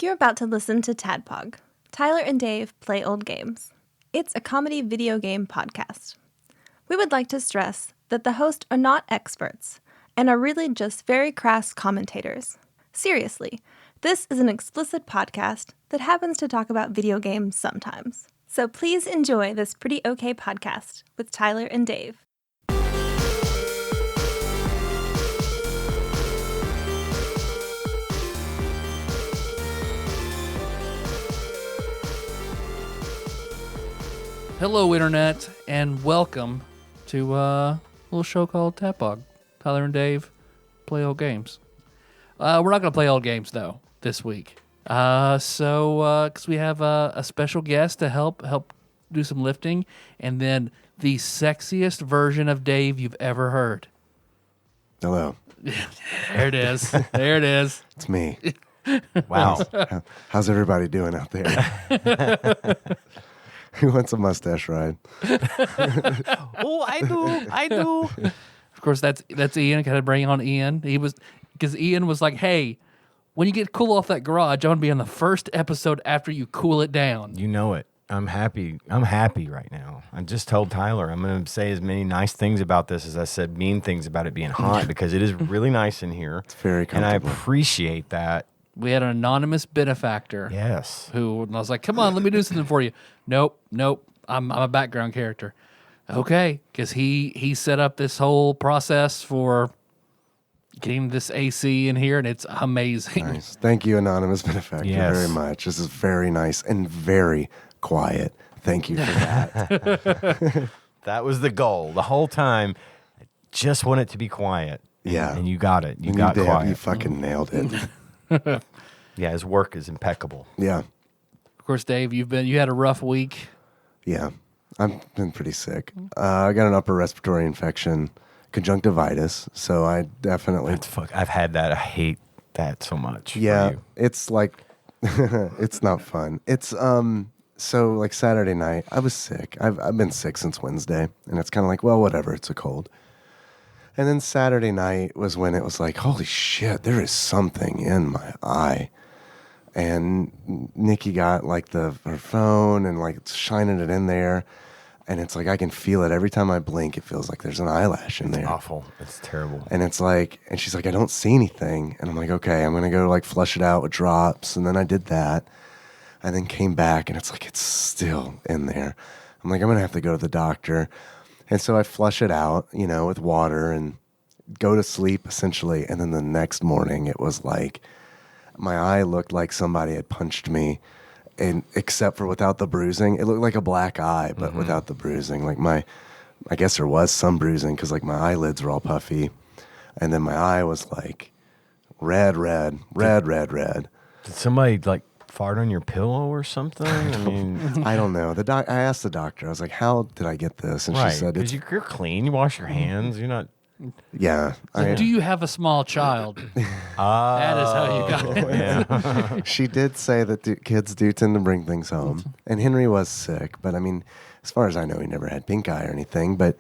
You're about to listen to TADPOG. Tyler and Dave play old games. It's a comedy video game podcast. We would like to stress that the hosts are not experts and are really just very crass commentators. Seriously, this is an explicit podcast that happens to talk about video games sometimes. So please enjoy this pretty okay podcast with Tyler and Dave. Hello, Internet, and welcome to a little show called TADPOG. Tyler and Dave play old games. We're not going to play old games, though, this week. Because we have a special guest to help do some lifting, and then the sexiest version of Dave you've ever heard. Hello. There it is. There it is. It's me. Wow. How's everybody doing out there? Who wants a mustache ride? Oh, I do. Of course, that's Ian. Got to bring on Ian. Because Ian was like, hey, when you get cool off that garage, I want to be on the first episode after you cool it down. You know it. I'm happy. I'm happy right now. I just told Tyler I'm going to say as many nice things about this as I said mean things about it being hot because it is really nice in here. It's very comfortable. And I appreciate that. We had an anonymous benefactor. Yes. And I was like, come on, let me do something for you. Nope. I'm a background character. Okay, because he set up this whole process for getting this AC in here, and it's amazing. Nice. Thank you, anonymous benefactor, very much. This is very nice and very quiet. Thank you for that. That was the goal. The whole time, I just want it to be quiet. Yeah. And you got it. You got quiet. You fucking nailed it. Yeah, his work is impeccable. Yeah. Of course, Dave, you had a rough week. Yeah. I've been pretty sick. I got an upper respiratory infection, conjunctivitis, so I definitely... I've had that. I hate that so much. Yeah, for you. it's like... it's not fun. It's... So, like, Saturday night, I was sick. I've been sick since Wednesday, and it's kind of like, well, whatever, it's a cold. And then Saturday night was when it was like, holy shit, there is something in my eye. And Nikki got like her phone and like shining it in there. And it's like, I can feel it every time I blink. It feels like there's an eyelash in there. It's awful. It's terrible. And it's like, and she's like, I don't see anything. And I'm like, okay, I'm going to go like flush it out with drops. And then I did that and then came back and it's like, it's still in there. I'm like, I'm going to have to go to the doctor. And so I flush it out, with water and go to sleep essentially. And then the next morning it was like, my eye looked like somebody had punched me, and except for without the bruising. It looked like a black eye, but without the bruising. Like I guess there was some bruising because like my eyelids were all puffy. And then my eye was like red. Did somebody like fart on your pillow or something? I mean, I don't know. I asked the doctor. I was like, "How did I get this?" And she said, "Because you're clean. You wash your hands. You're not." Yeah. Do you have a small child? That is how you got it. Yeah. She did say that kids do tend to bring things home. And Henry was sick, but I mean, as far as I know, he never had pink eye or anything. But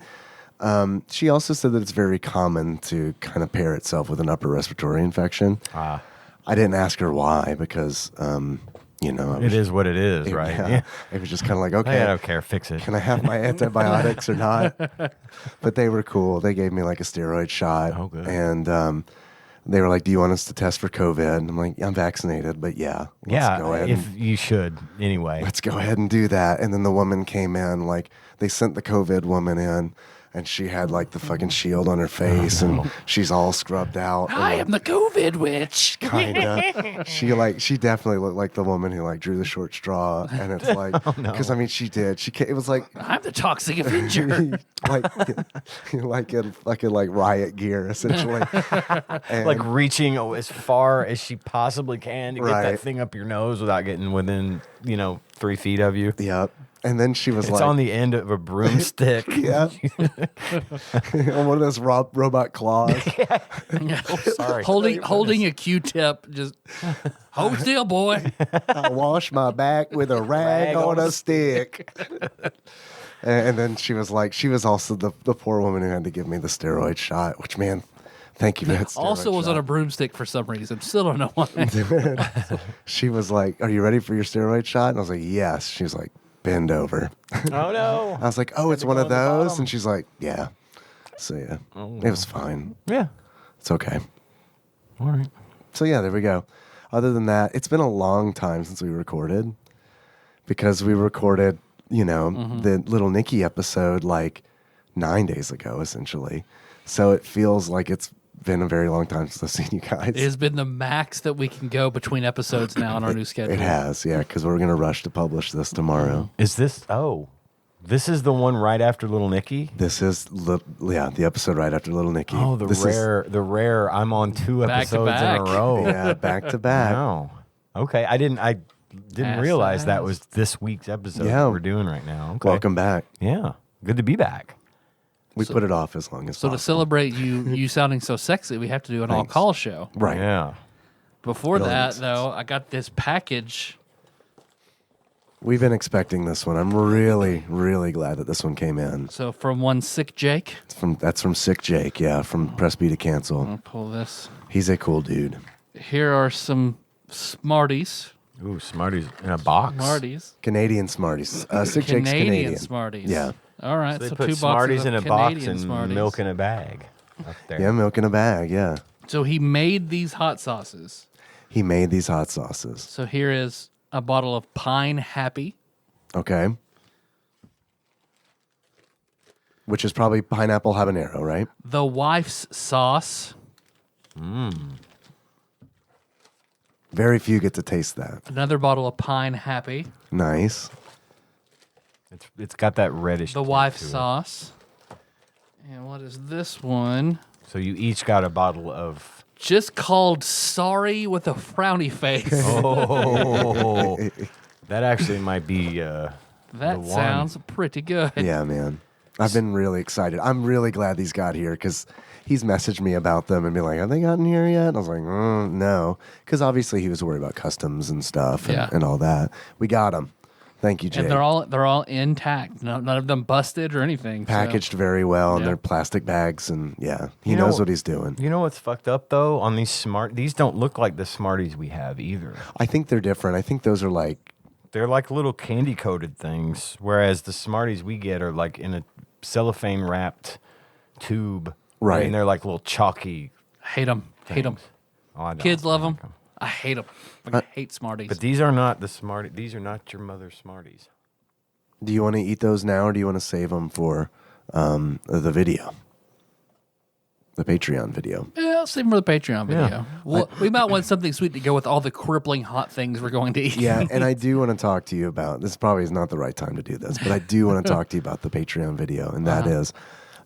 she also said that it's very common to kind of pair itself with an upper respiratory infection. I didn't ask her why because, it is what it is, right? Yeah. It was just kind of like, okay. I don't care. Fix it. Can I have my antibiotics or not? But they were cool. They gave me like a steroid shot. Oh, good. And they were like, do you want us to test for COVID? And I'm like, I'm vaccinated, but yeah. Yeah, go ahead if you should, anyway. let's go ahead and do that. And then the woman came in, like they sent the COVID woman in. And she had like the fucking shield on her face, and she's all scrubbed out. I am the COVID witch. Kinda. She definitely looked like the woman who like drew the short straw, and it's like, because I mean, she did. It was like I'm the toxic Avenger. like in fucking like riot gear, essentially. And, Like reaching as far as she possibly can to get Right. that thing up your nose without getting within, 3 feet of you. Yep. And then she was It's like, on the end of a broomstick. yeah, on one of those robot claws. Sorry. holding a Q-tip. Just hold still, boy. I wash my back with a rag on a stick. And then she was also the poor woman who had to give me the steroid shot, which, man, Thank you for that. Also steroid was on a shot. broomstick for some reason. Still don't know why. She was like, "Are you ready for your steroid shot?" And I was like, "Yes." She was like, "Bend over." Oh no. I was like, "Oh, it's to one go of on the those," bottom. and she's like, "Yeah." So yeah, it was fine. Yeah. It's okay. All right. So yeah, there we go. Other than that, it's been a long time since we recorded because we recorded, the Little Nicky episode like 9 days ago, essentially. So it feels like it's been a very long time since I've seen you guys. It has been the max that we can go between episodes now on our new schedule. It has, yeah, because we're gonna rush to publish this tomorrow. Is this? Oh, this is the one right after Little Nicky. This is, the episode right after Little Nicky. Oh, the This rare. I'm on 2 Back to episodes in back. a row. yeah, back to back. Wow. Okay, I didn't Ass realize that ass. was this week's episode Yeah. that we're doing right now. Okay. Welcome back. Yeah, good to be back. We put it off as long as So to possible. celebrate you sounding so sexy, we have to do an Thanks. all-call show. Right. Yeah. Before Really that, makes sense. though, I got this package. We've been expecting this one. I'm really, really glad that this one came in. So from one sick Jake, That's from Sick Jake, yeah, from Press B to Cancel. I'll pull this. He's a cool dude. Here are some Smarties. Ooh, Smarties in a box. Smarties. Canadian Smarties. Sick Jake's Canadian. Smarties. Yeah. All right, They so put 2 Smarties boxes in a of box Canadian and Smarties. milk in a bag. Up there. Yeah, milk in a bag, yeah. So he made these hot sauces. He made these hot sauces. So here is a bottle of Pine Happy. Okay. Which is probably pineapple habanero, right? The Wife's Sauce. Very few get to taste that. Another bottle of Pine Happy. Nice. It's got that reddish. The tint Wife's to it. Sauce. And what is this one? So you each got a bottle of. Just called Sorry with a frowny face. Oh, that actually might be. the That one. sounds pretty good. Yeah, man. I've been really excited. I'm really glad these got here because he's messaged me about them and been like, have they gotten here yet? And I was like, no. Because obviously he was worried about customs and stuff and, Yeah. and all that. We got them. Thank you, Jay. And they're all intact. None of them busted or anything. so- Packaged very well in Yeah. their plastic bags. And yeah, he You know- knows what he's doing. You know what's fucked up though? On these these don't look like the Smarties we have either. I think they're different. I think those are like, They're like little candy coated things, whereas the Smarties we get are like in a cellophane wrapped tube. Right. And they're like little chalky. Hate them. Hate them. things. Oh, I don't Kids love them. like 'em. I hate them. I hate Smarties. But these are not the Smarties. These are not your mother's Smarties. do you want to eat those now or do you want to save them for the video? The Patreon video. Yeah, I'll save them for the Patreon video. Yeah. Well, we might want something sweet to go with all the crippling hot things we're going to eat. Yeah, and I do want to talk to you about this. Probably is not the right time to do this, but I do want to talk to you about the Patreon video, and that is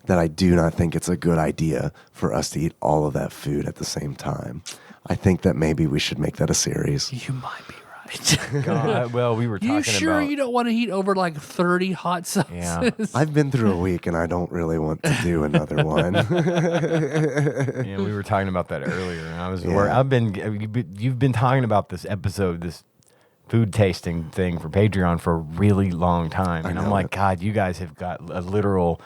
that I do not think it's a good idea for us to eat all of that food at the same time. I think that maybe we should make that a series. You might be right. God, well, we were talking You sure about. you don't want to eat over like 30 hot sauces? Yeah. I've been through a week, and I don't really want to do another one. Yeah, we were talking about that earlier, and I was. Yeah. You've been talking about this episode, this food tasting thing for Patreon for a really long time, and I'm know like, it. God, you guys have got a literal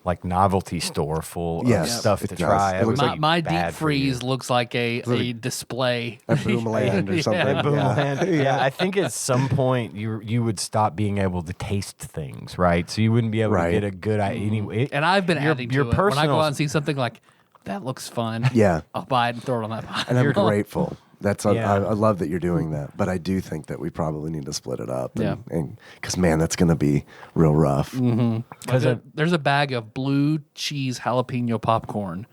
like novelty store full Yes, of stuff it to does. try. It I looks was My, like, my bad deep for you. freeze looks like a display. A Boomland or something. Yeah. Boomland. Yeah, I think at some point you would stop being able to taste things, right? So you wouldn't be able Right. to get a good idea. Anyway, And I've been your- adding to your it. When I go personal- out and see something like, that looks fun. Yeah. I'll buy it and throw it on that pot. And I'm grateful. Yeah. I love that you're doing that, but I do think that we probably need to split it up. Yeah. And because man, that's going to be real rough. Because there's a bag of blue cheese jalapeno popcorn.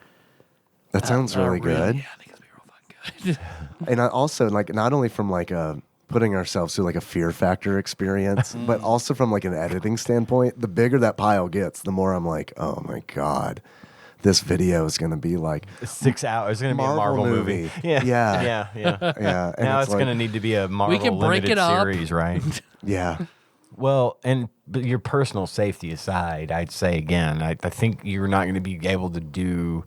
That sounds really good. Yeah, I think it's gonna be real fun. Good. And I also like not only from like a putting ourselves through like a fear factor experience, but also from like an editing standpoint. The bigger that pile gets, the more I'm like, oh my god, this video is going to be like 6 hours. It's going to be a Marvel Marvel movie. movie. Yeah, Yeah. yeah, yeah. yeah. And Now it's like, going to need to be a Marvel can break limited it up. series, right? yeah. Well, but your personal safety aside, I'd say again, I think you're not going to be able to do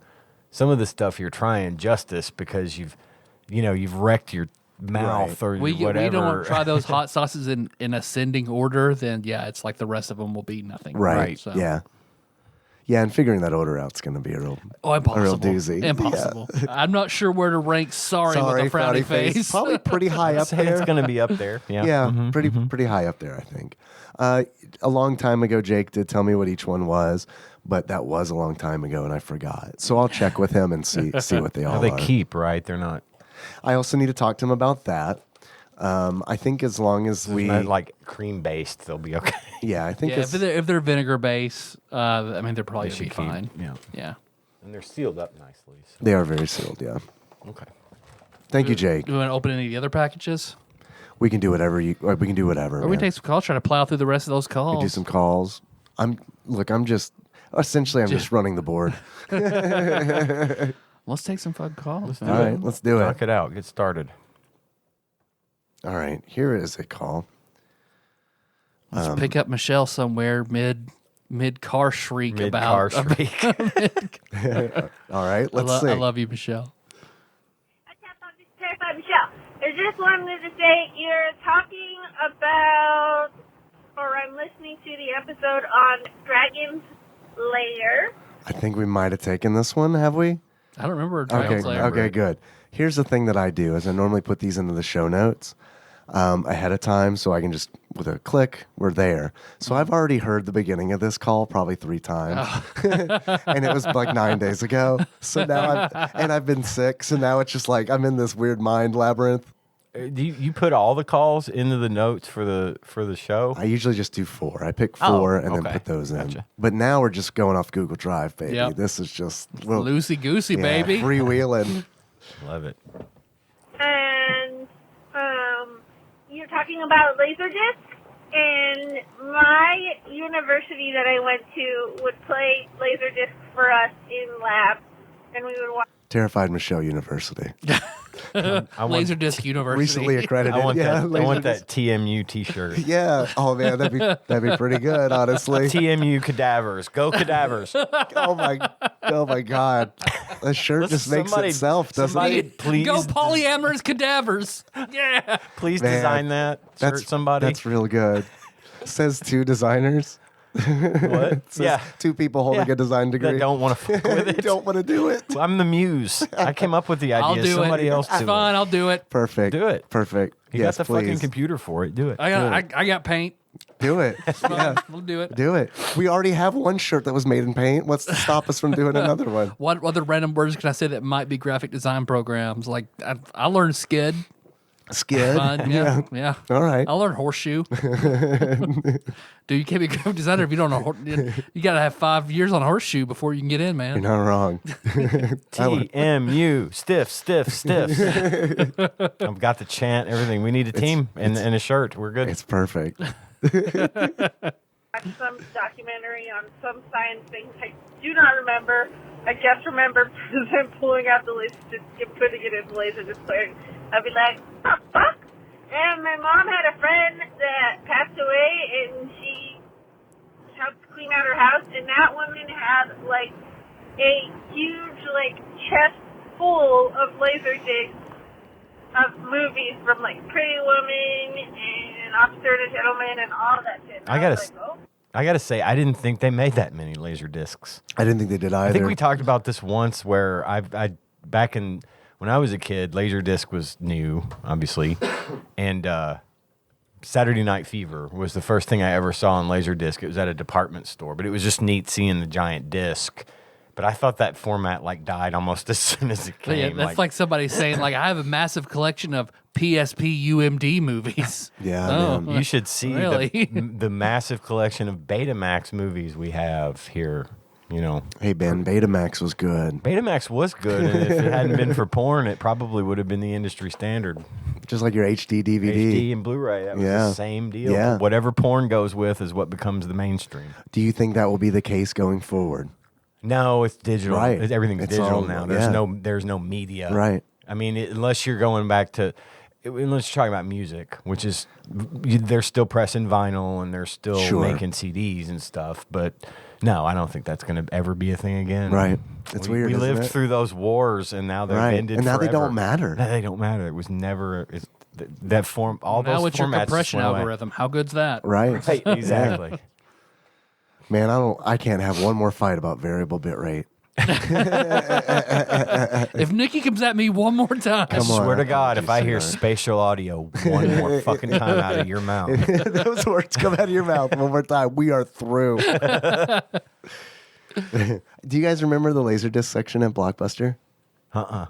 some of the stuff you're trying justice because you've wrecked your mouth or We whatever. don't try those hot sauces in ascending order, then yeah, it's like the rest of them will be nothing. Right. So. Yeah. Yeah, and figuring that odor out's going to be a real Impossible. doozy. Impossible. Yeah. I'm not sure where to rank sorry with a frowny face. Probably pretty high up there. It's going to be up there. Yeah, Yeah, pretty high up there, I think. A long time ago, Jake did tell me what each one was, but that was a long time ago, and I forgot. So I'll check with him and see what they all They are. keep, right? They're not. I also need to talk to him about that. I think as long as we Not like cream based, they'll be okay. yeah, I think if they're vinegar based, I mean they're probably They gonna be should keep, fine. yeah. Yeah. And they're sealed up nicely. So. they are very sealed. Yeah. Okay. Thank you, Jake. Do you want to open any of the other packages? We can do whatever we can do whatever. Or we man. take some calls, try to plow through the rest of those calls. We do some calls. I'm just running the board. Let's take some fun calls. All right, let's do it. Knock it out. Get started. All right, here is a call. Let's pick up Michelle somewhere mid car shriek Mid-car about. shriek. All right, let's see. I love you, Michelle. This is Terrified Michelle. I just wanted to say you're talking about, or I'm listening to the episode on Dragon's Lair. I think we might have taken this one, have we? I don't remember Dragon's Lair. Okay, good. Here's the thing that I do is I normally put these into the show notes ahead of time so I can just, with a click, we're there. So I've already heard the beginning of this call probably 3 times. And it was like 9 days ago. So now I've been sick. So now it's just like I'm in this weird mind labyrinth. Do you put all the calls into the notes for the show? I usually just do 4. I pick 4 and then okay. put those in. Gotcha. But now we're just going off Google Drive, baby. Yep. This is just Loosey goosey, baby. freewheeling. Love it. And you're talking about Laserdisc. And my university that I went to would play Laserdisc for us in lab. And we would watch. Terrified Michelle University. Laserdisc University. Recently accredited. I want Laserdisc. that TMU T-shirt. Yeah. Oh man, that'd be pretty good, honestly. TMU cadavers. Go cadavers. Oh my God. The shirt just makes itself, doesn't it? Please, Go polyamorous cadavers. Yeah. please Man, design that shirt. Somebody. That's real good. Says 2 designers. What? Says Yeah. 2 people holding a design degree. That don't want to fuck with it. Don't want to do it. I'm the muse. I came up with the idea. I'll do Somebody it. else It's do fine. it. I'll do it. Perfect. Do it. Perfect. You Yes, got the please. fucking computer for it. Do it. I got paint. Do it. Yeah. We'll do it. Do it. We already have one shirt that was made in paint. What's to stop us from doing another one? What other random words can I say that might be graphic design programs? Like I learned Skid. Skid. Fun. Yeah. All right. I learned Horseshoe. Dude, you can't be a graphic designer if you don't know. You got to have 5 years on Horseshoe before you can get in, man. You're not wrong. TMU. Stiffs. I've got the chant, everything. We need a team and a shirt. We're good. It's perfect. Some documentary on some science thing. I do not remember. I just remember them pulling out the Laserdisc and putting it in the Laserdisc player. I'd be like, oh, fuck. And my mom had a friend that passed away, and she helped clean out her house, and that woman had, like, a huge, like, chest full of Laserdiscs of movies from, like, Pretty Woman and Officer and a Gentleman and all that shit. And I was like, oh. I gotta say, I didn't think they made that many laser discs. I didn't think they did either. I think we talked about this once where I back in when I was a kid, Laserdisc was new, obviously, and Saturday Night Fever was the first thing I ever saw on Laserdisc. It was at a department store, but it was just neat seeing the giant disc. But I thought that format like died almost as soon as it But came. yeah, that's like somebody saying, like, I have a massive collection of PSP UMD movies. Yeah, Oh, man. You should see Really? the massive collection of Betamax movies we have here. You know, Hey, Ben, Betamax was good. Betamax was good, and if it hadn't been for porn, it probably would have been the industry standard. Just like your HD DVD. HD and Blu-ray, that was Yeah. the same deal. Yeah. Whatever porn goes with is what becomes the mainstream. Do you think that will be the case going forward? No, it's digital. Right. Everything's It's digital all- now. yeah. There's no media. Right. I mean, unless you're going back to, unless you're talking about music, which is, they're still pressing vinyl and they're still Sure. making CDs and stuff. But no, I don't think that's going to ever be a thing again. Right. It's weird, We isn't lived it? through those wars, and now they've Right. ended. And now they forever. don't matter. No, they don't matter. It was never that form. All Now those it's your formats compression just went away. algorithm. How good's that? Right. Right, exactly. Man, I can't have one more fight about variable bit rate. If Nikki comes at me one more time, Come on, Swear to I God, told if you, I hear sir. spatial audio one more fucking time out of your mouth. Those words come out of your mouth one more time. We are through. Do you guys remember the Laserdisc section at Blockbuster?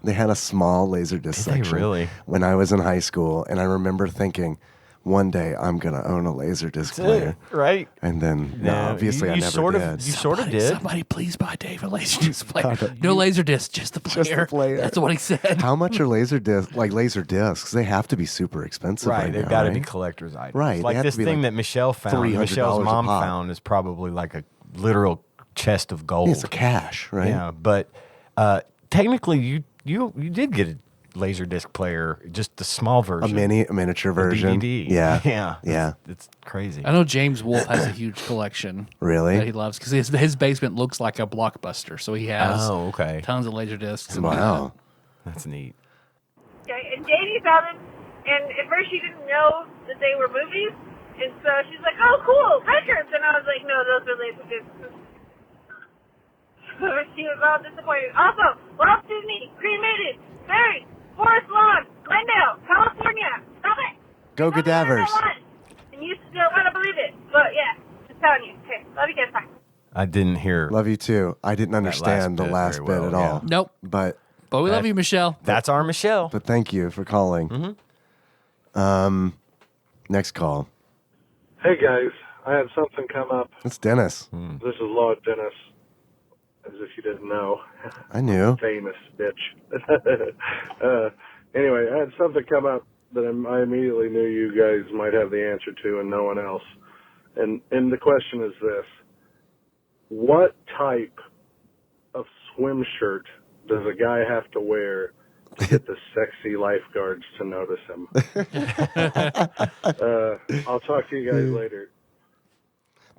They had a small Laserdisc Did they section really? when I was in high school, and I remember thinking, one day I'm gonna own a Laserdisc player. Right? And then, no, Yeah, obviously, you I never sort did. of, you sort of did. Somebody please buy Dave a Laserdisc player. No Laserdisc, just the player. Just the player. That's what he said. How much are Laserdiscs? They have to be super expensive, Right, they've now, got to right? be collector's items. Right, they Like have to this be thing like that Michelle found, $300 Michelle's a mom pop. found, is probably like a literal chest of gold. It's a cash, right? Yeah, but technically, you did get a Laserdisc player, just the small A version, miniature version. DVD. Yeah, yeah, yeah. It's crazy. I know James Wolfe has a huge collection Really? that he loves because his basement looks like a Blockbuster, so he has Oh, okay, tons of Laserdiscs. and Wow. that's neat. Okay, and Jamie found them, and at first she didn't know that they were movies, and so she's like, "Oh, cool, records!" And I was like, "No, those are Laserdiscs." She was all disappointed. Also, Walt Disney cremated, buried, Forest Lawn, Glendale, California. Stop it! Go Tell me whatever Gadavers. I want, and you still want to believe it, but yeah, just telling you. Okay, love you guys. Bye. I didn't hear. Love you too. I didn't understand the bit last very bit well, at all. yeah. Nope. But But we love you, Michelle. That's our Michelle. thank you for calling. Next call. Hey guys, I had something come up. It's Dennis. This is Lord Dennis, as if you didn't know. I knew. Famous bitch. Anyway, I had something come up that I immediately knew you guys might have the answer to and no one else. And the question is this. What type of swim shirt does a guy have to wear to get the sexy lifeguards to notice him? I'll talk to you guys later.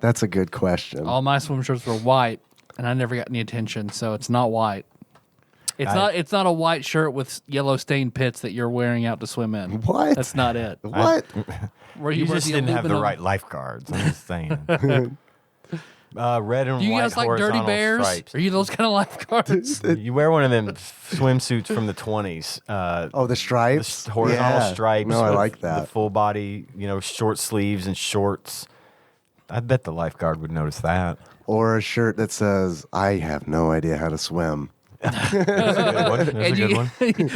That's a good question. All my swim shirts were white, and I never got any attention, so it's not white. It's not a white shirt with yellow stained pits that you're wearing out to swim in. What? That's not it. What? Where You wear just the didn't have the aluminum- right lifeguards. I'm just saying. Red and Do you white guys like dirty horizontal bears? stripes. Are you those kind of lifeguards? You wear one of them swimsuits from the 20s. Oh, the stripes? Horizontal Yeah. stripes. No, I with like that. The full body, short sleeves and shorts. I bet the lifeguard would notice that. Or a shirt that says, I have no idea how to swim. That's a good one.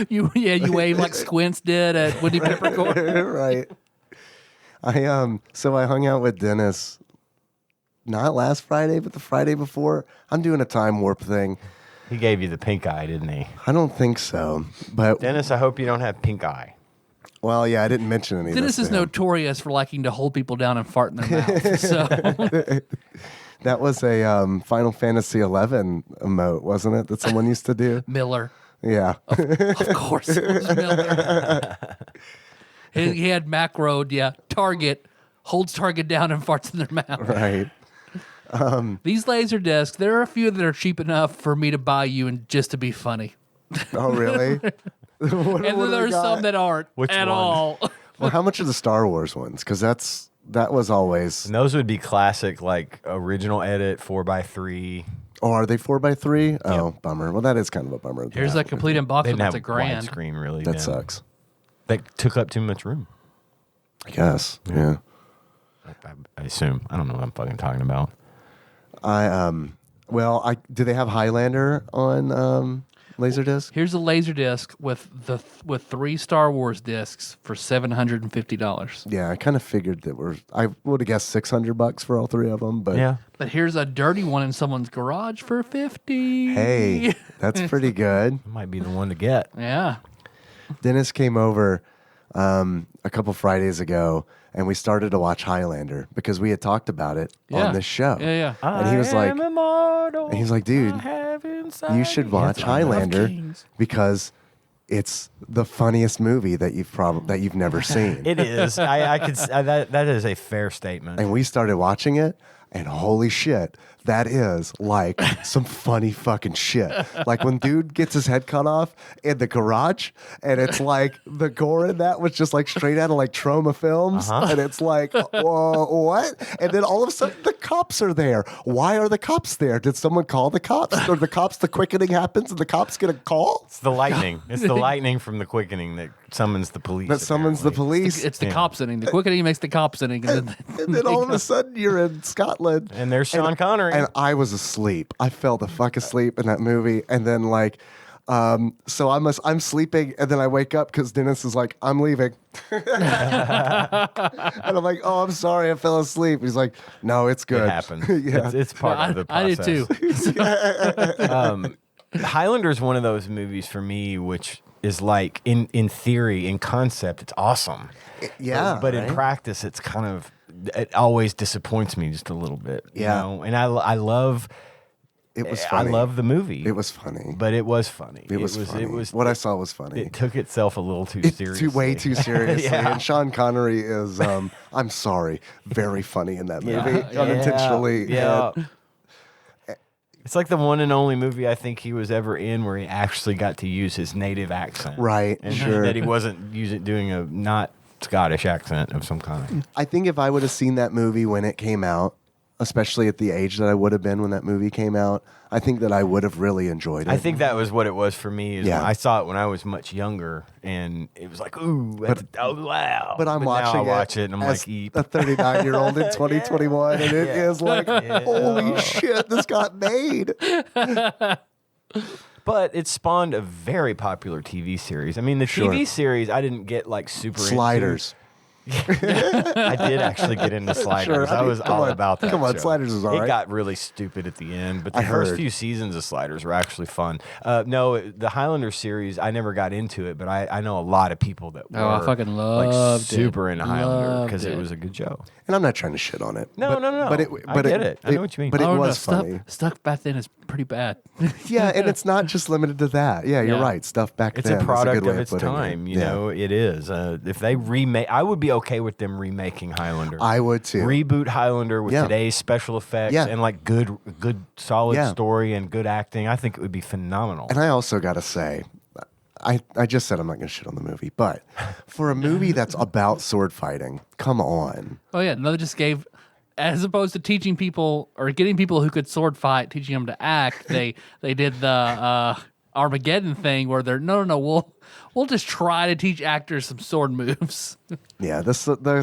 you wave like Squints did at Woody Peppercorn. Right. So I hung out with Dennis not last Friday, but the Friday before. I'm doing a time warp thing. He gave you the pink eye, didn't he? I don't think so. But Dennis, I hope you don't have pink eye. well, yeah, I didn't mention any of Dennis this is to him. notorious for liking to hold people down and fart in their mouth. So That was a Final Fantasy XI emote, wasn't it? That someone used to do? Miller, Yeah. of course, it was Miller. He had macro, target, holds target down and farts in their mouth. Right. These laser discs, there are a few that are cheap enough for me to buy you and just to be funny. Oh, really? And then there's some that aren't Which at one? all. Well, how much are the Star Wars ones? Because that was always. And those would be classic, like original edit 4x3. Oh, are they 4x3? Oh, bummer. Well, that is kind of a bummer. Here's a complete in box They with didn't it's have a grand. widescreen, really. That yeah. sucks. That took up too much room. I guess. Yeah. I assume. I don't know what I'm fucking talking about. Do they have Highlander on Laserdisc? Here's a laser disc with 3 Star Wars discs for $750. Yeah, I kind of figured I would have guessed $600 for all 3 of them, but Yeah. But here's a dirty one in someone's garage for $50. hey, that's pretty good. That might be the one to get. Yeah. Dennis came over a couple Fridays ago, and we started to watch Highlander because we had talked about it Yeah. on this show. Yeah. And he was like, immortal. and he's like, dude, you should watch Highlander because it's the funniest movie that you've never seen. It is. I could. That is a fair statement. And we started watching it, and holy shit, that is like some funny fucking shit. Like when dude gets his head cut off in the garage, and it's like the gore in that was just like straight out of like trauma films, and it's like, what? And then all of a sudden the cops are there. Why are the cops there? Did someone call the cops? Or the cops, the quickening happens and the cops get a call? It's the lightning. It's the lightning from the quickening that summons the police. That summons the police. It's the cop sitting. The quickening makes the cop sitting. And then all of a sudden you're in Scotland. And there's Sean Connery. And I was asleep. I fell the fuck asleep in that movie. And then like, so I'm sleeping, and then I wake up because Dennis is like, I'm leaving. And I'm like, oh, I'm sorry, I fell asleep. He's like, no, it's good. It happens. Yeah. It's part of the process. I did too. Highlander's one of those movies for me, which is like in theory, in concept, it's awesome. Yeah. But in practice, it's kind of, it always disappoints me just a little bit. Yeah. You know? And I love. It was funny. I love the movie. It was funny. But it was funny. It was funny. What I saw was funny. It took itself a little too seriously. Way too seriously. Yeah. And Sean Connery is, I'm sorry, very funny in that movie. Yeah. Unintentionally. Yeah. It's like the one and only movie I think he was ever in where he actually got to use his native accent. Right, And sure. that he wasn't doing a not Scottish accent of some kind. I think if I would have seen that movie when it came out, especially at the age that I would have been when that movie came out, I think that I would have really enjoyed it. I think that was what it was for me. Is Yeah. when I saw it when I was much younger, and it was like, ooh, oh, wow. But I'm watching now I watch it, and I'm as like, eep. a 39-year-old in 2021, and it is like, holy shit, this got made. But it spawned a very popular TV series. I mean, the TV series I didn't get like super Sliders. I did actually get into Sliders. Sure, I was all about that. Come on, show. Sliders is all It right. got really stupid at the end, but the I first heard. few seasons of Sliders were actually fun. No, the Highlander series, I never got into it, but I know a lot of people that were I fucking loved like it. super into Highlander Loved because it it. was a good show. And I'm not trying to shit on it. No. But I get it. I know what you mean. But it Oh, no, was funny. Stuff back then is pretty bad. Yeah, and it's not just limited to that. Yeah, you're Yeah. right. Stuff back It's then a is product good way of its putting it. time, you Yeah. know. It is. If they remake, I would be okay with them remaking Highlander. I would too. Reboot Highlander with Yeah. today's special effects Yeah. and like good, solid Yeah. story and good acting. I think it would be phenomenal. And I also got to say, I just said I'm not going to shit on the movie, but for a movie that's about sword fighting, come on. Oh yeah, no, they just gave, as opposed to teaching people or getting people who could sword fight, teaching them to act. They did the Armageddon thing where they're no, we'll just try to teach actors some sword moves. Yeah, the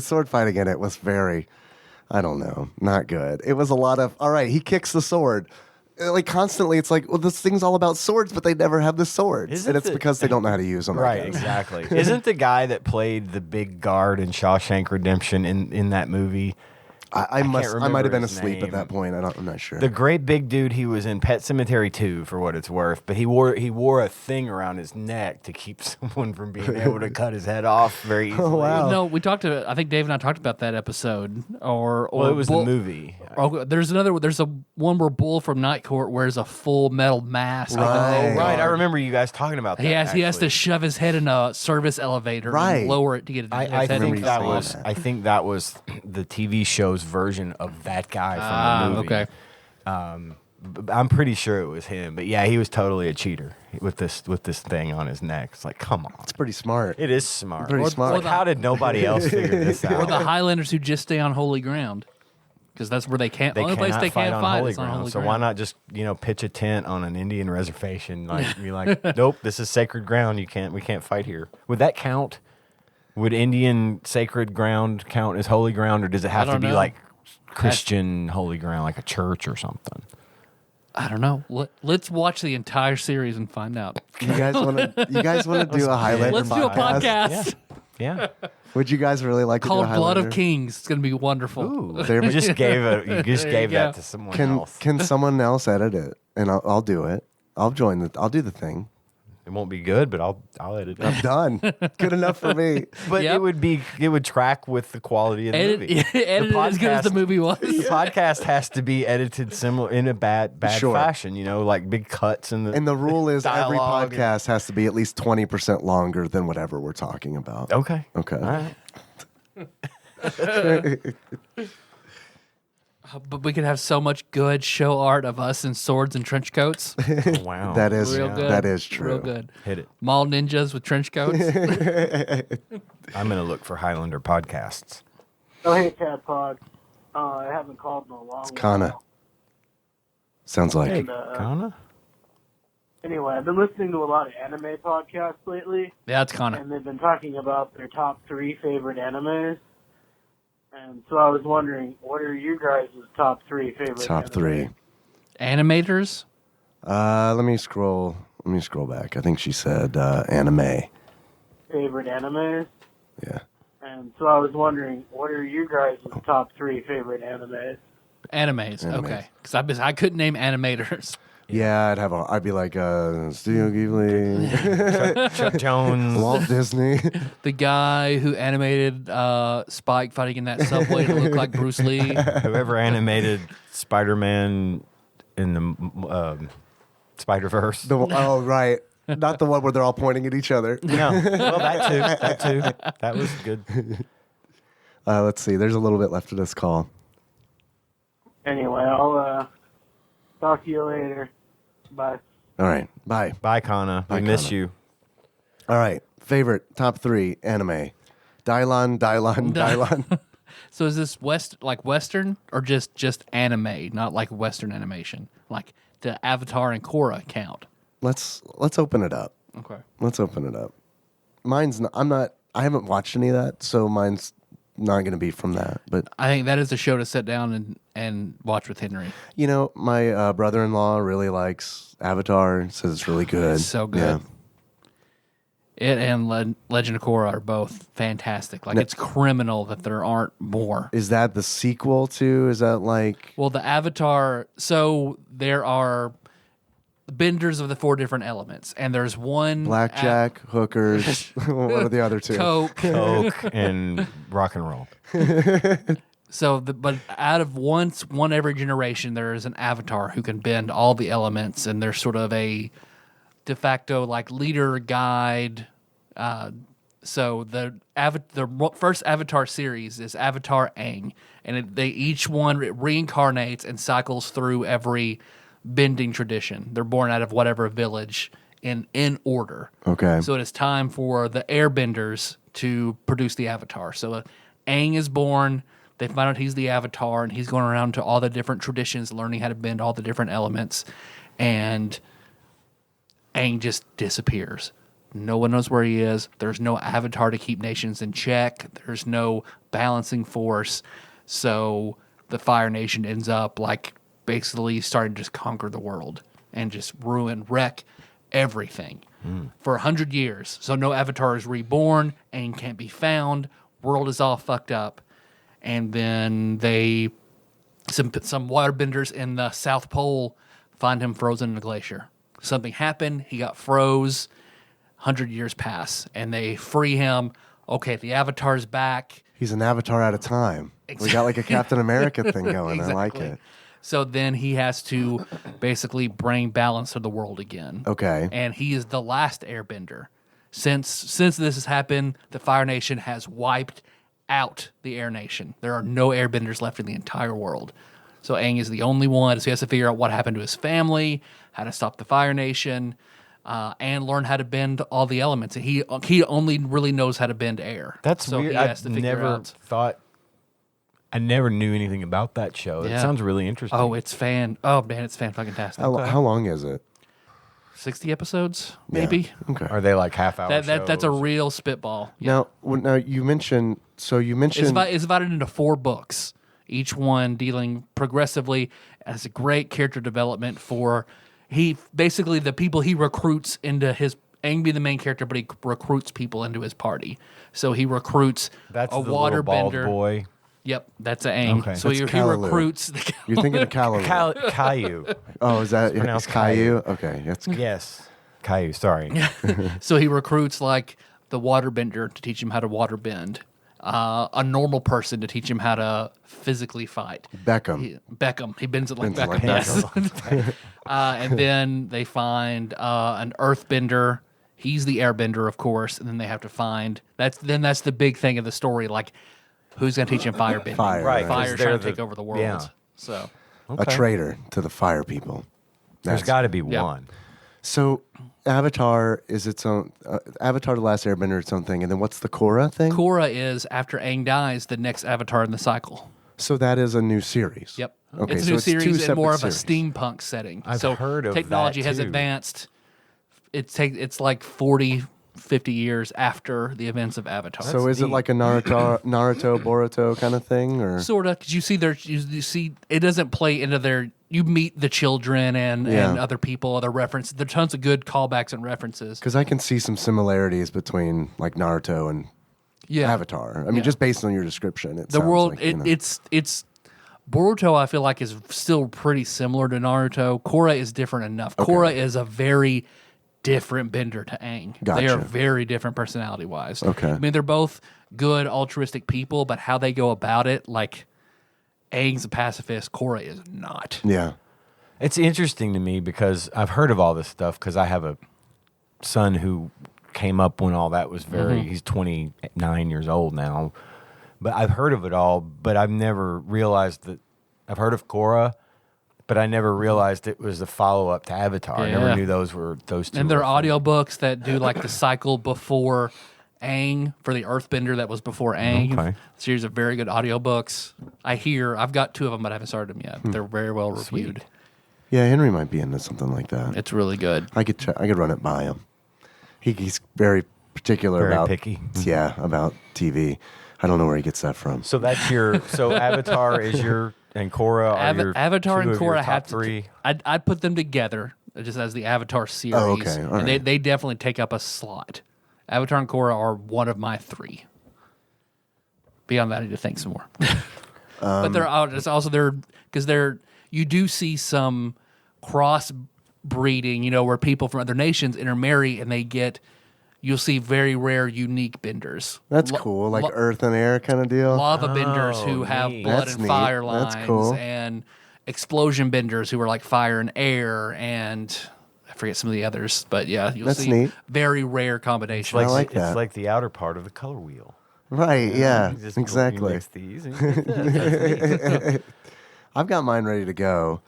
sword fighting in it was very, I don't know, not good. It was a lot of, all right, he kicks the sword. Like constantly, it's like, well, this thing's all about swords, but they never have the swords. Isn't And it's it- because they don't know how to use them. I Right, guess. exactly. Isn't the guy that played the big guard in Shawshank Redemption in that movie? I might have remember been his asleep at name. that point. I'm not sure. The great big dude, he was in Pet Sematary 2 for what it's worth, but he wore a thing around his neck to keep someone from being able to cut his head off very easily. Oh, wow. No, I think Dave and I talked about that episode. Or Well, it was Bull, the movie. There's a one where Bull from Night Court wears a full metal mask. Right. Oh, right. I remember you guys talking about that. He has to actually. shove his head in a service elevator Right. and lower it to get his I head think in. that saying was. that. I think that was the TV show's version of that guy from the movie. Okay. I'm pretty sure it was him, but yeah, he was totally a cheater with this thing on his neck. It's like, come on, It's pretty smart. it is smart. Pretty smart. Like, how did nobody else figure this out? Or the Highlanders who just stay on holy ground. Because that's where they can't. They only place cannot they can't on fight holy is on ground. holy So ground. why not just pitch a tent on an Indian reservation? Like be like, nope, this is sacred ground. We can't fight here. Would that count? Would Indian sacred ground count as holy ground, or does it have to don't be know. like Christian holy ground, like a church or something? I don't know. Let's watch the entire series and find out. You guys want to do a Highlander Let's do a podcast Yeah. Would you guys really like to do called a Blood of Highlander? Kings. It's gonna be wonderful. Ooh, There you we- just gave you that go. to someone Can else. can someone else edit it, and I'll do it. I'll do the thing. It won't be good, but I'll edit it. I'm done. Good enough for me. But Yep. it would track with the quality of the Edit, movie. edit it as good as the podcast- movie was. The podcast has to be edited similar in a bad Sure. fashion, like big cuts in the. And the rule is every Dialogue. podcast has to be at least 20% longer than whatever we're talking about. Okay. Okay. All right. But we could have so much good show art of us in swords and trench coats. Oh, wow. That is Real good. that is true. Real good. Hit it. Mall ninjas with trench coats. I'm going to look for Highlander podcasts. Oh, hey, TADPOG. I haven't called in a long It's Kana. while. Sounds like And, Kana? anyway, I've been listening to a lot of anime podcasts lately, Yeah, it's kind of. and they've been talking about their top 3 favorite animes. And so I was wondering, what are you guys' top 3 favorite top animes? 3. Animators? Let me scroll back. I think she said anime. Favorite animes? Yeah. And so I was wondering, what are you guys' top 3 favorite animes? Animes. Animes. Okay. Because I couldn't name animators. Yeah, I'd be like Studio Ghibli, Chuck Jones. Walt Disney. The guy who animated Spike fighting in that subway to look like Bruce Lee. Whoever animated Spider-Man in the Spider-Verse. Oh, right. Not the one where they're all pointing at each other. No. Well, that too. That was good. Let's see. There's a little bit left of this call. Anyway, I'll talk to you later. Bye. All right. Bye. Bye, Kana. Bye, We miss Kana. you. All right. Favorite top 3 anime. Dylon. So is this Western or just anime, not like Western animation? Like the Avatar and Korra count? Let's open it up. Okay. Let's open it up. I haven't watched any of that, so mine's not going to be from that. But, I think that is a show to sit down and watch with Henry. you know, my brother-in-law really likes Avatar and says it's really good. So good. It and Legend of Korra are both fantastic. Like, it's criminal that there aren't more. Is that the sequel to? Is that like... Well, the Avatar, so there are benders of the 4 different elements, and there's one... Blackjack, hookers, what are the other 2? Coke. Coke and rock and roll. So, but out of one every generation, there is an avatar who can bend all the elements, and they're sort of a de facto like leader guide. So the first Avatar series is Avatar Aang, and each one reincarnates and cycles through every bending tradition. They're born out of whatever village in order. Okay. So it is time for the airbenders to produce the Avatar. So Aang is born. They find out he's the Avatar, and he's going around to all the different traditions, learning how to bend all the different elements. And Aang just disappears. No one knows where he is. There's no Avatar to keep nations in check. There's no balancing force. So the Fire Nation ends up like basically starting to just conquer the world and just wreck everything for 100 years. So no Avatar is reborn. Aang can't be found. World is all fucked up. And then some waterbenders in the South Pole find him frozen in a glacier. Something happened. He got froze. 100 years pass, and they free him. Okay, the Avatar's back. He's an avatar at a time. We got like a Captain America thing going. I like it. So then he has to basically bring balance to the world again. Okay. And he is the last airbender. Since this has happened, the Fire Nation has wiped out the Air Nation. There are no airbenders left in the entire world. So Aang is the only one. So he has to figure out what happened to his family, how to stop the Fire Nation, and learn how to bend all the elements. He only really knows how to bend air. That's so weird. He has to figure out. I never knew anything about that show. It Yeah. sounds really interesting. It's fan-fucking-tastic. How long is it? 60 episodes, maybe. Okay. Are they like half-hour That's a shows? real spitball. Now you mentioned. So you mentioned. It's divided into 4 books, each one dealing progressively as a great character development for the people he recruits into his. Aang being the main character, but he recruits people into his party. So he recruits That's a the little bald waterbender. boy. Yep, that's Aang. Okay. So That's he Callaloo. recruits. You're thinking of Callaloo. Caillou. Oh, is that pronounced it's Caillou? Okay, that's Yes. Caillou, sorry. So he recruits like the waterbender to teach him how to waterbend, a normal person to teach him how to physically fight. Beckham. Beckham. He bends it like Bends it Beckham like does. And then they find an earthbender. He's the airbender, of course. And then they have to find that's the big thing of the story. Like, who's going to teach him firebending? Fire, Right, 'cause Fire's they're trying to the- take over the world. yeah. So A traitor to the fire people. There's That's- got to be yeah. one. So Avatar is its own. Avatar: The Last Airbender, its own thing, and then what's the Korra thing? Korra is, after Aang dies, the next Avatar in the cycle. So that is a new series. Yep. Okay, It's a so new it's two series in more of separate a series. steampunk setting. I've so heard of technology that, has too. advanced. It's like 40, 50 years after the events of Avatar. So is it like a Naruto, Boruto kind of thing, or Sort of, because you see it doesn't play into their. You meet the children and other people, other references. There's tons of good callbacks and references. because I can see some similarities between like Naruto and Avatar. I mean, just based on your description, The world, it's Boruto. I feel like is still pretty similar to Naruto. Korra is different enough. Korra is a very different bender to Aang. They are Gotcha. very different personality wise. Okay. I mean, they're both good altruistic people, but how they go about it, like Aang's a pacifist, Korra is not. Yeah. It's interesting to me because I've heard of all this stuff because I have a son who came up when all that was he's 29 years old now. But I've heard of it all, but I've never realized that I've heard of Korra, but I never realized it was a follow-up to Avatar. I never Yeah. knew those two. And there were are audiobooks that do like the cycle before Aang for the Earthbender that was before Aang. Okay. Series of very good audiobooks. I've got 2 of them, but I haven't started them yet. They're very well reviewed. Yeah, Henry might be into something like that. It's really good. I could run it by him. He's very particular Very about picky. Yeah, about TV. I don't know where he gets that from. So that's so Avatar is your and Korra are your Avatar two and of your Korra top have three. to. I'd put them together just as the Avatar series. Oh, okay. All and right. they definitely take up a slot. Avatar and Korra are one of my 3. Beyond that, I need to think some more. But it's also because you do see some cross breeding, where people from other nations intermarry and you'll see very rare, unique benders. That's cool, like earth and air kind of deal. Lava benders who have neat. blood That's and neat. fire That's lines, cool. and explosion benders who are like fire and air, and I forget some of the others, but yeah, you'll That's see neat. very rare combinations. I like that. It's like the outer part of the color wheel. Right, yeah, You just exactly. mix these and you get this. That's neat. I've got mine ready to go,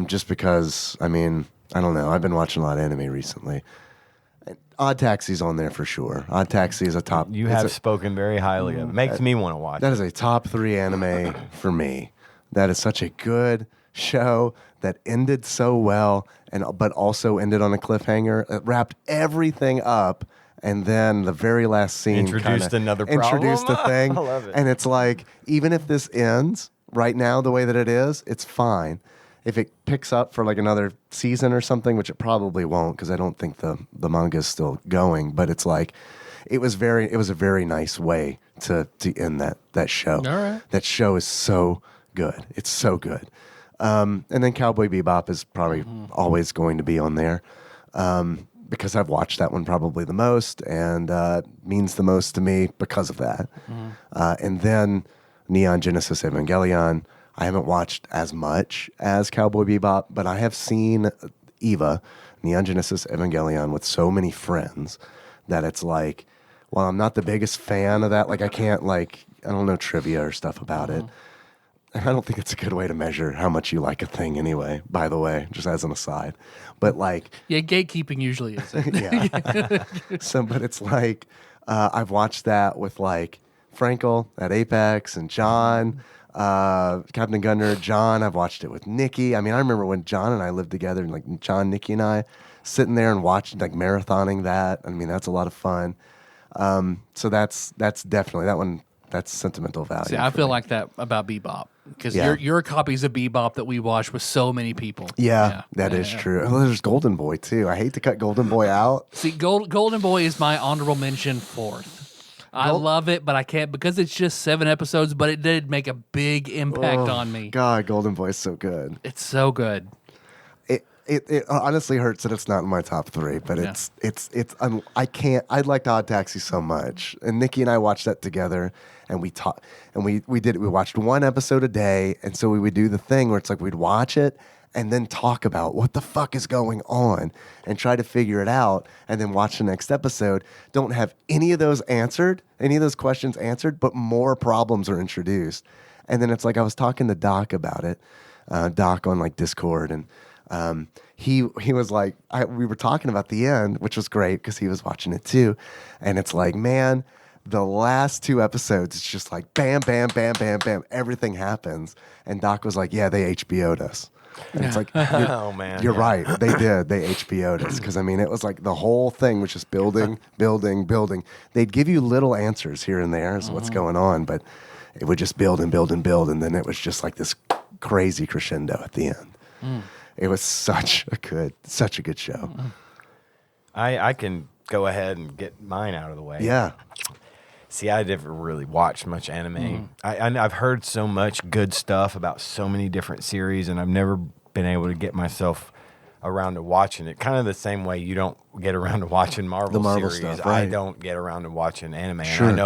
just because, I mean, I don't know. I've been watching a lot of anime recently. Odd Taxi's on there for sure. Odd Taxi is a top. You it's have a- spoken very highly of it. Makes me want to watch That it. is a top 3 anime for me. That is such a good show that ended so well, but also ended on a cliffhanger. It wrapped everything up, and then the very last scene Introduced kinda another introduced a problem. thing. I love it. And it's like, even if this ends right now the way that it is, it's fine. If it picks up for like another season or something, which it probably won't, because I don't think the manga is still going. But it's like, it was a very nice way to end that show. All right. That show is so good. It's so good. And then Cowboy Bebop is probably always going to be on there, because I've watched that one probably the most, and means the most to me because of that. And then Neon Genesis Evangelion, I haven't watched as much as Cowboy Bebop, but I have seen Eva, Neon Genesis Evangelion, with so many friends that it's like, while I'm not the biggest fan of that, like I don't know trivia or stuff about it. And I don't think it's a good way to measure how much you like a thing anyway, by the way, just as an aside. But like, Yeah, gatekeeping usually is. yeah. But it's like, I've watched that with like Frankel at Apex and John, Captain Gunner, John. I've watched it with Nikki. I mean, I remember when John and I lived together, and like John, Nikki, and I sitting there and watching, like marathoning that. I mean, that's a lot of fun. So that's definitely that one. That's sentimental value. See, I for feel me. like that about Bebop because Yeah. your copies of Bebop that we watched with so many people. Yeah, that is Yeah. true. Oh, there's Golden Boy too. I hate to cut Golden Boy out. See, Golden Boy is my honorable mention 4th. I love it, but I can't because it's just 7 episodes. But it did make a big impact on me. God, Golden Boy is so good. It's so good. It honestly hurts that it's not in my top 3, but Yeah. I can't. I liked Odd Taxi so much, and Nikki and I watched that together, and we taught, and we watched 1 episode a day, and so we would do the thing where it's like we'd watch it, and then talk about what the fuck is going on and try to figure it out and then watch the next episode, don't have any of those questions answered, but more problems are introduced. And then it's like I was talking to Doc about it, Doc on like Discord, and he was like, we were talking about the end, which was great because he was watching it too. And it's like, man, the last 2 episodes, it's just like bam, bam, bam, bam, bam. Everything happens. And Doc was like, yeah, they HBO'd us. And it's like, Oh man, you're right. They did. They HBO'd us. Because, I mean, it was like the whole thing was just building, building, building. They'd give you little answers here and there as to what's going on, but it would just build and build and build. And then it was just like this crazy crescendo at the end. It was such a good show. I can go ahead and get mine out of the way. Yeah. See, I never really watched much anime. I've heard so much good stuff about so many different series, and I've never been able to get myself around to watching it. Kind of the same way you don't get around to watching Marvel Marvel series. stuff, right. I don't get around to watching anime. Sure. And I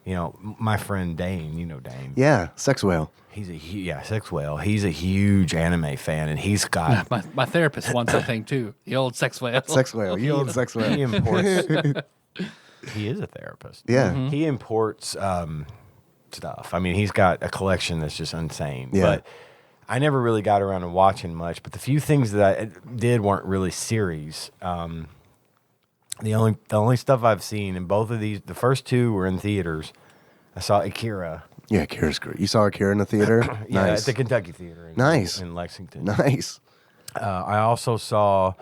know, my friend Dane, you know Dane. Yeah, Sex Whale. He's Sex Whale. He's a huge anime fan, and he's got My therapist wants that thing too. The old sex whale. Sex Whale. You old Sex Whale. he imports. He is a therapist. Yeah. He imports stuff. I mean, he's got a collection that's just insane. Yeah. But I never really got around to watching much. But the few things that I did weren't really series. The only stuff I've seen in both of these, the first 2 were in theaters. I saw Akira. Yeah, Akira's great. You saw Akira in the theater? Yeah, Nice. at the Kentucky Theater. In Lexington. Nice. I also saw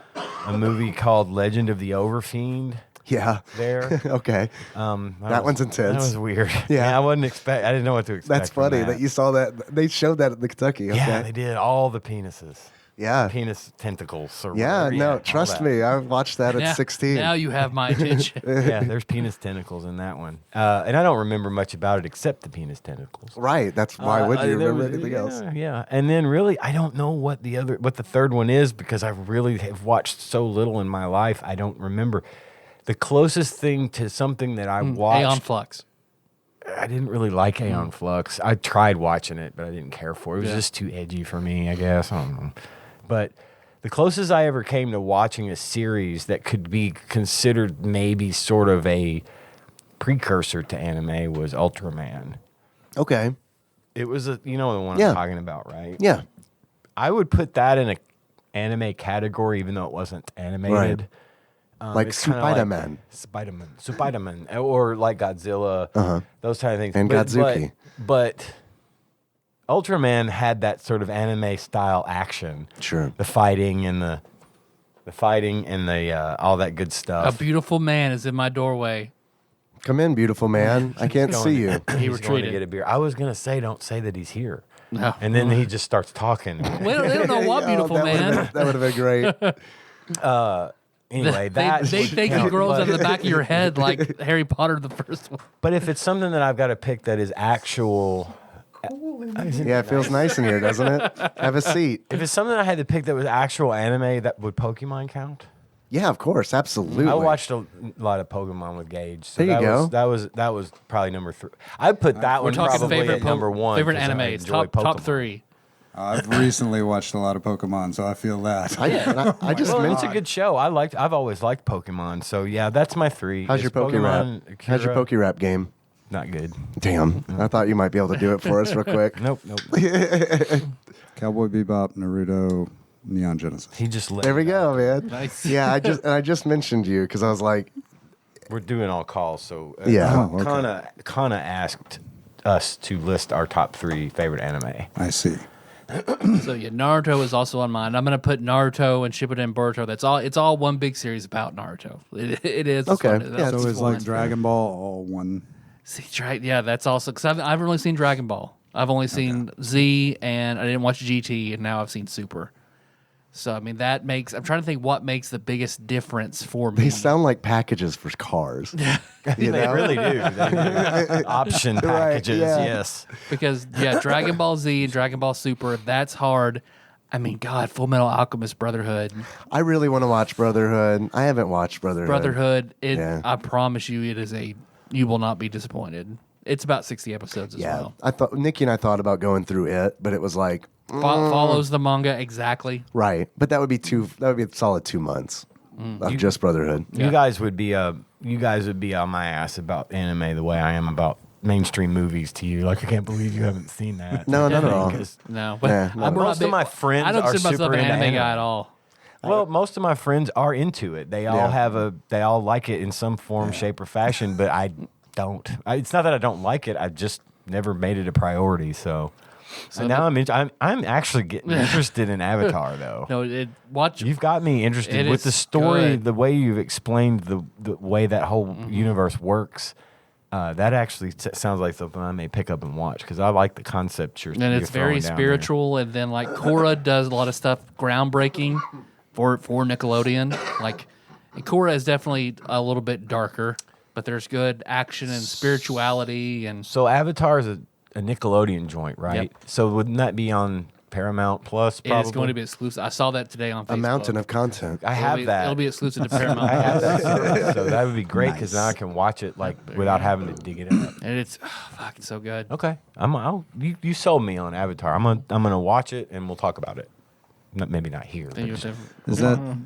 a movie called Legend of the Overfiend. Yeah. There. Okay. That one's intense. That was weird. Yeah. I didn't know what to expect. That's from funny that you saw that. They showed that at the Kentucky. Okay. Yeah, they did all the penises. Yeah. Penis tentacles. Or Yeah, whatever. no, all trust that. me. I watched that at 16. Now you have my attention. Yeah, there's penis tentacles in that one. And I don't remember much about it except the penis tentacles. Right. That's why would you there remember was- anything else? Yeah. And then really, I don't know what the third one is because I really have watched so little in my life. I don't remember. The closest thing to something that I watched. Aeon Flux. I didn't really like Aeon Flux. I tried watching it, but I didn't care for it. It was just too edgy for me, I guess. I don't know. But the closest I ever came to watching a series that could be considered maybe sort of a precursor to anime was Ultraman. Okay. It was the one Yeah. I'm talking about, right? Yeah. I would put that in an anime category, even though it wasn't animated. Like it's kinda Spider-Man. Spider-Man, or like Godzilla, those kind of things. And Godzuki. But Ultraman had that sort of anime style action. Sure. The fighting and the all that good A stuff. beautiful man is in my doorway. Come in, beautiful man. I can't see you. He's going to retreated. get a beer. I was gonna say, don't say that he's here. No. And then he just starts talking. They don't know what beautiful that man. That would have been great. Anyway, They that think he would grows count, out of the back of your head like Harry Potter, the first one. But if it's something that I've got to pick that is actual. Yeah, it feels nice in here, doesn't it? Have a seat. If it's something I had to pick that was actual anime, that would Pokemon count? Yeah, of course. Absolutely. I watched a lot of Pokemon with Gage. So There you go. That was probably number 3. I'd put that We're one talking probably favorite at number 1. favorite 'cause I animes. enjoy Top Pokemon. 3. I've recently watched a lot of Pokemon, so I feel that. I just Well, it's mentioned. a good show. I've always liked Pokemon. So yeah, that's my 3. How's your It's Poke Pokemon, Rap? How's your Akira. Poke Rap game? Not good. Damn. I thought you might be able to do it for us real quick. Nope. Cowboy Bebop, Naruto, Neon Genesis. He just let There we me go, out. man. Nice. Yeah, I just mentioned you because I was like, We're doing all calls, so Yeah. Oh, okay. Kana asked us to list our top 3 favorite anime. I see. So yeah, Naruto is also on mine. I'm gonna put Naruto and Shippuden Boruto. It's all one big series about Naruto. It is. It's Okay. fun. Yeah, That's So it's fun. like Dragon Ball, all one. See, yeah, that's also because I've only seen Dragon Ball. I've only seen Z, and I didn't watch GT, and now I've seen Super. So I mean that makes. I'm trying to think what makes the biggest difference for me. they sound like packages for cars. You They know? really do. They do. Option packages, yeah. yes. Because yeah, Dragon Ball Z and Dragon Ball Super, that's hard. I mean, God, Full Metal Alchemist Brotherhood. I really want to watch Brotherhood. I haven't watched Brotherhood. Brotherhood, Yeah. I promise you, you will not be disappointed. It's about 60 episodes as Yeah, well. I thought Nikki and I thought about going through it, but it was like follows the manga exactly. Right, but that would be a solid 2 months of just Brotherhood. You guys would be on my ass about anime the way I am about mainstream movies to you. Like, I can't believe you haven't seen that. No, not at all. No, but Yeah, no. Most of my friends I don't are consider myself super an into anime guy at all. Well, most of my friends are into it. They all they all like it in some form, shape, or fashion. But I don't. It's not that I don't like it. I just never made it a priority. So now I'm actually getting interested in Avatar though. No, You've got me interested It with is the story, good. the way you've explained the way that whole universe works. That actually sounds like something I may pick up and watch because I like the concept you're and it's very throwing down spiritual. And then like Korra does a lot of stuff groundbreaking for Nickelodeon. Like, and Korra is definitely a little bit darker, but there's good action and spirituality and. So Avatar is a Nickelodeon joint, right? Yep. So wouldn't that be on Paramount Plus? Probably? It is going to be exclusive. I saw that today on Facebook. A mountain of content. I have that. It'll be exclusive to Paramount. I have that, so that would be great because now I can watch it like without having to dig it up. And it's fucking so good. Okay, you sold me on Avatar. I'm gonna watch it and we'll talk about it. Maybe not here. Then but you'll Is that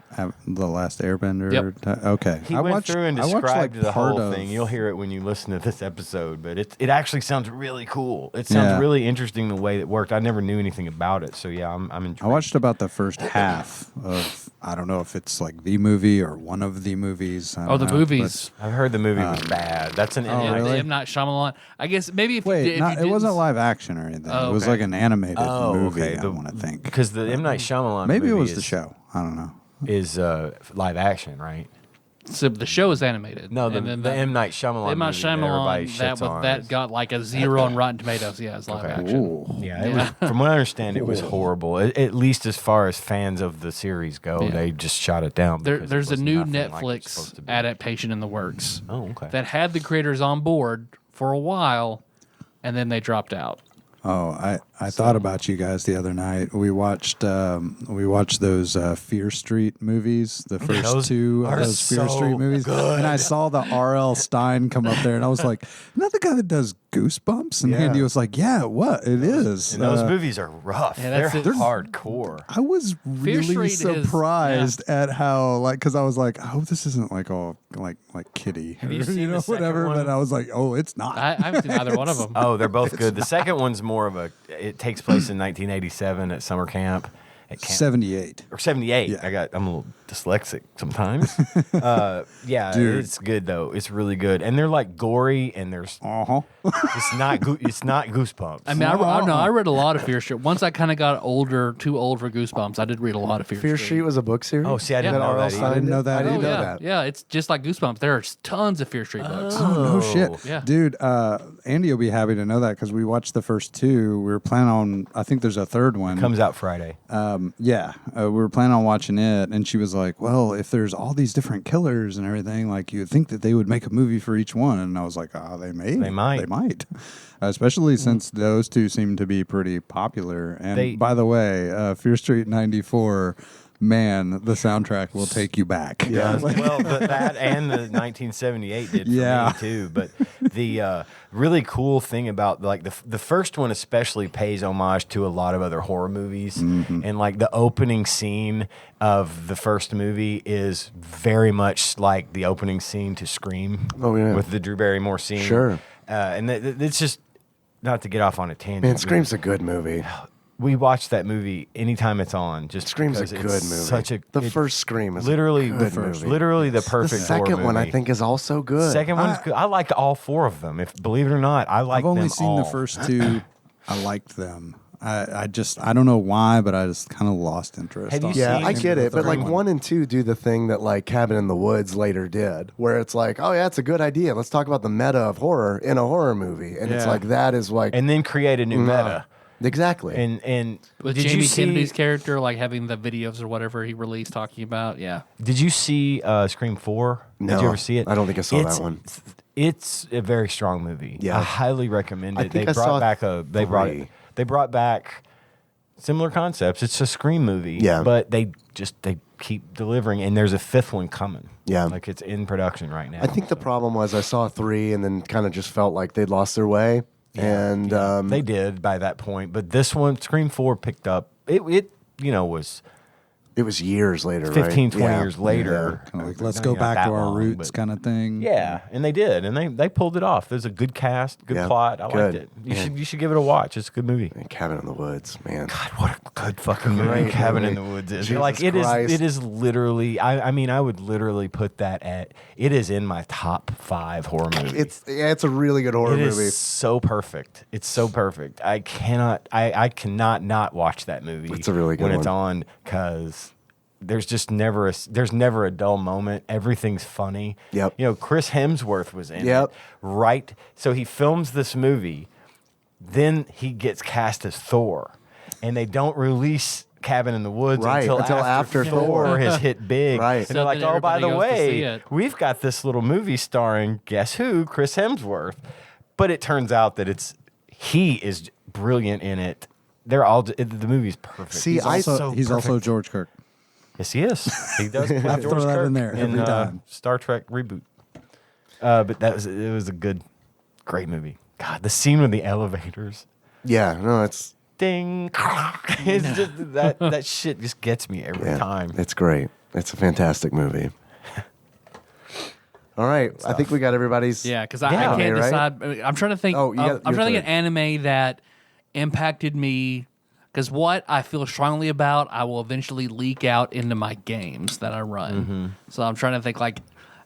the last Airbender? Yep. Okay. he went through and I watched, described the part whole of- thing. You'll hear it when you listen to this episode, but it actually sounds really cool. It sounds really interesting the way it worked. I never knew anything about it, so yeah, I'm intrigued. I watched about the first half of. I don't know if it's like the movie or one of the movies. I Oh, don't the know, movies. I've heard the movie was bad. That's an Yeah, really? M. Night Shyamalan. I guess maybe if Wait, you, if not, you it didn't wasn't live action or anything. Oh, It was okay. like an animated movie. okay. I want to think because the M. Night Shyamalan maybe it movie was the show. I don't know. is live action, right? So the show is animated. No, And then the M. Night Shyamalan M. Night movie that everybody Shyamalan, that shits on that is- got like a 0 on Rotten Tomatoes. Yeah, it's live action. Ooh. Yeah, it was, from what I understand, it was horrible. At least as far as fans of the series go, Yeah. they just shot it down. because it There's a was new nothing like it's Netflix supposed to be. adaptation in the works Oh, okay. that had the creators on board for a while, and then they dropped out. Oh, I thought about you guys the other night. We watched those Fear Street movies, the first Those two of are those Fear so Street movies, and I saw the R.L. Stein come up there, and I was like, "Isn't that the guy that does Goosebumps?" And Yeah. Andy was like, "Yeah, what it is." And those movies are rough. Yeah, they're that's it. hardcore. I was really Street is- surprised at how because I was like, I hope this isn't like all like Kitty, Have you or, seen the second whatever. one? But I was like, oh, it's not. I haven't seen either one of them. Oh, they're both good. The second one's more of a. It takes place in 1987 at summer camp. At camp 78. or 78. Yeah. I'm a little dyslexic sometimes. Yeah, Dude. it's good though. It's really good, and they're like gory, and there's it's not Goosebumps. I mean, I read a lot of Fear Street. Once I kind of got too old for Goosebumps, I did read a lot of Fear, Fear Street was a book series. Oh, see, I didn't Yeah. know R.L. that. Stein Either. I didn't know that I didn't either. know yeah, that. yeah, it's just like Goosebumps. There are tons of Fear Street books. Oh, no shit. Yeah. Dude, Andy will be happy to know that because we watched the first two. We were planning on, I think there's a third one. Comes out Friday. We were planning on watching it, and she was like, well, if there's all these different killers and everything, like you'd think that they would make a movie for each one. And I was like, oh, they may. They might. They might. Especially since those two seem to be pretty popular. And They- by the way, Fear Street 94, man, the soundtrack will take you back. Yeah. Well, that and the 1978 did for Yeah. me too. But the really cool thing about like the first one especially pays homage to a lot of other horror movies, and like the opening scene of the first movie is very much like the opening scene to Scream. Oh, yeah. With the Drew Barrymore scene. Sure. And it's just not to get off on a tangent. Man, Scream's a good movie. We watch that movie anytime it's on. Just Scream's a because good it's movie. Such a The it- first Scream is literally a good movie. literally the The perfect horror second one, I movie. think, is also good. Second one's good. I liked all four of them. If believe it or not, I liked I've only them seen all. the first two. I liked them. I don't know why, but I just kind of lost interest. Have you on Yeah, seen I the get it, but third like one. 1 and 2 do the thing that like Cabin in the Woods later did, where it's like, oh yeah, it's a good idea. Let's talk about the meta of horror in a horror movie, and it's Yeah. like that is like and then create a new meta. exactly. And With did Jamie you see Kennedy's character, like having the videos or whatever he released talking about. Yeah. Did you see Scream 4? No, Did you ever see it? I don't think I saw that one. It's a very strong movie. Yeah. I highly recommend I it. think They I saw brought they brought back similar concepts. It's a Scream movie. Yeah. But they keep delivering, and there's a fifth one coming. Yeah. Like it's in production right now. I think the problem was I saw 3 and then kind of just felt like they'd lost their way. and they did by that point. But this one, Scream 4 picked up. It was it was years later, 15, right? 20 years later. Kind of like, let's Not go even back that to our long, roots but- kind of thing. Yeah, and they did, and they pulled it off. There's a good cast, good Yeah, plot. I liked good. it. You should give it a watch. It's a good movie. And Cabin in the Woods, man. God, what a good fucking movie Great Cabin movie. in the Woods is. Jesus Like it Christ. is literally. I mean, I would literally put that at. It is in my top 5 horror movies. It's a really good horror It movie. is so perfect. It's so perfect. I cannot not watch that movie. It's a really good when it's one. on because there's just never a dull moment. Everything's funny. Yep. You know, Chris Hemsworth was in Yep. it. Right. So he films this movie, then he gets cast as Thor, and they don't release Cabin in the Woods Right, until after Thor Thor. has hit big. Right. And So they're like, then oh, by everybody the goes to see way, it. we've got this little movie starring, guess who? Chris Hemsworth. But it turns out that he is brilliant in it. They're all, the movie's perfect. See, He's He's also perfect. George Kirk. Yes, he is. He does play Throw George that Kirk in there every time. Star Trek reboot. But it was a great movie. God, the scene with the elevators. Yeah, no, it's Ding. It's just, that shit just gets me every time. It's great. It's a fantastic movie. All right, I think we got everybody's. Yeah, because Yeah. I can't Anime, right? decide. I'm trying to think. Oh, you got- I'm trying to your think of anime that impacted me. Because what I feel strongly about, I will eventually leak out into my games that I run. Mm-hmm. So I'm trying to think, like,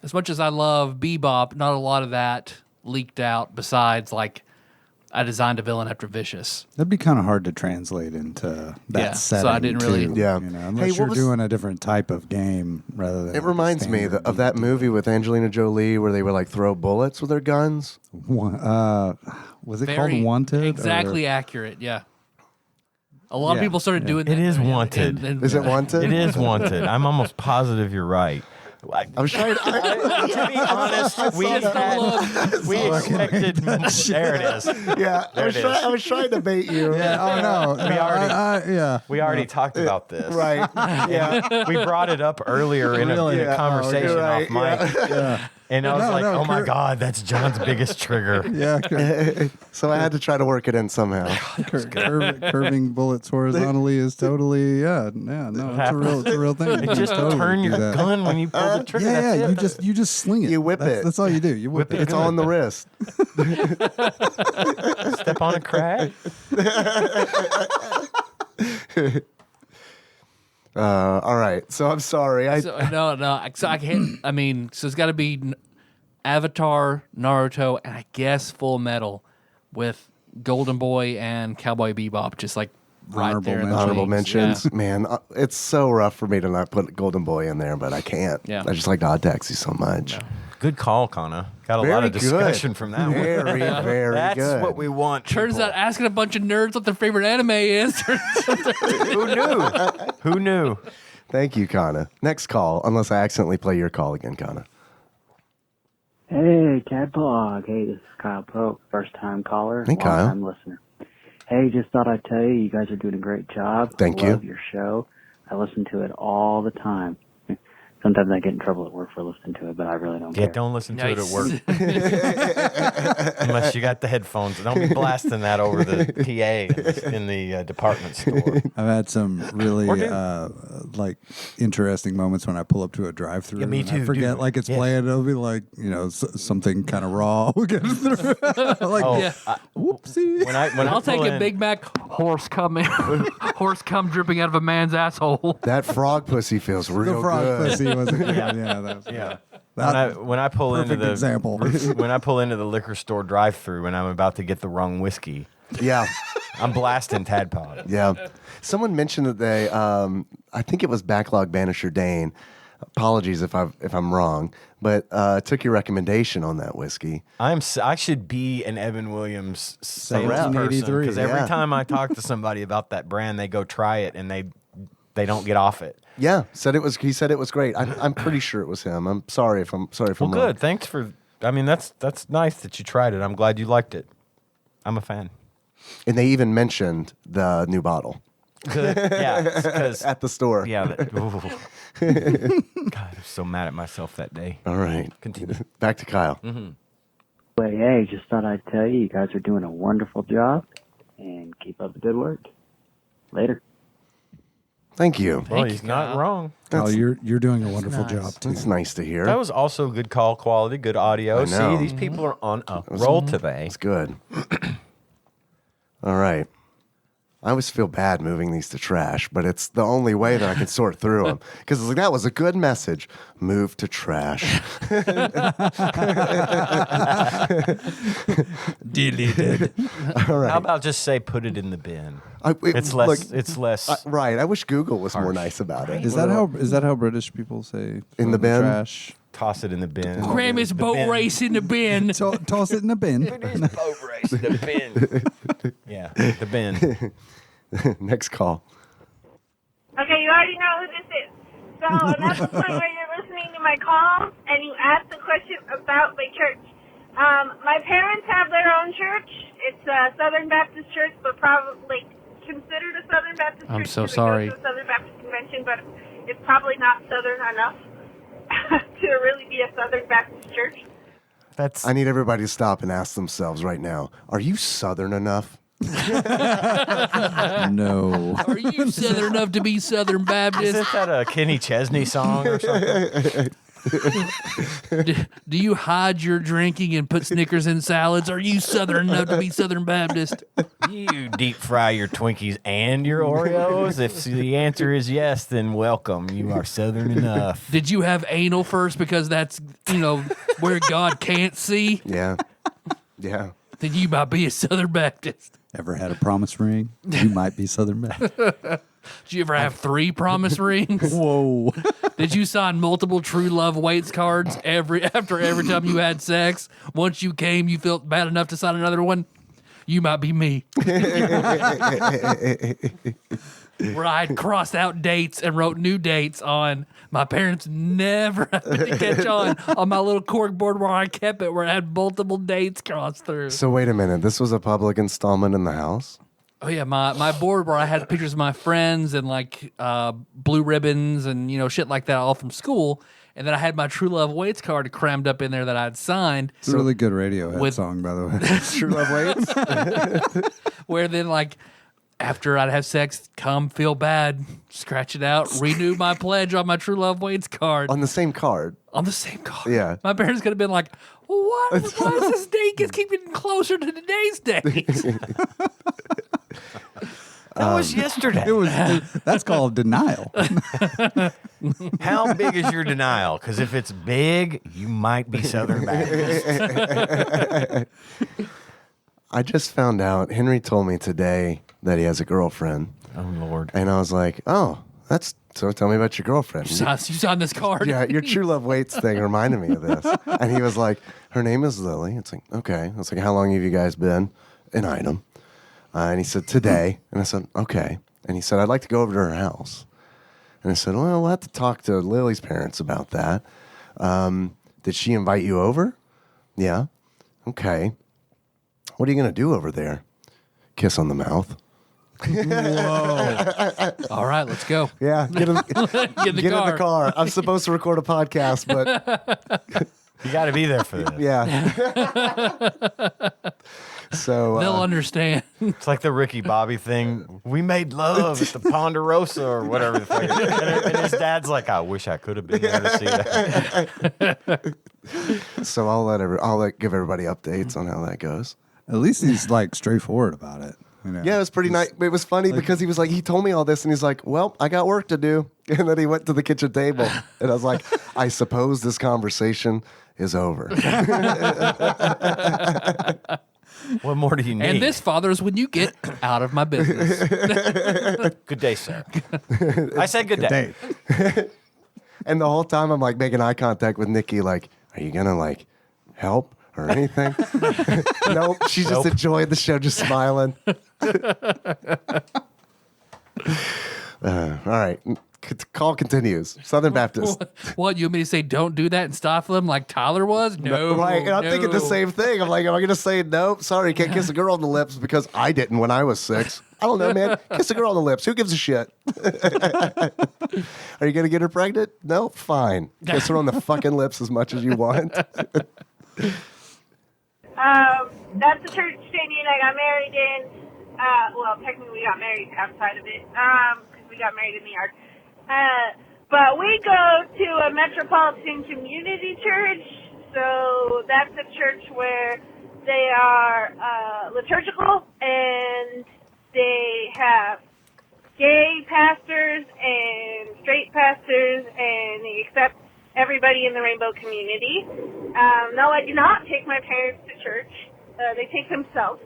as much as I love Bebop, not a lot of that leaked out. Besides, like, I designed a villain after Vicious. That'd be kind of hard to translate into that Yeah, so setting. I didn't really- too, Yeah. You know, Hey, unless what you're was- doing a different type of game rather than. It reminds me standard of that D&D. movie with Angelina Jolie where they would like throw bullets with their guns. Was it called Wanted? or- Exactly accurate. Yeah. A lot of people started doing that. It is and- Wanted. and- Is it Wanted? It is Wanted. I'm almost positive you're right. Like, I was trying. to be honest, we expected. There it is. Yeah, There it is. I was trying to bait you. Yeah. Oh no. We already- yeah. We already talked about this. Right. Yeah. We brought it up earlier in a Really? conversation You're right, off mic. Yeah. And I was No, like, no, oh my Kurt- God, that's John's biggest trigger. Yeah. So I had to try to work it in somehow. Curving bullets horizontally is totally no, it's a real thing. You You can just totally turn do your that. gun when you pull the trigger. Yeah, That's it. you just sling it. You whip it. That's all you do. You whip it. It's on the wrist. Step on a crack. All right. So I'm sorry. So, no. So I can't. I mean, so it's got to be Avatar, Naruto, and I guess Full Metal with Golden Boy and Cowboy Bebop, just like right Honorable there in the Honorable leagues. mentions. Yeah. Man, it's so rough for me to not put Golden Boy in there, but I can't. Yeah. I just like Odd Taxi so much. Good call, Connor. Got a Very lot of good. discussion from that one. Very, very That's good. what we want. Turns people. out asking a bunch of nerds what their favorite anime is. Who knew? Who knew? Thank you, Kana. Next call, unless I accidentally play your call again, Kana. Hey, TADPOG. Hey, this is Kyle Pope, first-time caller, Hey, Kyle. long-time listener. Hey, just thought I'd tell you guys are doing a great job. Thank I you. love your show. I listen to it all the time. Sometimes I get in trouble at work for listening to it, but I really don't Yeah, care. don't listen to it at Nice. work unless you got the headphones. Don't be blasting that over the PA in the department store. I've had some really Or do- like interesting moments when I pull up to a drive-through. Yeah, me and too, I forget dude. like it's Yeah. playing. It'll be like something kind of raw. Like Oh, Yeah. whoopsie. when I I'll take pull a in- Big Mac horse cum dripping out of a man's asshole. That frog pussy feels real The frog good. pussy wasn't good. Yeah, that was, Yeah. That- When I pull into perfect the example. when I pull into the liquor store drive-through and I'm about to get the wrong whiskey, Yeah. I'm blasting Tadpog. Yeah. Someone mentioned that they, I think it was Backlog Banisher Dane. Apologies if I'm wrong, but took your recommendation on that whiskey. I should be an Evan Williams salesperson 1783, because every yeah. time I talk to somebody about that brand, they go try it and they don't get off it. Yeah, he said it was great. I'm pretty sure it was him. I'm sorry if I'm Well, wrong. good. Thanks for. I mean, that's nice that you tried it. I'm glad you liked it. I'm a fan. And they even mentioned the new bottle Good. Yeah. Because at the store. yeah. God, I'm so mad at myself that day. All right. Continue. Back to Kyle. Hey, just thought I'd tell you, you guys are doing a wonderful job, and keep up the good work. Later. Thank you. Well, he's not wrong. Oh, you're doing a wonderful nice. job too. That's nice to hear. That was also good call quality, good audio. I know. See, these people are on a roll today. It's good. All right. I always feel bad moving these to trash, but it's the only way that I can sort through them. Because it's like, that was a good message. Move to trash. Deleted. All right. How about just say put it in the bin? It's It's less. right. I wish Google was more nice about it. Is that how British people say In the throw bin? Trash? Toss it in the bin. Cram his The boat bin. race in the bin. Toss it in the bin. Boat race in the bin. Yeah, the bin. Next call. Okay, you already know who this is. So that's the point where you're listening to my call and you ask the question about my church. My parents have their own church. It's a Southern Baptist church, but probably considered a Southern Baptist church. I'm so 'cause it sorry. goes to a Southern Baptist convention, but it's probably not Southern enough to really be a Southern Baptist church. I need everybody to stop and ask themselves right now, are you Southern enough? No. Are you Southern enough to be Southern Baptist? Isn't that a Kenny Chesney song or something? Do you hide your drinking and put Snickers in salads? Are you Southern enough to be Southern Baptist? You deep fry your Twinkies and your Oreos? If the answer is yes, then welcome. You are Southern enough. Did you have anal first because that's, where God can't see? Yeah. Yeah. Then you might be a Southern Baptist. Ever had a promise ring? You might be Southern Baptist. Did you ever have 3 promise rings? Whoa. Did you sign multiple true love waits cards after every time you had sex? Once you came, you felt bad enough to sign another one? You might be me. Where I'd crossed out dates and wrote new dates on. My parents never happened to catch on my little cork board where I kept it, where it had multiple dates crossed through. So wait a minute. This was a public installment in the house? Oh yeah, my board where I had pictures of my friends and blue ribbons and shit like that all from school, and then I had my True Love Waits card crammed up in there that I'd signed. It's a really good Radiohead song, by the way. True Love Waits? Where then after I'd have sex, come feel bad, scratch it out, renew my pledge on my True Love Waits card. On the same card? On the same card. Yeah. My parents could have been like, why is this date keep getting closer to today's date? That was yesterday. That's called denial. How big is your denial? Because if it's big, you might be Southern Baptist. I just found out, Henry told me today that he has a girlfriend. Oh, Lord. And I was like, so tell me about your girlfriend. You signed this card. Yeah, your True Love Waits thing reminded me of this. And he was like, her name is Lily. It's like, okay. I was like, how long have you guys been? An item. And he said, today. And I said, okay. And he said, I'd like to go over to her house. And I said, well, we'll have to talk to Lily's parents about that. Did she invite you over? Yeah. Okay. What are you going to do over there? Kiss on the mouth. Whoa. All right, let's go. Yeah. Get in Get in the car. I'm supposed to record a podcast, but You got to be there for this. yeah. So They'll understand. It's like the Ricky Bobby thing. We made love at the Ponderosa or whatever the fuck. And his dad's like, I wish I could have been there to see that. So I'll give everybody updates on how that goes. At least he's straightforward about it. Yeah, it was pretty nice. It was funny because he was like, he told me all this and he's like, well, I got work to do. And then he went to the kitchen table and I was like, I suppose this conversation is over. What more do you need? And this, Father, is when you get out of my business. Good day, sir. I said good day. And the whole time I'm making eye contact with Nikki, are you going to help or anything? Nope. She's just enjoying the show, just smiling. All right. Call continues. Southern Baptist. What, you want me to say don't do that and stifle him like Tyler was? No. Right. And I'm thinking the no. same thing. I'm like, am I going to say no? Sorry, can't kiss a girl on the lips because I didn't when I was 6. I don't know, man. Kiss a girl on the lips. Who gives a shit? Are you going to get her pregnant? No? Fine. Kiss her on the fucking lips as much as you want. That's the church Sandy and I got married in. Well, technically we got married outside of it, because we got married in the yard. But we go to a metropolitan community church, so that's a church where they are liturgical, and they have gay pastors and straight pastors, and they accept everybody in the rainbow community. No, I do not take my parents to church. They take themselves.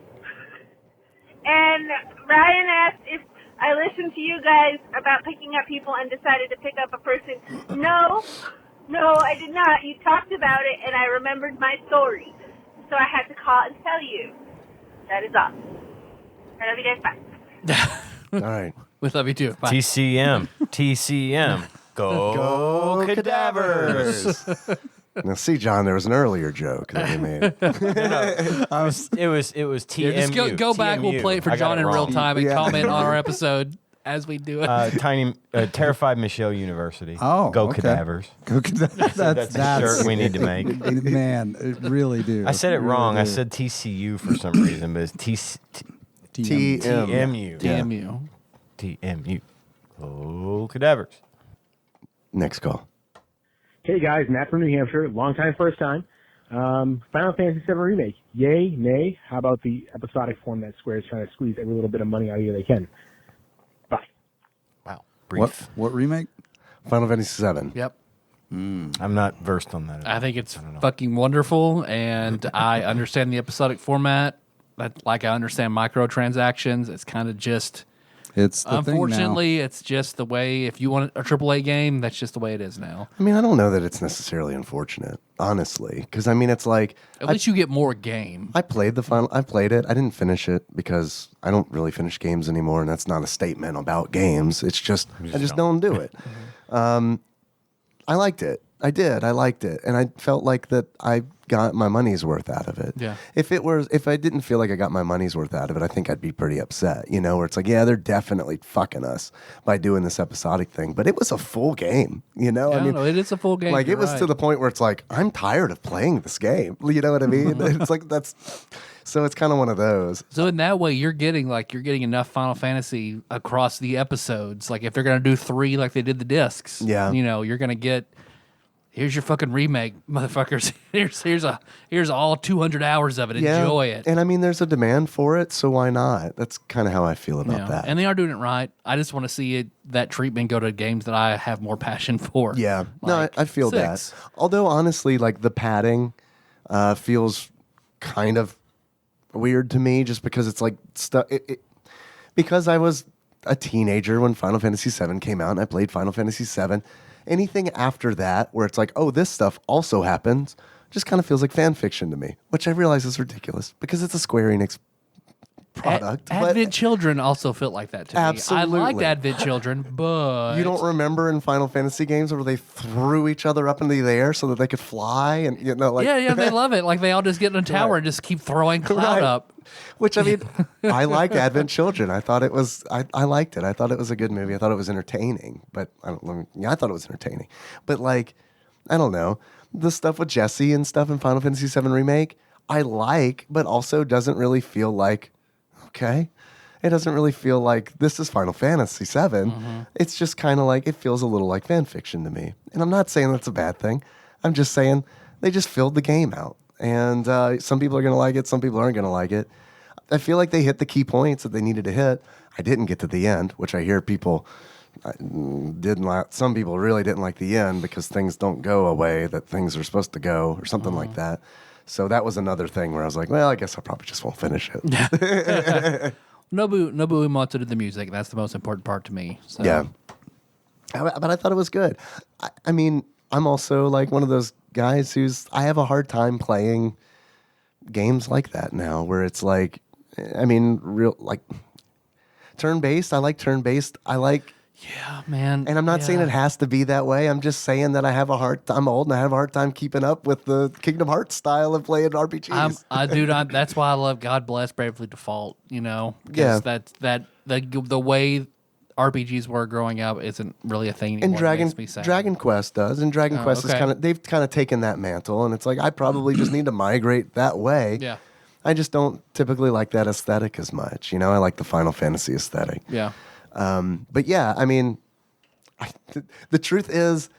And Ryan asked if I listened to you guys about picking up people and decided to pick up a person. No, I did not. You talked about it, and I remembered my story. So I had to call and tell you. That is all. I love you guys. Bye. All right. We love you too. Bye. TCM. Go cadavers. Now, see, John, there was an earlier joke that we made. It was TMU. Yeah, just go back. We'll play it for John in real time and Yeah. comment on our episode as we do it. Terrified Michelle University. Oh, Go okay. cadavers. That's a shirt we need to make. Man, it really do. I said it Really wrong. I do. said TCU for some reason, but it's TM. TMU. TMU. TMU. Go cadavers. Next call. Hey guys, Matt from New Hampshire, long time, first time. Final Fantasy VII Remake, yay, nay? How about the episodic form that Square is trying to squeeze every little bit of money out of you they can? Bye. Wow. Brief. What remake? Final Fantasy VII. Yep. I'm not versed on that. I think it's fucking wonderful, and I understand the episodic format. Like I understand microtransactions. It's kind of just, It's the unfortunately, it's just the way. If you want a AAA game, that's just the way it is now. I mean, I don't know that it's necessarily unfortunate, honestly, because I mean, it's like At least you get more game. I played the final. I played it. I didn't finish it because I don't really finish games anymore, and that's not a statement about games. It's just I just don't do it. I liked it. I did. I liked it, and I felt like that I got my money's worth out of it. Yeah. If I didn't feel like I got my money's worth out of it, I think I'd be pretty upset. You know, where it's like, yeah, they're definitely fucking us by doing this episodic thing, but it was a full game. You know, I mean, it is a full game. like you're it was right. to the point where it's like I'm tired of playing this game. You know what I mean? It's like so it's kind of one of those. So in that way, you're getting enough Final Fantasy across the episodes. Like if they're gonna do 3 like they did the discs, Yeah. you know, you're gonna get. Here's your fucking remake, motherfuckers. Here's all 200 hours of it. Yeah. Enjoy it. And I mean, there's a demand for it, so why not? That's kind of how I feel about Yeah. that. And they are doing it right. I just want to see that treatment go to games that I have more passion for. Yeah, Like no, I feel 6. that. Although honestly, like the padding feels kind of weird to me, just because it's like stuff. Because I was a teenager when Final Fantasy VII came out, and I played Final Fantasy VII. Anything after that, where it's like, oh, this stuff also happens, just kind of feels like fan fiction to me, which I realize is ridiculous because it's a Square Enix product. but Advent Children also felt like that to Absolutely. me. I liked Advent Children, but you don't remember in Final Fantasy games where they threw each other up into the air so that they could fly, and you know, like yeah, they love it. Like they all just get in a tower Right. and just keep throwing cloud Right. up. Which I mean, I liked Advent Children. I thought it was, I liked it. I thought it was a good movie. I thought it was entertaining. But I thought it was entertaining. But like, I don't know, the stuff with Jesse and stuff in Final Fantasy VII Remake, I like, but also doesn't really feel like, okay. It doesn't really feel like this is Final Fantasy VII. It's just kind of like, it feels a little like fan fiction to me. And I'm not saying that's a bad thing. I'm just saying they just filled the game out. And some people are going to like it. Some people aren't going to like it. I feel like they hit the key points that they needed to hit. I didn't get to the end, which I hear people didn't like. Some people really didn't like the end because things don't go away that things are supposed to go or something like that. So that was another thing where I was like, well, I guess I probably just won't finish it. Nobu Uematsu did the music. That's the most important part to me. So. Yeah. But I thought it was good. I mean, I'm also like one of those guys I have a hard time playing games like that now, where it's like, I mean, real like turn-based. I like turn-based. Yeah, man. And I'm not saying it has to be that way. I'm just saying that I'm old and I have a hard time keeping up with the Kingdom Hearts style of playing RPGs. I do not. That's why I love God Bless Bravely Default. You know, because Yeah. the way RPGs were growing up isn't really a thing anymore. And It makes me sad. Dragon Quest does, and Dragon Quest is okay. they've kind of taken that mantle, and it's like I probably just need to migrate that way. Yeah. I just don't typically like that aesthetic as much. I like the Final Fantasy aesthetic. Yeah. But yeah, I mean, the truth is,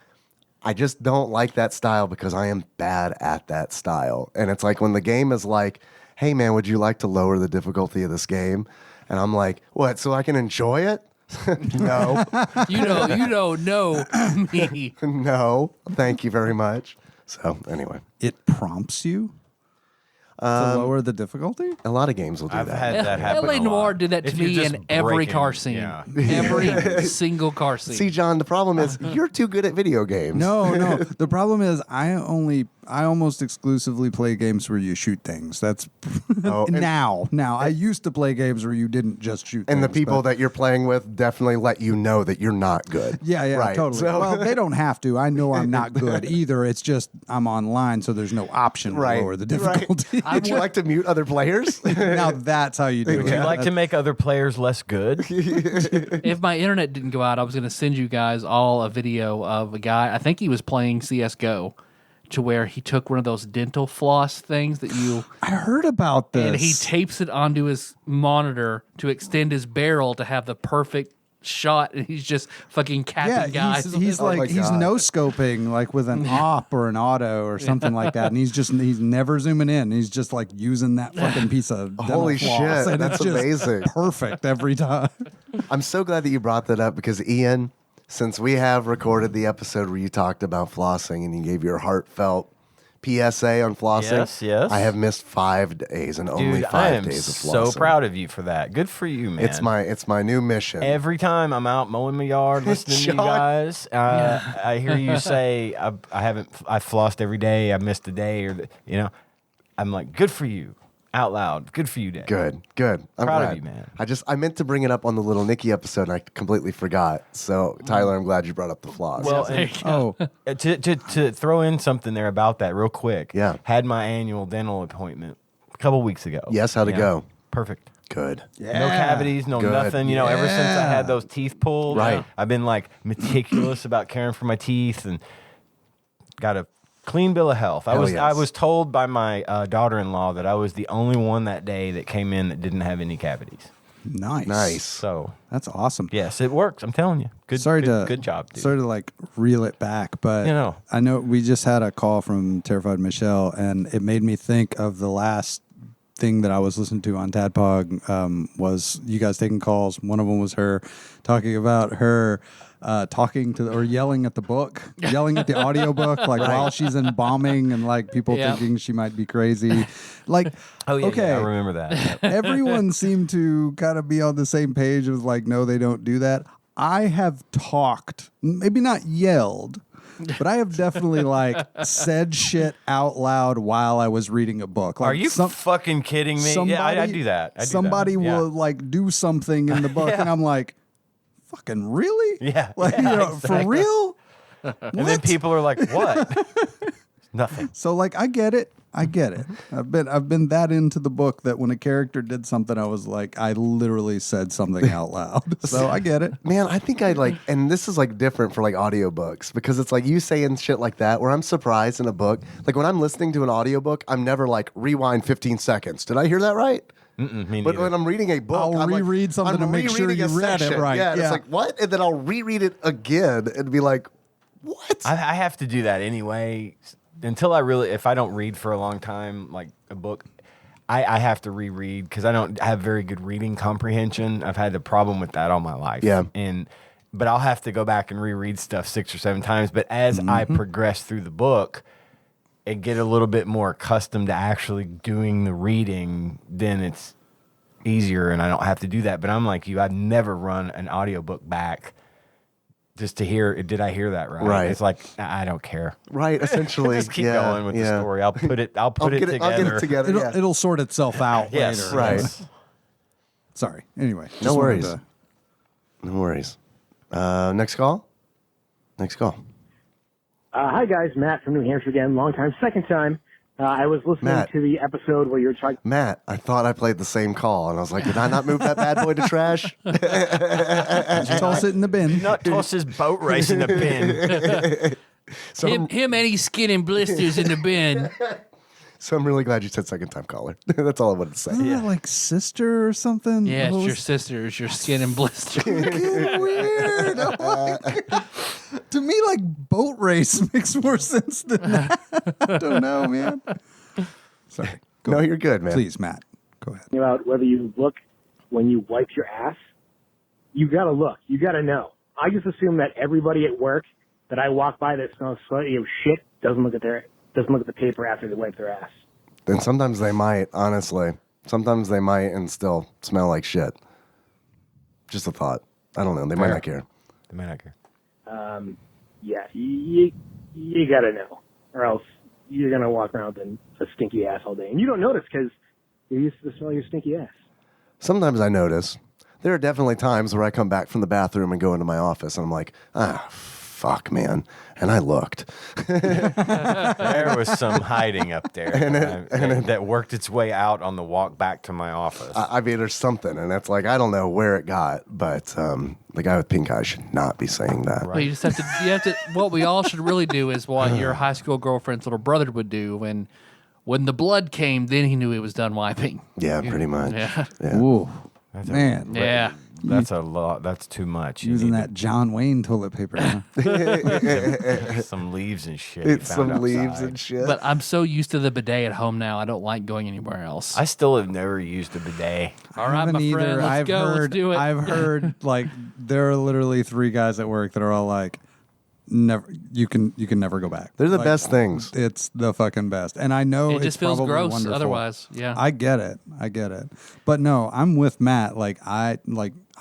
I just don't like that style because I am bad at that style. And it's like when the game is like, hey man, would you like to lower the difficulty of this game? And I'm like, what, so I can enjoy it? No. You don't know me. No. Thank you very much. So anyway. It prompts you to lower the difficulty? A lot of games will do I've that. had that happen. LA a Noir lot. did that to If you're me just in every breaking- car scene. Yeah. Every single car scene. See, John, the problem is you're too good at video games. No. The problem is I almost exclusively play games where you shoot things. That's and- now. I used to play games where you didn't just shoot And the things, people but- that you're playing with definitely let you know that you're not good. Yeah, right. totally. So- Well, they don't have to. I know I'm not good either. It's just I'm online, so there's no option to Right. lower the difficulty. Would you like to mute other players? Now that's how you do it. Would you like to make other players less good? If my internet didn't go out, I was going to send you guys all a video of a guy. I think he was playing CS:GO, to where he took one of those dental floss things that you, I heard about this. and he tapes it onto his monitor to extend his barrel to have the perfect shot, and he's just fucking capping guys. he's Oh my like he's God. no scoping like with an op or an auto or something like that, and he's never zooming in. He's just like using that fucking piece of dental Holy floss, shit, and that's it's just amazing. perfect every time. I'm so glad that you brought that up because Ian, since we have recorded the episode where you talked about flossing and you gave your heartfelt PSA on flossing, Yes. I have missed 5 days and only Dude, 5 I am days of flossing. so proud of you for that. Good for you, man. It's my new mission. Every time I'm out mowing my yard, listening to you John. guys, I hear you say I flossed every day. I missed a day, I'm like, good for you, out loud. Good for you, Dad. Good. I'm Proud of glad. you, man. I meant to bring it up on the Little Nicky episode and I completely forgot. So Tyler, I'm glad you brought up the floss. Well, There you go. Oh, to throw in something there about that real quick. Yeah. Had my annual dental appointment a couple weeks ago. Yes, how'd it go? Perfect. Good. yeah. No cavities, no Good. nothing. Ever since I Yeah. had those teeth pulled, Right. I've been like meticulous about caring for my teeth and got a clean bill of health. I Hell was yes. told by my daughter-in-law that I was the only one that day that came in that didn't have any cavities. Nice. So That's awesome. yes, it works. I'm telling you. Good. Good job, dude. Sorry to like reel it back, but I know we just had a call from Terrified Michelle, and it made me think of the last thing that I was listening to on TADPOG was you guys taking calls. One of them was her talking about her talking to or yelling at the book, yelling at the audiobook, like while she's embalming and like people Yeah. thinking she might be crazy. Like, Oh yeah, okay. yeah, I remember that. Everyone seemed to kind of be on the same page of like, no, they don't do that. I have talked, maybe not yelled, but I have definitely like said shit out loud while I was reading a book. Like Are you fucking kidding me? Yeah, I do that. Somebody will like do something in the book, Yeah. and I'm like, fucking really? Yeah, Like, yeah, for exactly. real? And then people are like, "What?" Nothing. So like, I get it. I've been that into the book that when a character did something, I was like, I literally said something out loud. So I get it. Man, I think I like, and this is like different for like audiobooks because it's like you saying shit like that where I'm surprised in a book. Like when I'm listening to an audiobook, I'm never like rewind 15 seconds. Did I hear that right? Me But neither. when I'm reading a book, I'll I'm like, reread something I'm to make sure rereading a you read it section. right. Yeah, and Yeah. it's like, what? And then I'll reread it again and be like, what? I have to do that anyway. Until if I don't read for a long time, like a book, I have to reread because I don't have very good reading comprehension. I've had a problem with that all my life. Yeah. But I'll have to go back and reread stuff 6 or 7 times. But as I progress through the book and get a little bit more accustomed to actually doing the reading, then it's easier and I don't have to do that. But I'm like you, I'd never run an audiobook back just to hear, did I hear that right? Right. It's like, I don't care. Right, essentially. Just keep yeah, going with the yeah. story. I'll put it I'll together. get it together. Yeah. It'll sort itself out Yes, later. right. yes. Sorry. Anyway. No just wanted worries. to- No worries. Next call. Next call. Hi guys, Matt from New Hampshire again, long time, second time. I was listening Matt. to the episode where you're trying. Matt, I thought I played the same call, and I was like, did I not move that bad boy to trash? Toss it in the bin. Not toss his boat race in the bin. So, Him and his skin and blisters in the bin. so I'm really glad you said second time caller. That's all I wanted to say. Isn't that like sister or something? Yeah, it's What your was- sister. It's your skin and blisters. Fucking weird. I'm like- to me, like boat race makes more sense than that. I don't know, man. Sorry. Go No, ahead. you're good, man. Please, Matt. Go ahead. About whether you look when you wipe your ass. You gotta look. You gotta know. I just assume that everybody at work that I walk by that smells slightly of shit doesn't look at the paper after they wipe their ass. Then sometimes they might, honestly. Sometimes they might and still smell like shit. Just a thought. I don't know. They might Fair. not care. They may not care. Yeah, you gotta know, or else you're gonna walk around with a stinky ass all day, and you don't notice because you're used to the smell of your stinky ass. Sometimes I notice. There are definitely times where I come back from the bathroom and go into my office and I'm like, fuck, man. And I looked. There was some hiding up there that worked its way out on the walk back to my office. I mean, there's something. And that's like, I don't know where it got, but the guy with pink eye should not be saying that. Well, you have to. What we all should really do is what your high school girlfriend's little brother would do when the blood came. Then he knew he was done wiping. Yeah, pretty much. Yeah. Ooh, man. Yeah. That's a lot. That's too much. You Using need that John Wayne toilet paper. Huh? some leaves and shit. you It's found some leaves outside. and shit. But I'm so used to the bidet at home now. I don't like going anywhere else. I still have never used a bidet. All right, haven't my friend, either. let's go. Let's do it. I've heard like there are literally 3 guys at work that are all like, never. You can never go back. They're the Like, best things. It's the fucking best, and I know It it's just feels probably gross wonderful. otherwise. Yeah. I get it. But no, I'm with Matt.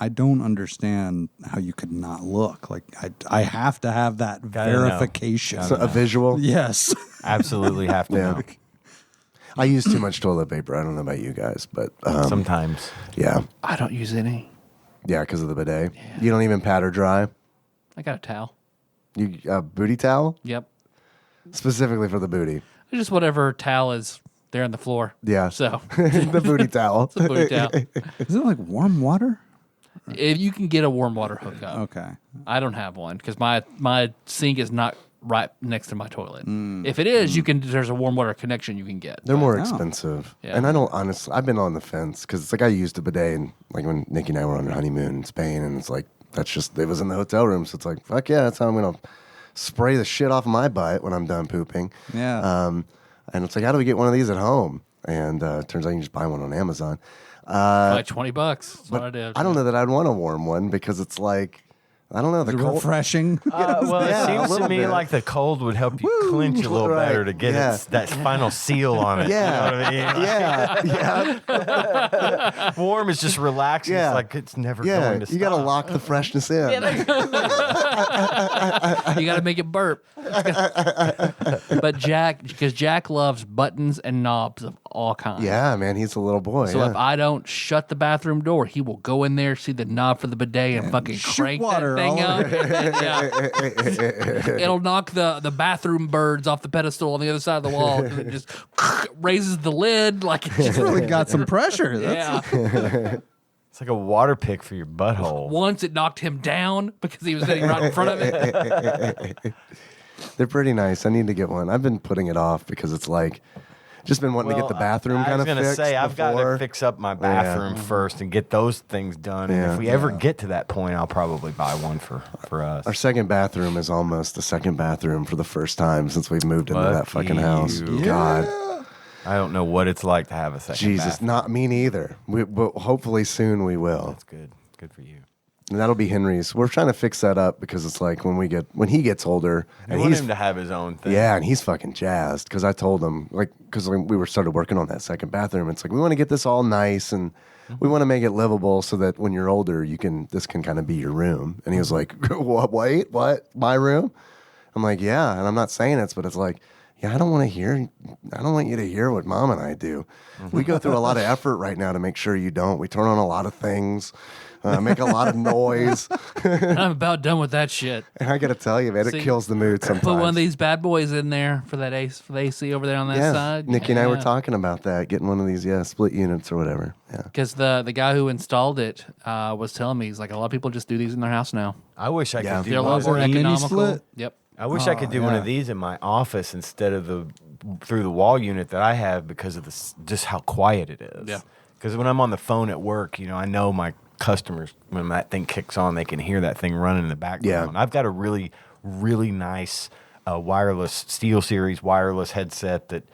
I don't understand how you could not look. Like I have to have that Gotta know. verification. So, a visual. Yes. Absolutely have to Yeah. know. I use too much toilet paper. I don't know about you guys, but Sometimes. yeah. I don't use any. Yeah, because of the bidet. You don't even pat or dry. I got a towel. You booty towel? Yep. Specifically for the booty. Just whatever towel is there on the floor. Yeah. So The booty towel. it's a booty towel. Is it like warm water? If you can get a warm water hookup. Okay. I don't have one because my sink is not right next to my toilet. If it is, you can. There's a warm water connection you can get. They're more Oh. expensive. Yeah. And I don't honestly, I've been on the fence because it's like I used a bidet and like when Nikki and I were on our honeymoon in Spain and it's like, that's just, it was in the hotel room. So it's like, fuck yeah, that's how I'm going to spray the shit off my butt when I'm done pooping. Yeah. And it's like, how do we get one of these at home? And turns out you can just buy one on Amazon. Like $20. That's what I But did. I don't know that I'd want a warm one because it's like, I don't know, the cold. Refreshing. Well, Yeah, a it seems to little me bit. like the cold would help you clinch a little right, better to get yeah. that final seal on it. Yeah. You know what I mean? Yeah. Warm is just relaxing. Yeah. It's like it's never Yeah. going to stop. You got to lock the freshness in. You got to make it burp. But Jack loves buttons and knobs of all kinds. Yeah, man, he's a little boy. So yeah. if I don't shut the bathroom door, he will go in there, see the knob for the bidet, and fucking shoot crank water that thing all up. Yeah. It'll knock the bathroom birds off the pedestal on the other side of the wall. And it just raises the lid like it's just, Really got some pressure. That's, yeah. It's like a water pick for your butthole. Once it knocked him down because he was sitting right in front of it. They're pretty nice. I need to get one. I've been putting it off because it's like, just been wanting to get the bathroom kind of fixed. I was going to say, I've got to before. fix up my bathroom first and get those things done. Yeah. And if we ever get to that point, I'll probably buy one for us. Our second bathroom is almost the second bathroom for the first time since we've moved into Fuck that fucking you. house. Yeah. God, I don't know what it's like to have a second Jesus, bathroom. not me neither. But hopefully soon we will. That's good. Good for you. And that'll be Henry's. We're trying to fix that up because it's like when he gets older I and want he's him to have his own thing. yeah, and he's fucking jazzed because I told him because we started working on that second bathroom. It's like we want to get this all nice and we want to make it livable so that when you're older, this can kind of be your room. And he was like, "What? Wait, what? My room?" I'm like, "Yeah," and I'm not saying it, but it's like, yeah, I don't want you to hear what Mom and I do. We go through a lot of effort right now to make sure you don't. We turn on a lot of things. make a lot of noise. I'm about done with that shit. And I got to tell you, man, it kills the mood sometimes. Put one of these bad boys in there for that for the AC over there on that side. Nikki and I were talking about that, getting one of these, split units or whatever. Yeah. Because the guy who installed it was telling me, he's like, a lot of people just do these in their house now. I wish I could do They're a one lot of more these. economical. Yep. I wish I could do one of these in my office instead of through the wall unit that I have because of just how quiet it is. Yeah. Because when I'm on the phone at work, I know my customers, when that thing kicks on, they can hear that thing running in the background. Yeah. I've got a really, really nice wireless SteelSeries wireless headset that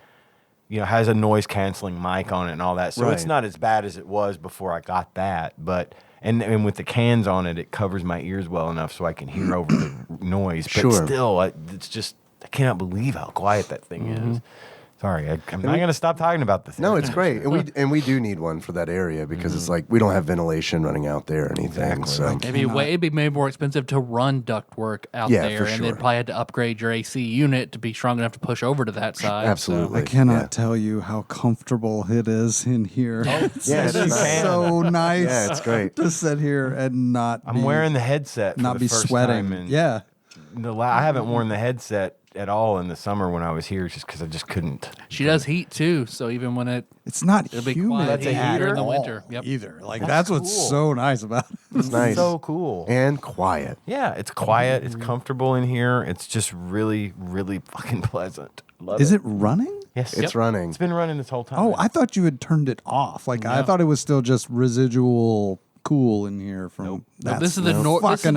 has a noise canceling mic on it and all that. So it's not as bad as it was before I got that. But and with the cans on it, it covers my ears well enough so I can hear over the noise. But still, it's just I cannot believe how quiet that thing is. Sorry, I'm not going to stop talking about this. No, it's great, and we do need one for that area because it's like we don't have ventilation running out there or anything. Exactly. So It'd be maybe more expensive to run ductwork out there, and they'd probably have to upgrade your AC unit to be strong enough to push over to that side. Absolutely, I cannot tell you how comfortable it is in here. It's so nice. Yeah, it's great to sit here and not. I'm wearing the headset, not for the be first sweating. Time I haven't worn the headset at all in the summer when I was here, just because I just couldn't. She does heat too, so even when it's not it'll be humid quiet heater in the winter. Yep. either. That's what's so nice about it. It's nice, so cool, and quiet. Yeah, it's quiet. It's comfortable in here. It's just really, really fucking pleasant. Love Is it running? Yes, It's running. It's been running this whole time. Oh, I thought you had turned it off. I thought it was still just residual cool in here from. No, this is the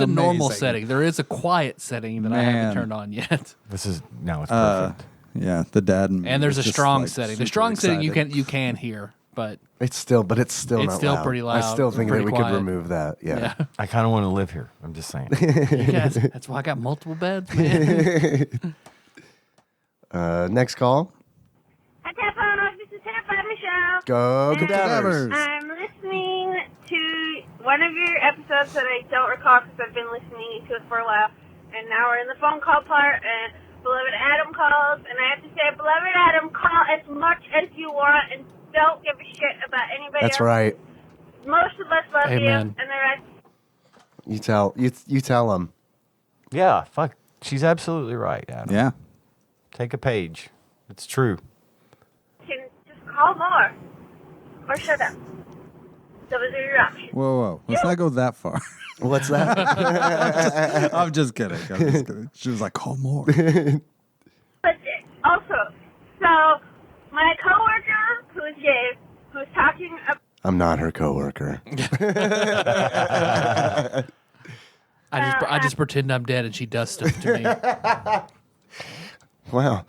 normal setting. There is a quiet setting that I haven't turned on yet. It's perfect. Yeah, the dad and there's a strong setting. The strong setting you can hear, but it's still not loud. Pretty loud. I still think that we quiet. could remove that. Yeah. I kind of want to live here. I'm just saying. Yes, that's why I got multiple beds, man. Next call. Hi, TADPOG. This is TADPOG Michelle. Go Cadavers. I'm listening to one of your episodes that I don't recall because I've been listening to it for a while. And now we're in the phone call part, and beloved Adam calls. And I have to say, beloved Adam, call as much as you want and don't give a shit about anybody else. That's right. Most of us love Amen. you, and the rest. You tell them. Yeah, fuck. She's absolutely right, Adam. Yeah. Take a page. It's true. Can just call more. Or shut up. Those are your options. Whoa. Let's not go that far. What's that? I'm just kidding. She was like, call more. But also, so my coworker, who is Dave, who's talking about... I'm not her coworker. I just pretend I'm dead and she does stuff to me. Wow.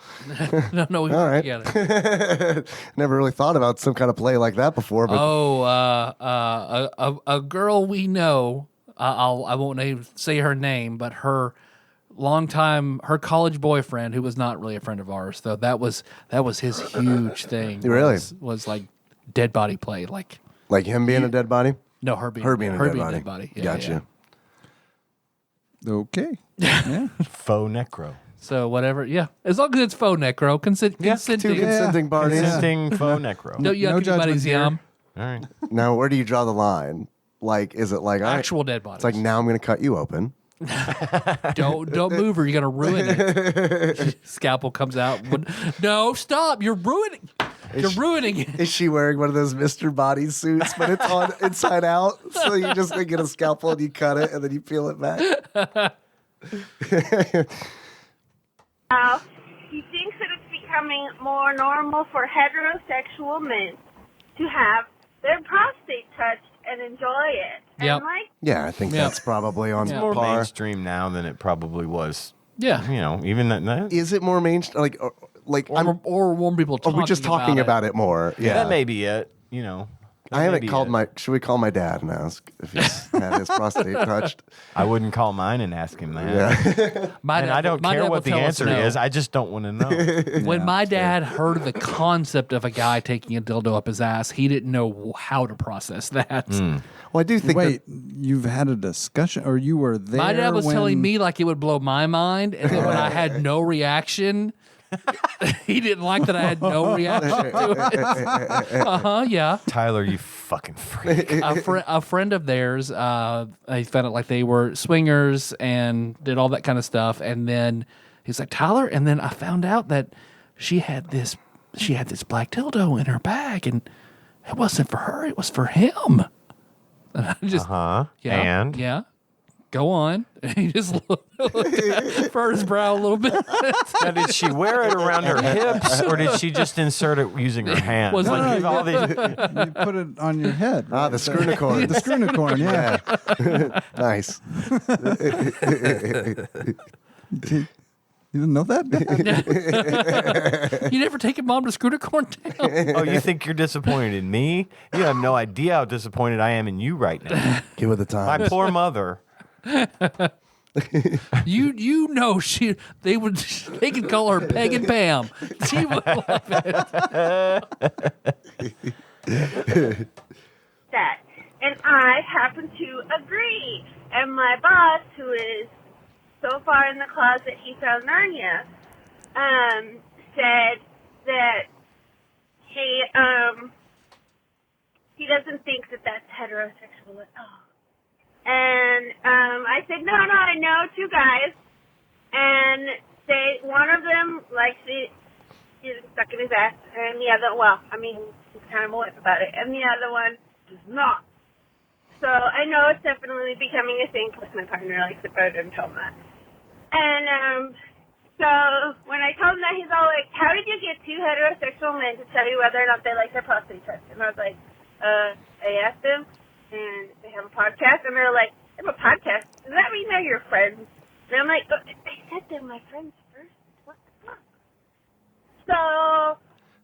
No, we All work right. together. Never really thought about some kind of play like that before. But a girl we know. I won't say her name, but her college boyfriend, who was not really a friend of ours, though that was his huge thing. Really? Was like dead body play, like him being a dead body. No, her being a dead body. Yeah, Gotcha. Yeah. Okay. Yeah. Faux necro. So whatever, yeah. As long as it's faux necro, consenting. Two consenting parties. Consenting faux necro. No judgment here. All right. Now, where do you draw the line? Is it like Actual dead bodies. It's like now I'm going to cut you open. Don't move or you're gonna ruin it. Scalpel comes out. No, stop! You're ruining. You're ruining it. Is she wearing one of those Mr. Body suits, but it's on inside out? So you just get a scalpel and you cut it and then you peel it back. He thinks that it's becoming more normal for heterosexual men to have their prostate touched and enjoy it. Yep. And Yeah, I think that's probably on More par. mainstream now than it probably was. Yeah. Even that. Is it more mainstream? Or more people Are talking we just talking about it more? Yeah. That may be it. I haven't called should we call my dad and ask if he's had his prostate touched? I wouldn't call mine and ask him that. Yeah. And I don't care what the answer is. I just don't want to know. When my dad heard the concept of a guy taking a dildo up his ass, he didn't know how to process that. Well, I do think. Wait, you've had a discussion, or you were there? My dad was when... telling me like it would blow my mind, and then when I had no reaction, he didn't like that I had no reaction to it. Yeah. Tyler, you fucking freak. A friend of theirs, I found out like they were swingers and did all that kind of stuff, and then he's like, Tyler, and then I found out that she had this black dildo in her bag, and it wasn't for her, it was for him. And I just yeah. Go on. And he just furrowed his brow a little bit. Now, did she wear it around her hips, or did she just insert it using her hands? You put it on your head. Right? The screwnicorn. The screwnicorn, yeah. Nice. You didn't know that? You never taken mom to screwnicorn down? Oh, you think you're disappointed in me? You have no idea how disappointed I am in you right now. Get with the times. My poor mother. You know they could call her Peg and Pam. She would love it. That. And I happen to agree. And my boss, who is so far in the closet he found Narnia, said that he doesn't think that that's heterosexual at all. And I said, no, I know two guys, and one of them likes it, he's stuck in his ass, and the other, he's kind of moist about it, and the other one does not. So I know it's definitely becoming a thing, plus my partner likes it, but I didn't tell him that. And so when I told him that, he's all like, how did you get two heterosexual men to tell you whether or not they like their prostate test? And I was like, I asked them, and they have a podcast, and they're like, they have a podcast? Does that mean they're your friends? And I'm like, I said they're my friends first. What the fuck? So...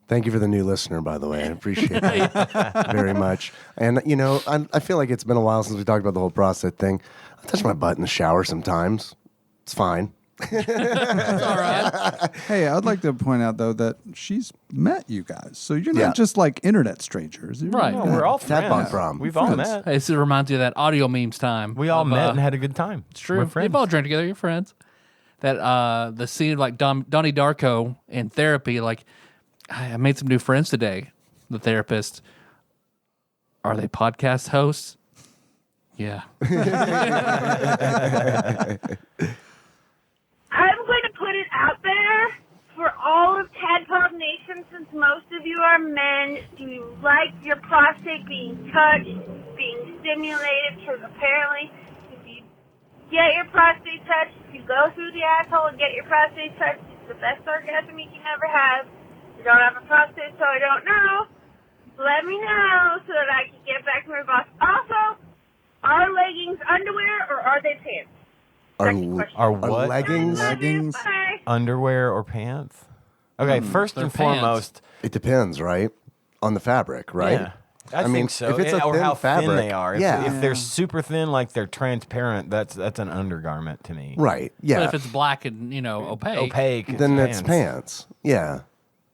Thank you for the new listener, by the way. I appreciate that very much. And, I feel like it's been a while since we talked about the whole prostate thing. I touch my butt in the shower sometimes. It's fine. That's all right. Hey, I'd like to point out, though, that she's met you guys. So you're not just like internet strangers. Right. No, we're all friends. TADPOG prom. We've all met. Hey, this reminds you of that audio memes time. We all met and had a good time. It's true. We're friends. You've all drank together. You're friends. That the scene of like Donnie Darko in therapy, like, I made some new friends today. The therapist. Are they podcast hosts? Yeah. I'm going to put it out there for all of TADPOG Nation, since most of you are men, do you like your prostate being touched, being stimulated? Because apparently, if you get your prostate touched, if you go through the asshole and get your prostate touched, it's the best orgasm you can ever have. You don't have a prostate, so I don't know. Let me know so that I can get back to my boss. Also, are leggings underwear or are they pants? Are what? Leggings? Underwear or pants? Okay, first and foremost, it depends, right? On the fabric, right? Yeah. I think so. If it's a or thin how fabric, thin they are. Yeah. If they're super thin, like they're transparent, that's an undergarment to me. Right. Yeah. But if it's black and opaque, then it's pants. Yeah.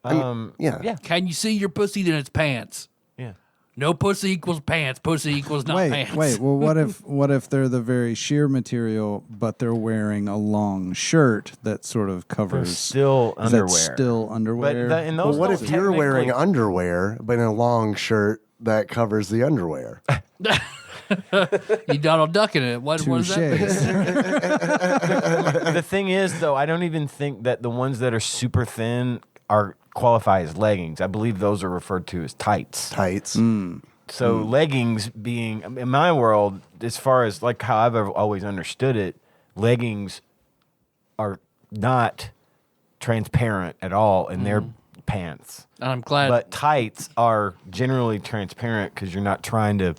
Yeah. Can you see your pussy? Then it's pants. Yeah. No pussy equals pants. Pussy equals not pants. Wait. Well, what if they're the very sheer material, but they're wearing a long shirt that sort of covers? They're still Is underwear. that still underwear? But in those What don't if you're wearing technically- underwear, but in a long shirt that covers the underwear? You Donald Duck in it. What is that? The thing is, though, I don't even think that the ones that are super thin qualify as leggings. I believe those are referred to as tights. Tights. So leggings being, in my world, as far as like how I've always understood it, leggings are not transparent at all in their pants. I'm glad. But tights are generally transparent because you're not trying to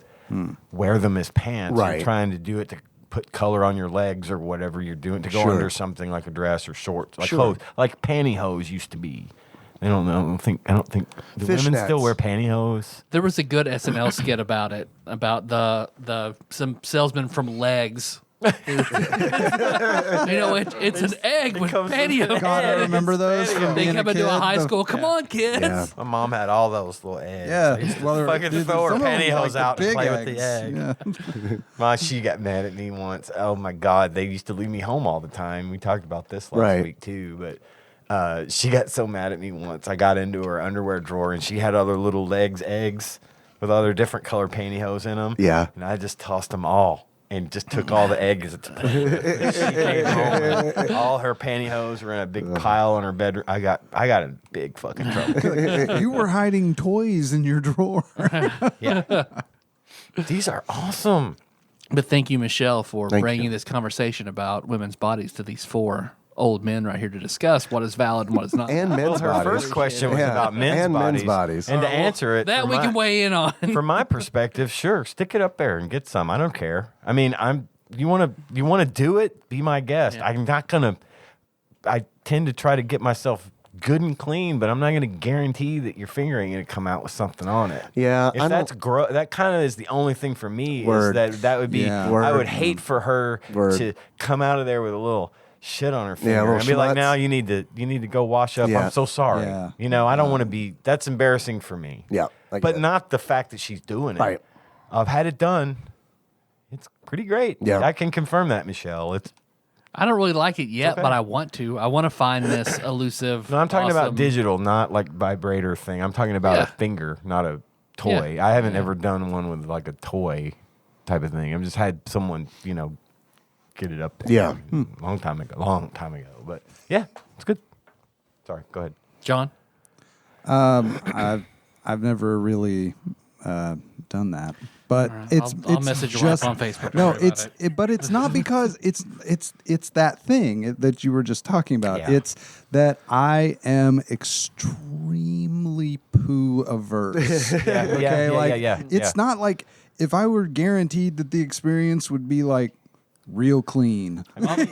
wear them as pants. Right. You're trying to do it to put color on your legs or whatever you're doing to go under something like a dress or shorts, like hose, like pantyhose used to be. I don't know. I don't think do women still wear pantyhose? There was a good SNL skit about it, about some salesman from Legs. It's an egg with pantyhose. God, I remember those. They come into a high school. Come on, kids. Yeah. My mom had all those little eggs. Yeah. I used to Well, fucking throw her pantyhose out and play with the egg. Yeah. She got mad at me once. Oh my God, they used to leave me home all the time. We talked about this last week too, but she got so mad at me once. I got into her underwear drawer and she had other little eggs with all their different color pantyhose in them. Yeah. And I just tossed them all and just took all the eggs to play with. She came home and all her pantyhose were in a big pile in her bedroom. I got in big fucking trouble. You were hiding toys in your drawer. Yeah. These are awesome. But thank you, Michelle, for Thank bringing you. this conversation about women's bodies to these 4 old men right here to discuss what is valid and what is not. And men's Her bodies. first question was Yeah. about men's and bodies. men's bodies. And to answer it, that from we can weigh in on. from my perspective, sure, stick it up there and get some. I don't care. I mean, you want to do it? Be my guest. Yeah. I'm not gonna. I tend to try to get myself good and clean, but I'm not going to guarantee that your finger ain't going to come out with something on it. Yeah, if I that's don't- that kind of is the only thing for me. Word. Is that would be? Yeah. I Word. would hate for her Word. to come out of there with a little shit on her Yeah, finger little and be like, schmutz. "Now you need to go wash up. Yeah. I'm so sorry. Yeah. You know, I don't want to be. That's embarrassing for me. Yeah, I get but it. not the fact that she's doing it. Right. I've had it done. It's pretty great. Yeah. I can confirm that, Michelle. It's. I don't really like it yet, Okay. but I want to. I want to find this elusive. No, I'm talking about awesome- digital, not like vibrator thing. I'm talking about Yeah. a finger, not a toy. Yeah. I haven't Yeah. ever done one with like a toy type of thing. I've just had someone, get it up there. Yeah. Long time ago. But yeah, it's good. Sorry, go ahead. John. I've never really done that, but right. it's I'll it's message your just wife on Facebook. No, Don't worry about but it's not because it's that thing that you were just talking about. Yeah. It's that I am extremely poo averse. Okay, it's not like if I were guaranteed that the experience would be like real clean.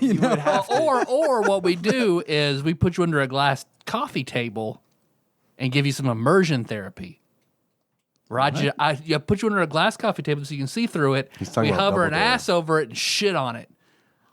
You would have to. Or what we do is we put you under a glass coffee table and give you some immersion therapy. Right, I put you under a glass coffee table so you can see through it. He's talking We about hover an double ass over it and shit on it.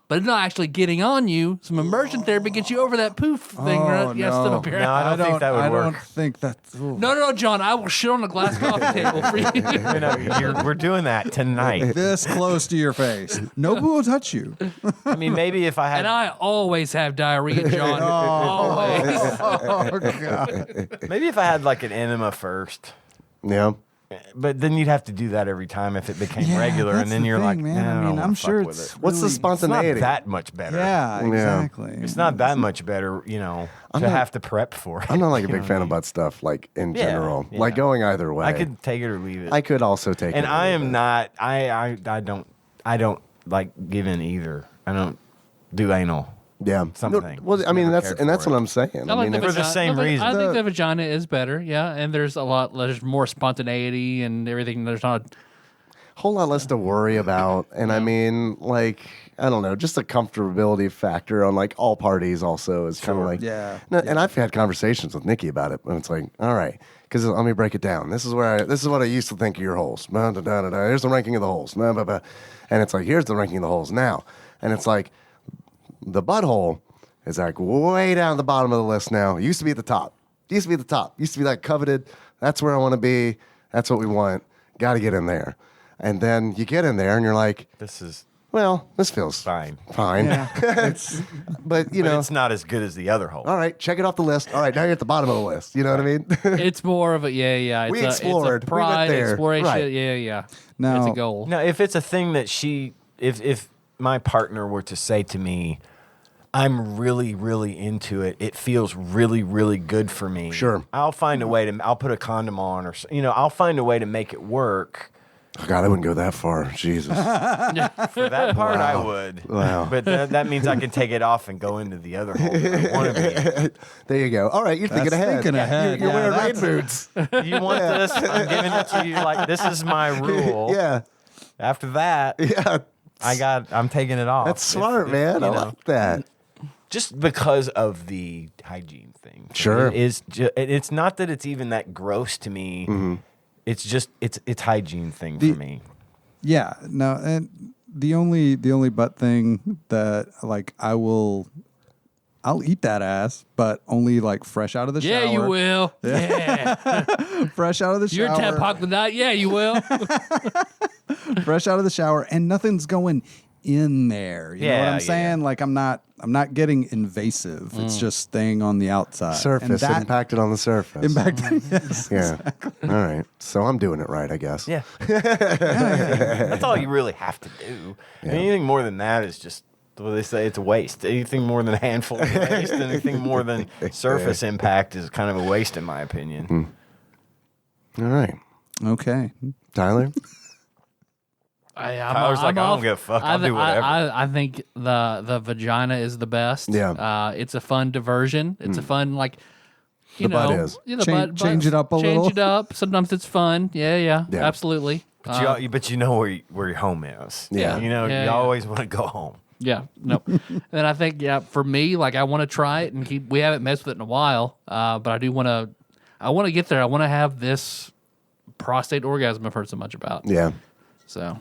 But it's not actually getting on you. Some immersion therapy gets you over that poof thing. Right? Yeah, stood up here. No, I don't think that would I work. don't think that's. No, John, I will shit on a glass coffee table for you. We're doing that tonight. This close to your face. Nobody will touch you. I mean, maybe if I had. And I always have diarrhea, John. Always. Oh, God. Maybe if I had like an enema first. Yeah. But then you'd have to do that every time if it became Yeah, regular, and that's then the you're thing, like, man. nah, I I mean, don't I'm wanna sure fuck with it's it. What's the really- It's not spontaneity? that much better. Yeah, exactly. It's not that much better, I'm to not- have to prep for it. I'm not like a You know big what fan I of mean? butt stuff, like in Yeah, general. yeah. Like going either way. I could take it or leave it. I could also take it. and or I leave am it. not. I don't like give in either. I don't do anal. Yeah. something. Well, I mean, Never that's cared and that's for what it. I'm saying. I like mean, the it's- For the vagina. same reason. I think The- the vagina is better, yeah. And there's more spontaneity and everything. There's not. whole lot less to worry about. And I mean, like, I don't know, just a comfortability factor on like all parties also is kind of like, Yeah. No, and I've had conversations with Nikki about it, and it's like, all right, because let me break it down. This is what I used to think of your holes. Blah, blah, blah, blah, blah. Here's the ranking of the holes. Blah, blah, blah. And it's like, here's the ranking of the holes now. And it's like, the butthole is like way down at the bottom of the list now. It used to be at the top. Used to be at the top. Used to be like coveted. That's where I want to be. That's what we want. Got to get in there. And then you get in there and you're like, This is well, this feels fine. fine. But, you But know, it's not as good as the other hole. all right, check it off the list. All right, now you're at the bottom of the list. You know what I mean? It's more of a It's We a, explored. It's We a went pride there. exploration. Right. Yeah. Now- It's a goal. Now, if it's a thing that if my partner were to say to me, I'm really, really into it. It feels really, really good for me. Sure. I'll find a way to. I'll put a condom on, or I'll find a way to make it work. Oh, God, I wouldn't go that far. Jesus. For that part, I Wow. would. Wow. But that means I can take it off and go into the other hole that I want to There you go. All right, you're thinking That's ahead. thinking ahead. You're Yeah, wearing rain that's- boots. be. You want this? I'm giving it to you. Like this is my rule. Yeah. After that, Yeah. I'm taking it off. That's smart, man. I like that. Just because of the hygiene thing. Sure. It's not that it's even that gross to me. Mm-hmm. It's just it's hygiene thing The- for me. Yeah, no, and the only butt thing that like I'll eat that ass, but only like fresh out of the Yeah, shower. you will. Yeah. Fresh out of the You're shower. TADPOG with that. Yeah, you will. Fresh out of the shower, and nothing's going in there. You know what I'm saying? Like I'm not getting invasive. It's just staying on the outside. Surface, impacted on the surface. Impacted, yes. Yeah. Exactly. All right. So I'm doing it right, I guess. Yeah. That's all you really have to do. Yeah. Anything more than that is just, what they say, it's a waste. Anything more than a handful is a waste. Anything more than surface impact is kind of a waste, in my opinion. All right. Okay. Tyler? I was like, I don't give a fuck. I'll do whatever. I think the vagina is the best. Yeah. It's a fun diversion. It's a fun, like, you The know. butt is. Yeah, the Change it up a little. Change it up. Sometimes it's fun. Yeah. Absolutely. But you know where your home is. Yeah. You know, you always want to go home. Yeah, no. And I think, for me, like, I want to try it and we haven't messed with it in a while, but I do want to, get there. I want to have this prostate orgasm I've heard so much about. Yeah. So.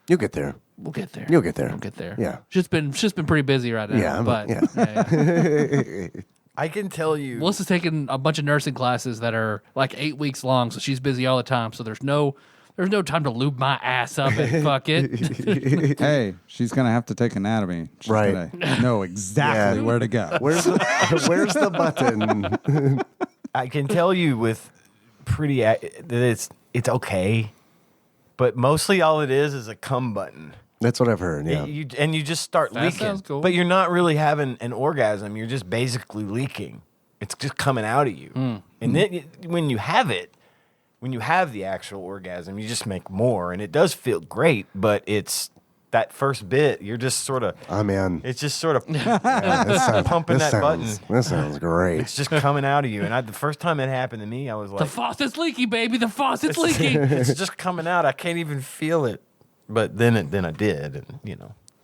You'll get there. We'll get there. You'll get there. We'll get there. Yeah. She's been pretty busy right now. Yeah, but yeah. I can tell you. Melissa's taking a bunch of nursing classes that are like 8 weeks long, so she's busy all the time. So there's no time to lube my ass up and fuck it. Hey, she's gonna have to take anatomy. She's Right. gonna know exactly where to go. Where's the button? I can tell you with that it's okay, but mostly all it is a cum button. That's what I've heard. Yeah. You just start That leaking, sounds cool. but you're not really having an orgasm. You're just basically leaking. It's just coming out of you, and then when you have the actual orgasm, you just make more, and it does feel great. But it's that first bit, you're just sort of. Oh man. It's just sort of Pumping pumping that button. This sounds great. It's just coming out of you. And the first time it happened to me, I was like, The faucet's leaky, baby. The faucet's leaking. it's just coming out. I can't even feel it. But then I did, and it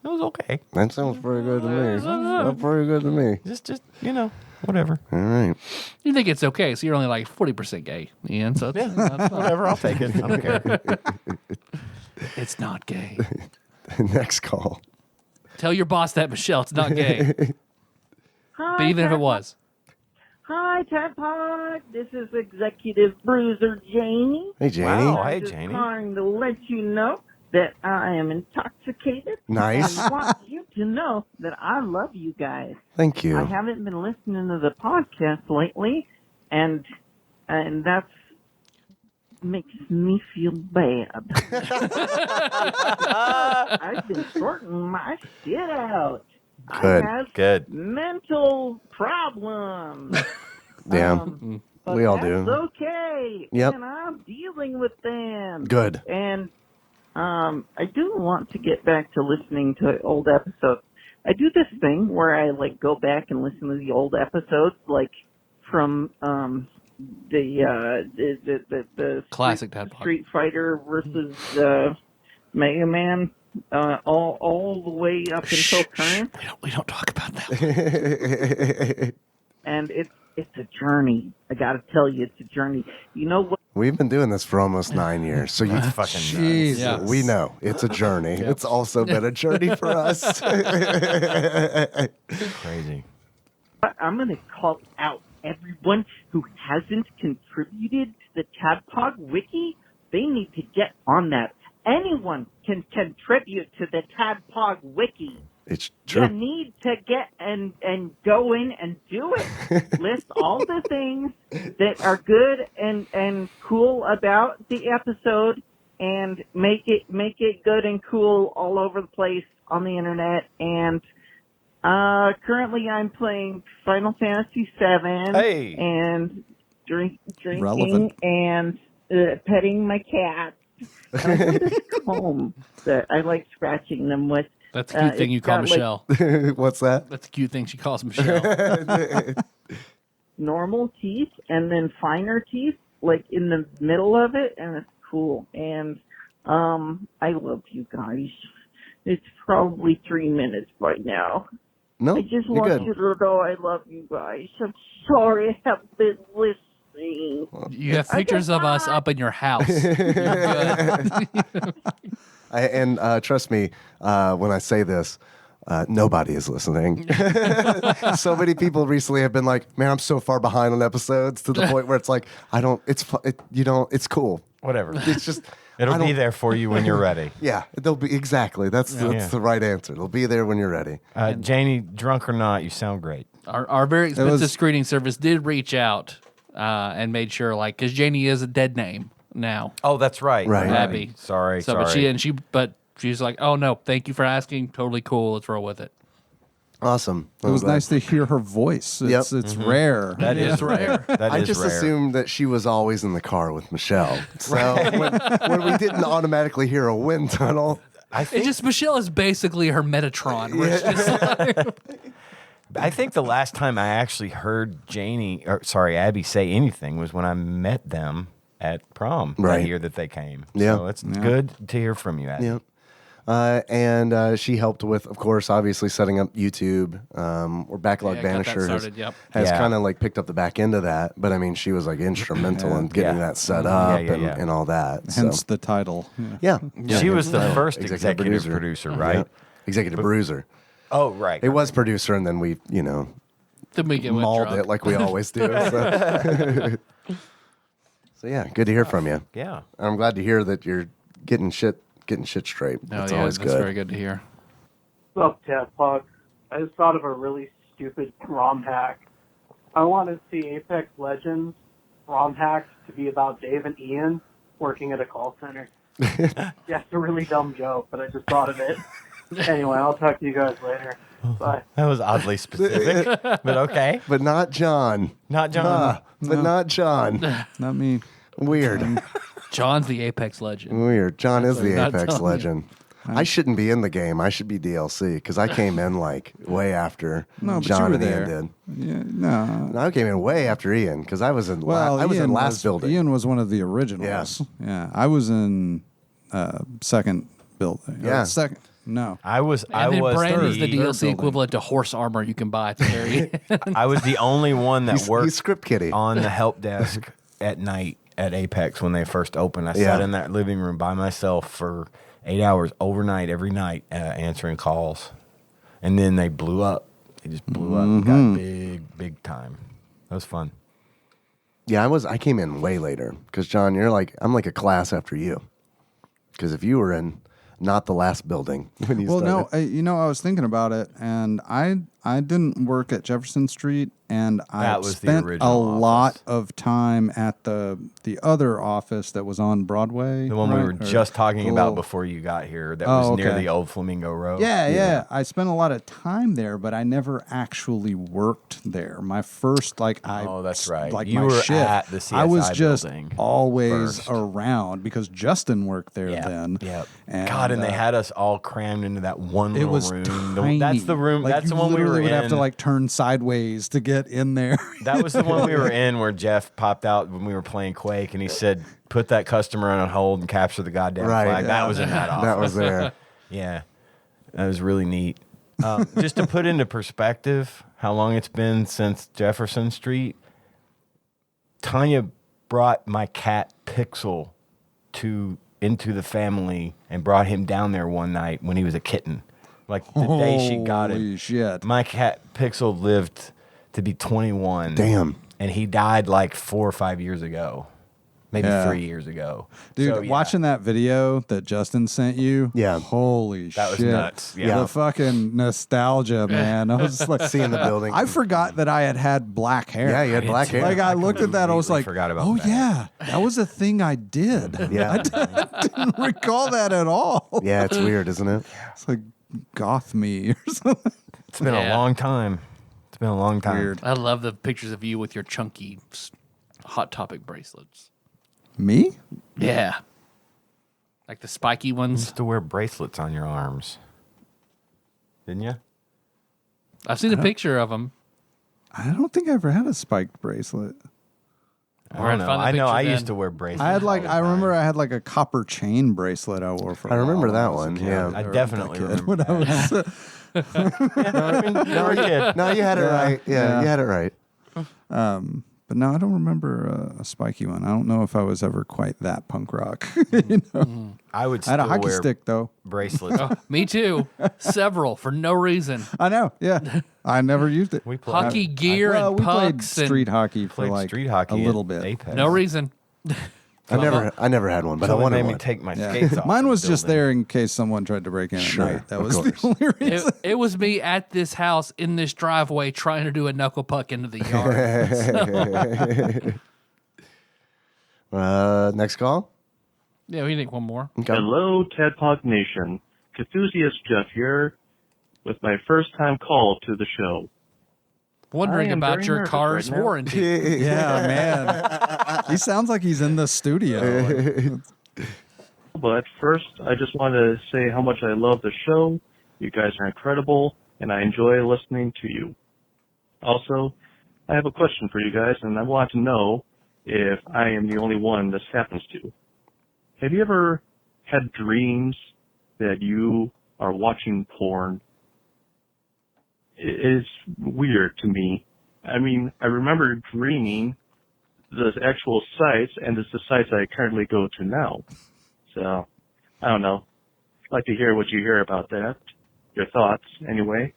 was okay. That sounds pretty good to me. That's pretty good to me. Just whatever. All right. You think it's okay, so you're only like 40% gay, Ian. So it's, Whatever, I'll take it. I don't care. it's not gay. Next call. Tell your boss that, Michelle. It's not gay. But even if it was. Hi, TADPOG. This is Executive Bruiser Janie. Hey, Janie. Wow, hey, I'm just Janie. calling to let you know that I am intoxicated. Nice. I want you to know that I love you guys. Thank you. I haven't been listening to the podcast lately, and that's makes me feel bad. I've been sorting my shit out. Good. I have Good. mental problems. Yeah. But We all that's do. okay. Yep. And I'm dealing with them. Good. And I do want to get back to listening to old episodes. I do this thing where I go back and listen to the old episodes, like from the Classic TADPOG. Street Fighter versus Mega Man, all the way up until current. We don't talk about that. And it's a journey. I got to tell you, it's a journey. You know what? We've been doing this for almost 9 years, so you fucking Jesus. Yeah. we know it's a journey. It's also been a journey for us. Crazy. I'm going to call out everyone who hasn't contributed to the TADPOG wiki. They need to get on that. Anyone can contribute to the TADPOG wiki. It's You true. need to get and go in and do it. List all the things that are good and cool about the episode, and make it good and cool all over the place on the internet. And currently, I'm playing Final Fantasy VII Hey. and drinking Relevant. and petting my cat. I have this comb that I like scratching them with. That's a cute thing you it's call got, Michelle. What's that? That's a cute thing she calls Michelle. Normal teeth and then finer teeth, in the middle of it, and it's cool. And I love you guys. It's probably 3 minutes by now. No, I just you're want good. you to know I love you guys. I'm sorry I haven't been listening. You have pictures of us up in your house. You're good. And trust me, when I say this, nobody is listening. So many people recently have been like, "Man, I'm so far behind on episodes," to the point where it's like, it's cool. Whatever. It's just, It'll be there for you when you're ready. Yeah, they'll be exactly. That's the right answer. They'll be there when you're ready. Janie, drunk or not, you sound great. Our very expensive screening service did reach out and made sure, because Janie is a dead name now. Oh, that's right. Right. Abby. Sorry. But she's like, oh no, thank you for asking. Totally cool. Let's roll with it. Awesome. It was nice to hear her voice. It's rare. That is rare. I just assumed that she was always in the car with Michelle. So when we didn't automatically hear a wind tunnel, Michelle is basically her Metatron. Where it's just I think the last time I actually heard Abby say anything was when I met them at prom that year that they came. Yeah. So it's good to hear from you, Abby. Yeah. And she helped with, of course, obviously setting up YouTube. Or Backlog Banisher has kind of picked up the back end of that. But I mean, she was instrumental in getting that set up and all that. Hence the title. Yeah. She was the first executive producer, right? Yeah. Executive bruiser. Oh, right. It was producer, and then we, then we get mauled it like we always do. So yeah, good to hear from you. Yeah. I'm glad to hear that you're getting shit straight. That's always good. That's very good to hear. What's up, TADPOG? I just thought of a really stupid ROM hack. I want to see Apex Legends ROM hacks to be about Dave and Ian working at a call center. Yeah, it's a really dumb joke, but I just thought of it. Anyway, I'll talk to you guys later. Bye. That was oddly specific, but okay. But not John. Not John. But not John. Not me. Weird. John's the Apex legend. Weird. John is the Apex legend. I shouldn't be in the game. I should be DLC because I came in way after John and Ian did. Yeah, no. I came in way after Ian because I was in last building. Ian was one of the originals. Yeah. I was in second building. Yeah. Second. No. I was Brand is the third DLC building. equivalent to horse armor you can buy at the very end. I was the only one that worked He's script kiddie. on the help desk at night at Apex when they first opened. I sat in that living room by myself for 8 hours overnight, every night, answering calls. And then they blew up. They just blew up and got big time. That was fun. Yeah, I came in way later because John, I'm like a class after you. Because if you were in not the last building when you started. I was thinking about it, and I didn't work at Jefferson Street, and I spent a lot of time at the other office that was on Broadway. The one we were just talking about before you got here that was near the old Flamingo Road. Yeah. I spent a lot of time there, but I never actually worked there. My first, that's right. You were shift, at the CSI I was just building always first. around because Justin worked there then. Yeah. And, they had us all crammed into that one little room. Tiny. That's the room. That's the one we were in. You would have to turn sideways to get in there. That was the one we were in where Jeff popped out when we were playing Quake, and he said, "Put that customer on hold and capture the goddamn flag." That was in that office. That was there. Yeah, that was really neat. Just to put into perspective how long it's been since Jefferson Street, Tanya brought my cat Pixel into the family and brought him down there one night when he was a kitten. The day she got him. Holy shit. My cat Pixel lived to be 21. Damn. And he died 4 or 5 years ago. Maybe 3 years ago. Dude, watching that video that Justin sent you, holy that shit. was nuts. Yeah. The fucking nostalgia, man. I was just seeing the building. I forgot that I had black hair. Yeah, you had black hair. I looked at that, I was like, forgot about that. yeah, that was a thing I did. Yeah. I didn't recall that at all. Yeah, it's weird, isn't it? It's like goth me or something. It's been a long time. It's been a long time. Weird. I love the pictures of you with your chunky Hot Topic bracelets. Me? Yeah. Like the spiky You ones. used to wear bracelets on your arms. Didn't you? I've seen a picture of them. I don't think I ever had a spiked bracelet. I don't know. I know. I used to wear bracelets. I had I remember I had a copper chain bracelet I wore for a I remember while that when I was a one, kid. yeah. I definitely remember When I was, No, you had it right. Yeah, you had it right. but no, I don't remember a spiky one. I don't know if I was ever quite that punk rock. I would I still had a hockey wear stick though. bracelets. Me too. Several for no reason. I know. Yeah, I never used it. We played Hockey gear Well, and we played pucks and street hockey for played street hockey a little at bit. Apex. no reason. I never had one, but I Until it wanted made one. me take my skates off. Mine the was just building. there in case someone tried to break in Sure, at night. That of was course. the only reason. It was me at this house in this driveway trying to do a knuckle puck into the yard. Next call. Yeah, we need one more. Okay. Hello, TADPOG Nation. Enthusiast Jeff here with my first time call to the show. Wondering I am about very your nervous car's right now. warranty. Yeah, man. He sounds like he's in the studio. But first, I just want to say how much I love the show. You guys are incredible, and I enjoy listening to you. Also, I have a question for you guys, and I want to know if I am the only one this happens to. Have you ever had dreams that you are watching porn? It's weird to me. I mean, I remember dreaming the actual sites, and it's the sites I currently go to now. So, I don't know. I'd like to hear what you hear about that. Your thoughts, anyway,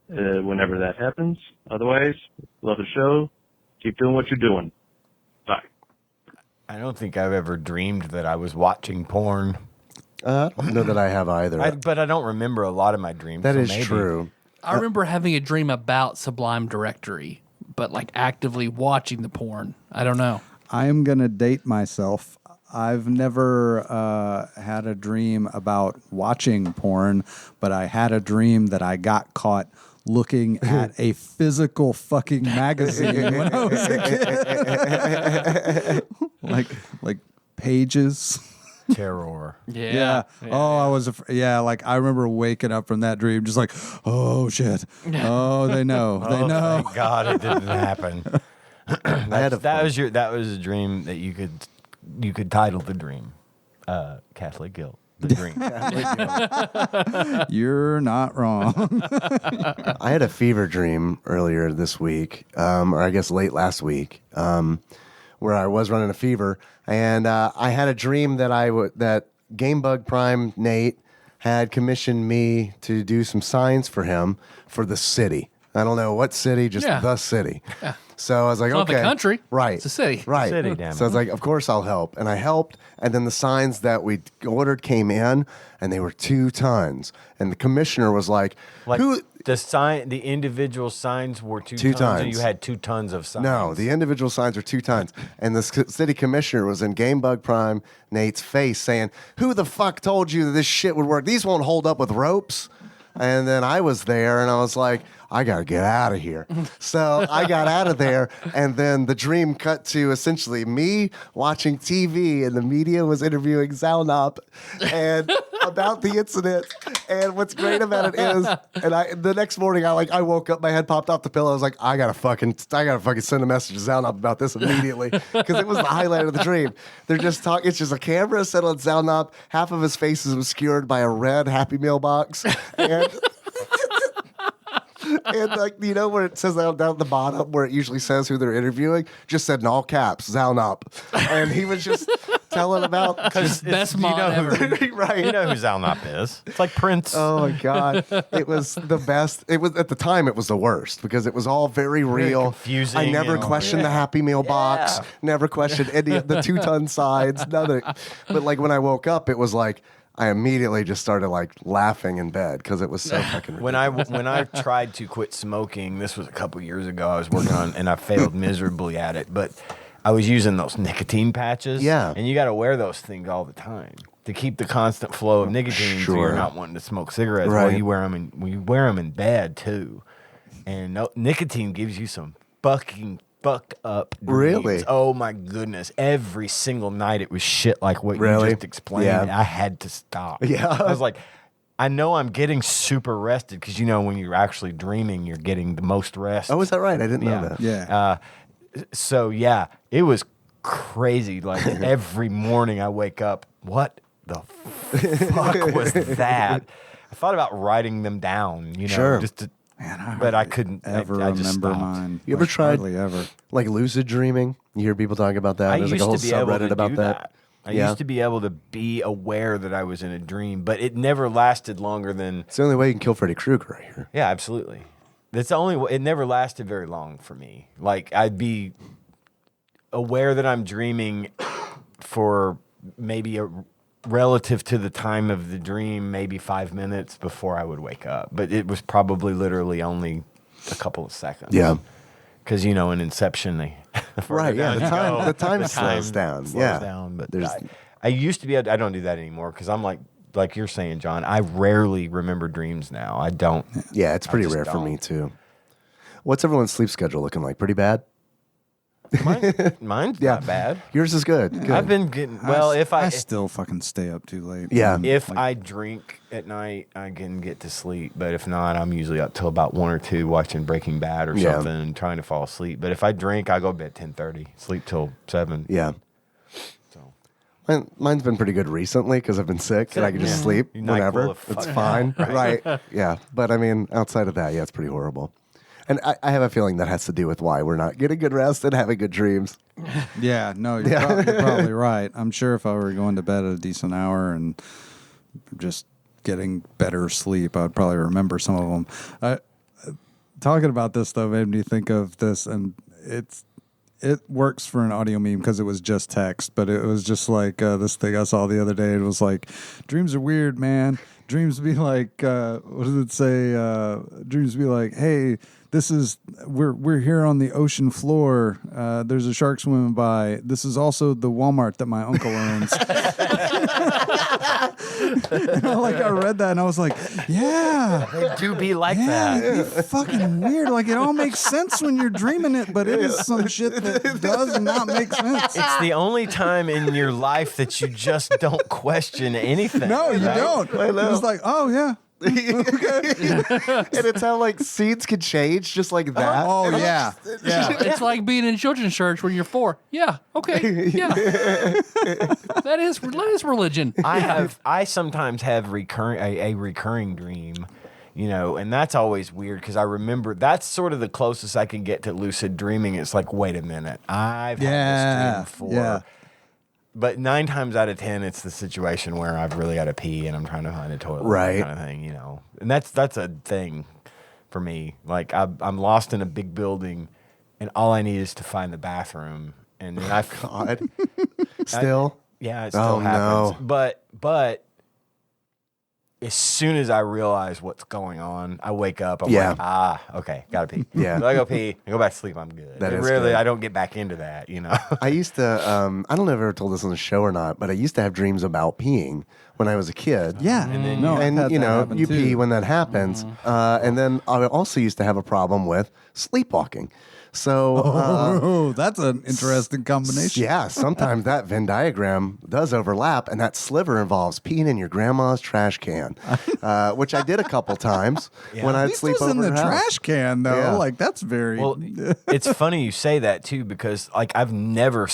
whenever that happens. Otherwise, love the show. Keep doing what you're doing. Bye. I don't think I've ever dreamed that I was watching porn. I don't know that I have either. But I don't remember a lot of my dreams. That so is maybe. true. I remember having a dream about Sublime Directory, but like actively watching the porn. I don't know. I am going to date myself. I've never had a dream about watching porn, but I had a dream that I got caught looking at a physical fucking magazine when I was a kid. like pages. Terror. Yeah. Oh, I was like I remember waking up from that dream just like, oh shit. Oh, they know. They know. Thank God it didn't happen. That was a dream that you could title the dream. Catholic guilt. The dream. You're not wrong. I had a fever dream earlier this week, or I guess late last week, where I was running a fever, and I had a dream that that GameBug Prime Nate had commissioned me to do some signs for him for the city. I don't know what city, just the city. Yeah. So I was like, It's okay, not the country. right? It's a city. Right. City, damn So I was it. like, of course I'll help, and I helped. And then the signs that we ordered came in, and they were 2 tons. And the commissioner was like, Like "Who?" the individual signs were 2 2 tons, or tons. you had 2 tons of signs. No, the individual signs are 2 tons. And the city commissioner was in GameBug Prime Nate's face saying, "Who the fuck told you that this shit would work? These won't hold up with ropes." And then I was there, and I was like, I got to get out of here. So I got out of there, and then the dream cut to essentially me watching TV, and the media was interviewing Zalnop and about the incident. And what's great about it is, and the next morning I woke up, my head popped off the pillow. I was like, I gotta fucking send a message to Zalnop about this immediately, because it was the highlight of the dream. They're just talking. It's just a camera set on Zalnop. Half of his face is obscured by a red Happy Meal box, and and like, you know, where it says down at the bottom where it usually says who they're interviewing, just said in all caps, Zalnop. And he was just telling about Because best mod ever. right. You know who Zalnop is. It's like Prince. Oh my God. It was the best. It was at the time it was the worst because it was all very real. confusing I never and- questioned the Happy Meal box. Never questioned any of the 2-ton sides. None of it. But like when I woke up, it was like I immediately just started like laughing in bed because it was so fucking When I tried to quit smoking, this was a couple years ago. I was working on, and I failed miserably at it. But I was using those nicotine patches. Yeah. And you got to wear those things all the time to keep the constant flow of nicotine, so Sure. you're not wanting to smoke cigarettes. Right. Well, you wear them in bed too, and nicotine gives you some fucking fucked up dreams. Really? Oh my goodness! Every single night it was shit like what Really? you just explained. Yeah. I had to stop. Yeah. I was like, I know I'm getting super rested because, you know, when you're actually dreaming, you're getting the most rest. Oh, is that right? I didn't know that. Yeah. So, yeah, it was crazy. Like every morning I wake up, what the fuck was that? I thought about writing them down, you know, Sure. just to, Man, but I couldn't ever I just remember stopped. mine. You ever Like, tried- Hardly ever. Like lucid dreaming. You hear people talking about that. I There's used like a whole to be able subreddit to about do that. I Yeah. used to be able to be aware that I was in a dream, but it never lasted longer than. It's the only way you can kill Freddy Krueger right here. Yeah, absolutely. That's the only way. It never lasted very long for me. Like, I'd be aware that I'm dreaming for maybe relative to the time of the dream, maybe 5 minutes before I would wake up. But it was probably literally only a couple of seconds. Yeah. Because, in Inception, right, yeah, the time slows down. But I used to be able I don't do that anymore because I'm like you're saying, John, I rarely remember dreams now. I don't. Yeah, it's pretty rare for me, too. What's everyone's sleep schedule looking like? Pretty bad? Mine's not bad. Yours is good. I've been getting I still fucking stay up too late. Yeah. If I drink at night, I can get to sleep. But if not, I'm usually up till about 1 or 2 watching Breaking Bad or something and trying to fall asleep. But if I drink, I go to bed 10:30, sleep till 7. Yeah. So mine's been pretty good recently because I've been sick and I can just sleep whenever. It's fine. Right. Yeah. But I mean, outside of that, it's pretty horrible. And I have a feeling that has to do with why we're not getting good rest and having good dreams. Yeah, no, you're probably right. I'm sure if I were going to bed at a decent hour and just getting better sleep, I'd probably remember some of them. Talking about this, though, made me think of this, and it works for an audio meme because it was just text, but it was just like this thing I saw the other day. It was like, dreams are weird, man. Dreams be like, what does it say? Dreams be like, hey, we're here on the ocean floor. There's a shark swimming by. This is also the Walmart that my uncle owns. I read that and I was like, yeah, they do be like that. It'd be fucking weird. Like, it all makes sense when you're dreaming it, but it is some shit that does not make sense. It's the only time in your life that you just don't question anything. No, you don't. It's like, oh yeah. And it's how scenes can change just like that. Oh yeah. It's like being in children's church when you're 4. Yeah. Okay. Yeah. that is religion. I sometimes have a recurring dream, and that's always weird because I remember that's sort of the closest I can get to lucid dreaming. It's like, wait a minute, I've had this dream before. Yeah. But 9 times out of 10, it's the situation where I've really got to pee and I'm trying to find a toilet, right? Kind of thing, And that's a thing for me. Like I'm lost in a big building, and all I need is to find the bathroom, and then God, still, it still happens. No. But as soon as I realize what's going on, I wake up. I'm like, okay, gotta pee. Yeah, so I go pee. I go back to sleep. I'm good. That is really, good. I don't get back into that. I used to. I don't know if I ever told this on the show or not, but I used to have dreams about peeing when I was a kid. Yeah, and you pee when that happens. And then I also used to have a problem with sleepwalking. So that's an interesting combination. Yeah, sometimes that Venn diagram does overlap, and that sliver involves peeing in your grandma's trash can, which I did a couple times when I'd sleep over in the her house. trash can, though. Yeah. Like, that's very. Well, it's funny you say that too, because I've never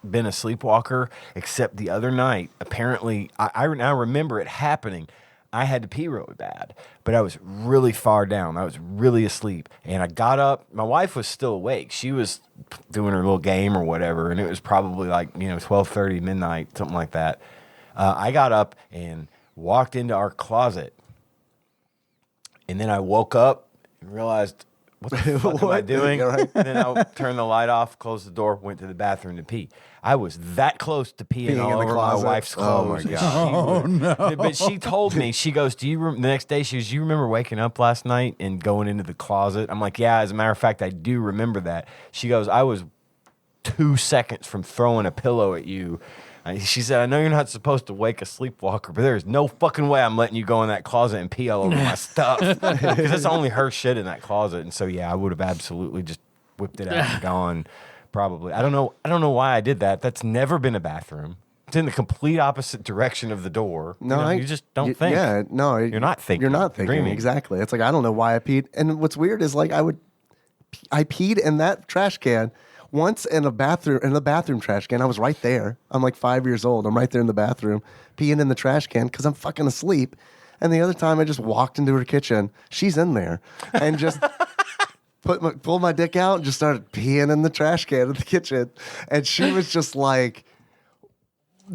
been a sleepwalker except the other night. Apparently, I now remember it happening. I had to pee really bad, but I was really far down. I was really asleep, and I got up. My wife was still awake. She was doing her little game or whatever, and it was probably 12:30, midnight, something like that. I got up and walked into our closet, and then I woke up and realized, what the fuck am I doing? And then I turned the light off, closed the door, went to the bathroom to pee. I was that close to peeing all over my wife's clothes. Oh, my God. No. But she told me, she goes, the next day, she goes, do you remember waking up last night and going into the closet? I'm like, yeah, as a matter of fact, I do remember that. She goes, I was 2 seconds from throwing a pillow at you. She said, I know you're not supposed to wake a sleepwalker, but there's no fucking way I'm letting you go in that closet and pee all over my stuff. Because it's only her shit in that closet. And so, yeah, I would have absolutely just whipped it out and gone, probably. I don't know why I did that. That's never been a bathroom. It's in the complete opposite direction of the door. No, you just don't think. Yeah, no. You're not thinking. You're not thinking, dreaming. Exactly. It's like, I don't know why I peed. And what's weird is I peed in that trash can once in the bathroom trash can. I was right there. I'm 5 years old. I'm right there in the bathroom peeing in the trash can because I'm fucking asleep. And the other time I just walked into her kitchen. She's in there and just pulled my dick out and just started peeing in the trash can in the kitchen. And she was just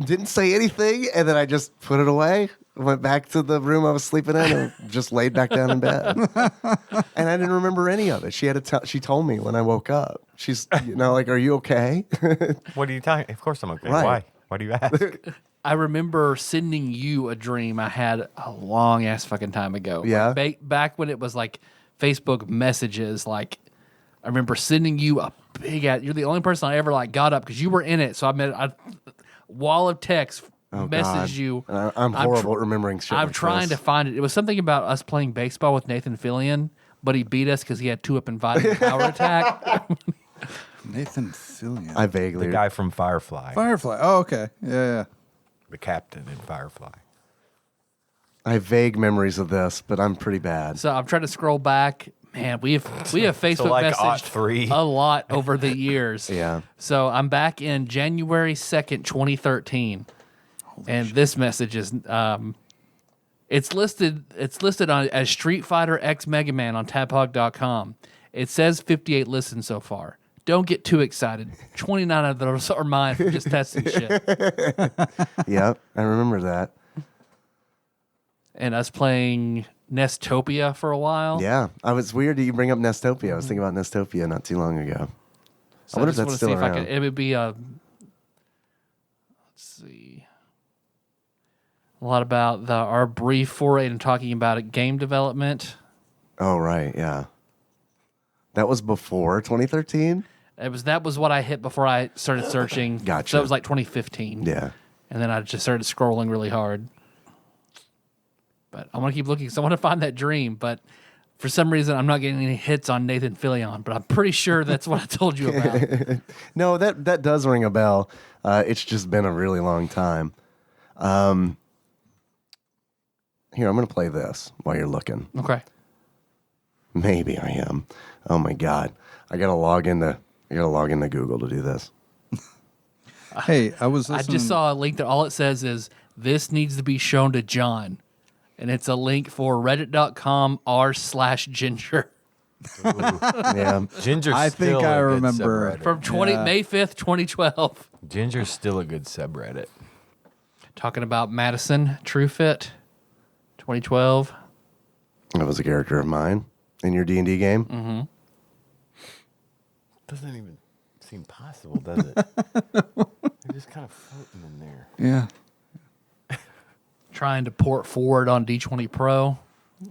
didn't say anything. And then I just put it away, went back to the room I was sleeping in and just laid back down in bed. And I didn't remember any of it. She told me when I woke up. She's, are you okay? What are you talking? Of course I'm okay. Right. Why? Why do you ask? I remember sending you a dream I had a long ass fucking time ago. Yeah. Like, back when it was like Facebook messages. Like, I remember sending you a big ass. You're the only person I ever like got up because you were in it. So I wall of text messaged you. I'm horrible at remembering shit. I'm like trying this. to find it. It was something about us playing baseball with Nathan Fillion, but he beat us because he had 2 up and invited power attack. Nathan Fillion. I vaguely. The guy from Firefly. Firefly. Oh, okay. Yeah. The captain in Firefly. I have vague memories of this, but I'm pretty bad. So I'm trying to scroll back. Man, we have Facebook like messaged a lot over the years. Yeah. So I'm back in January 2nd, 2013. And this message is it's listed on as Street Fighter X Mega Man on TADPOG.com. It says 58 listens so far. Don't get too excited. 29 of those are mine for just testing shit. Yep, I remember that. And us playing Nestopia for a while. Yeah, I was weird that you bring up Nestopia. I was thinking about Nestopia not too long ago. So I wonder if just that's wanna still see if I around. could, it would be let's see. A lot about our brief foray into talking about game development. Oh, right, yeah. That was before 2013? That was what I hit before I started searching. Gotcha. So it was like 2015. Yeah. And then I just started scrolling really hard. But I want to keep looking because I want to find that dream. But for some reason, I'm not getting any hits on Nathan Fillion. But I'm pretty sure that's what I told you about. No, that does ring a bell. It's just been a really long time. Here, I'm going to play this while you're looking. Okay. Maybe I am. Oh my God. I gotta log into Google to do this. Hey, I was I listening. just saw a link that all it says is, this needs to be shown to John. And it's a link for reddit.com/ginger. Yeah. Ginger's I still think I a good remember. subreddit. From May 5th, 2012. Ginger's still a good subreddit. Talking about Madison TrueFit, 2012. That was a character of mine in your D&D game. Mm-hmm. Doesn't even seem possible, does it? They're just kind of floating in there. Yeah. Trying to port forward on D20 Pro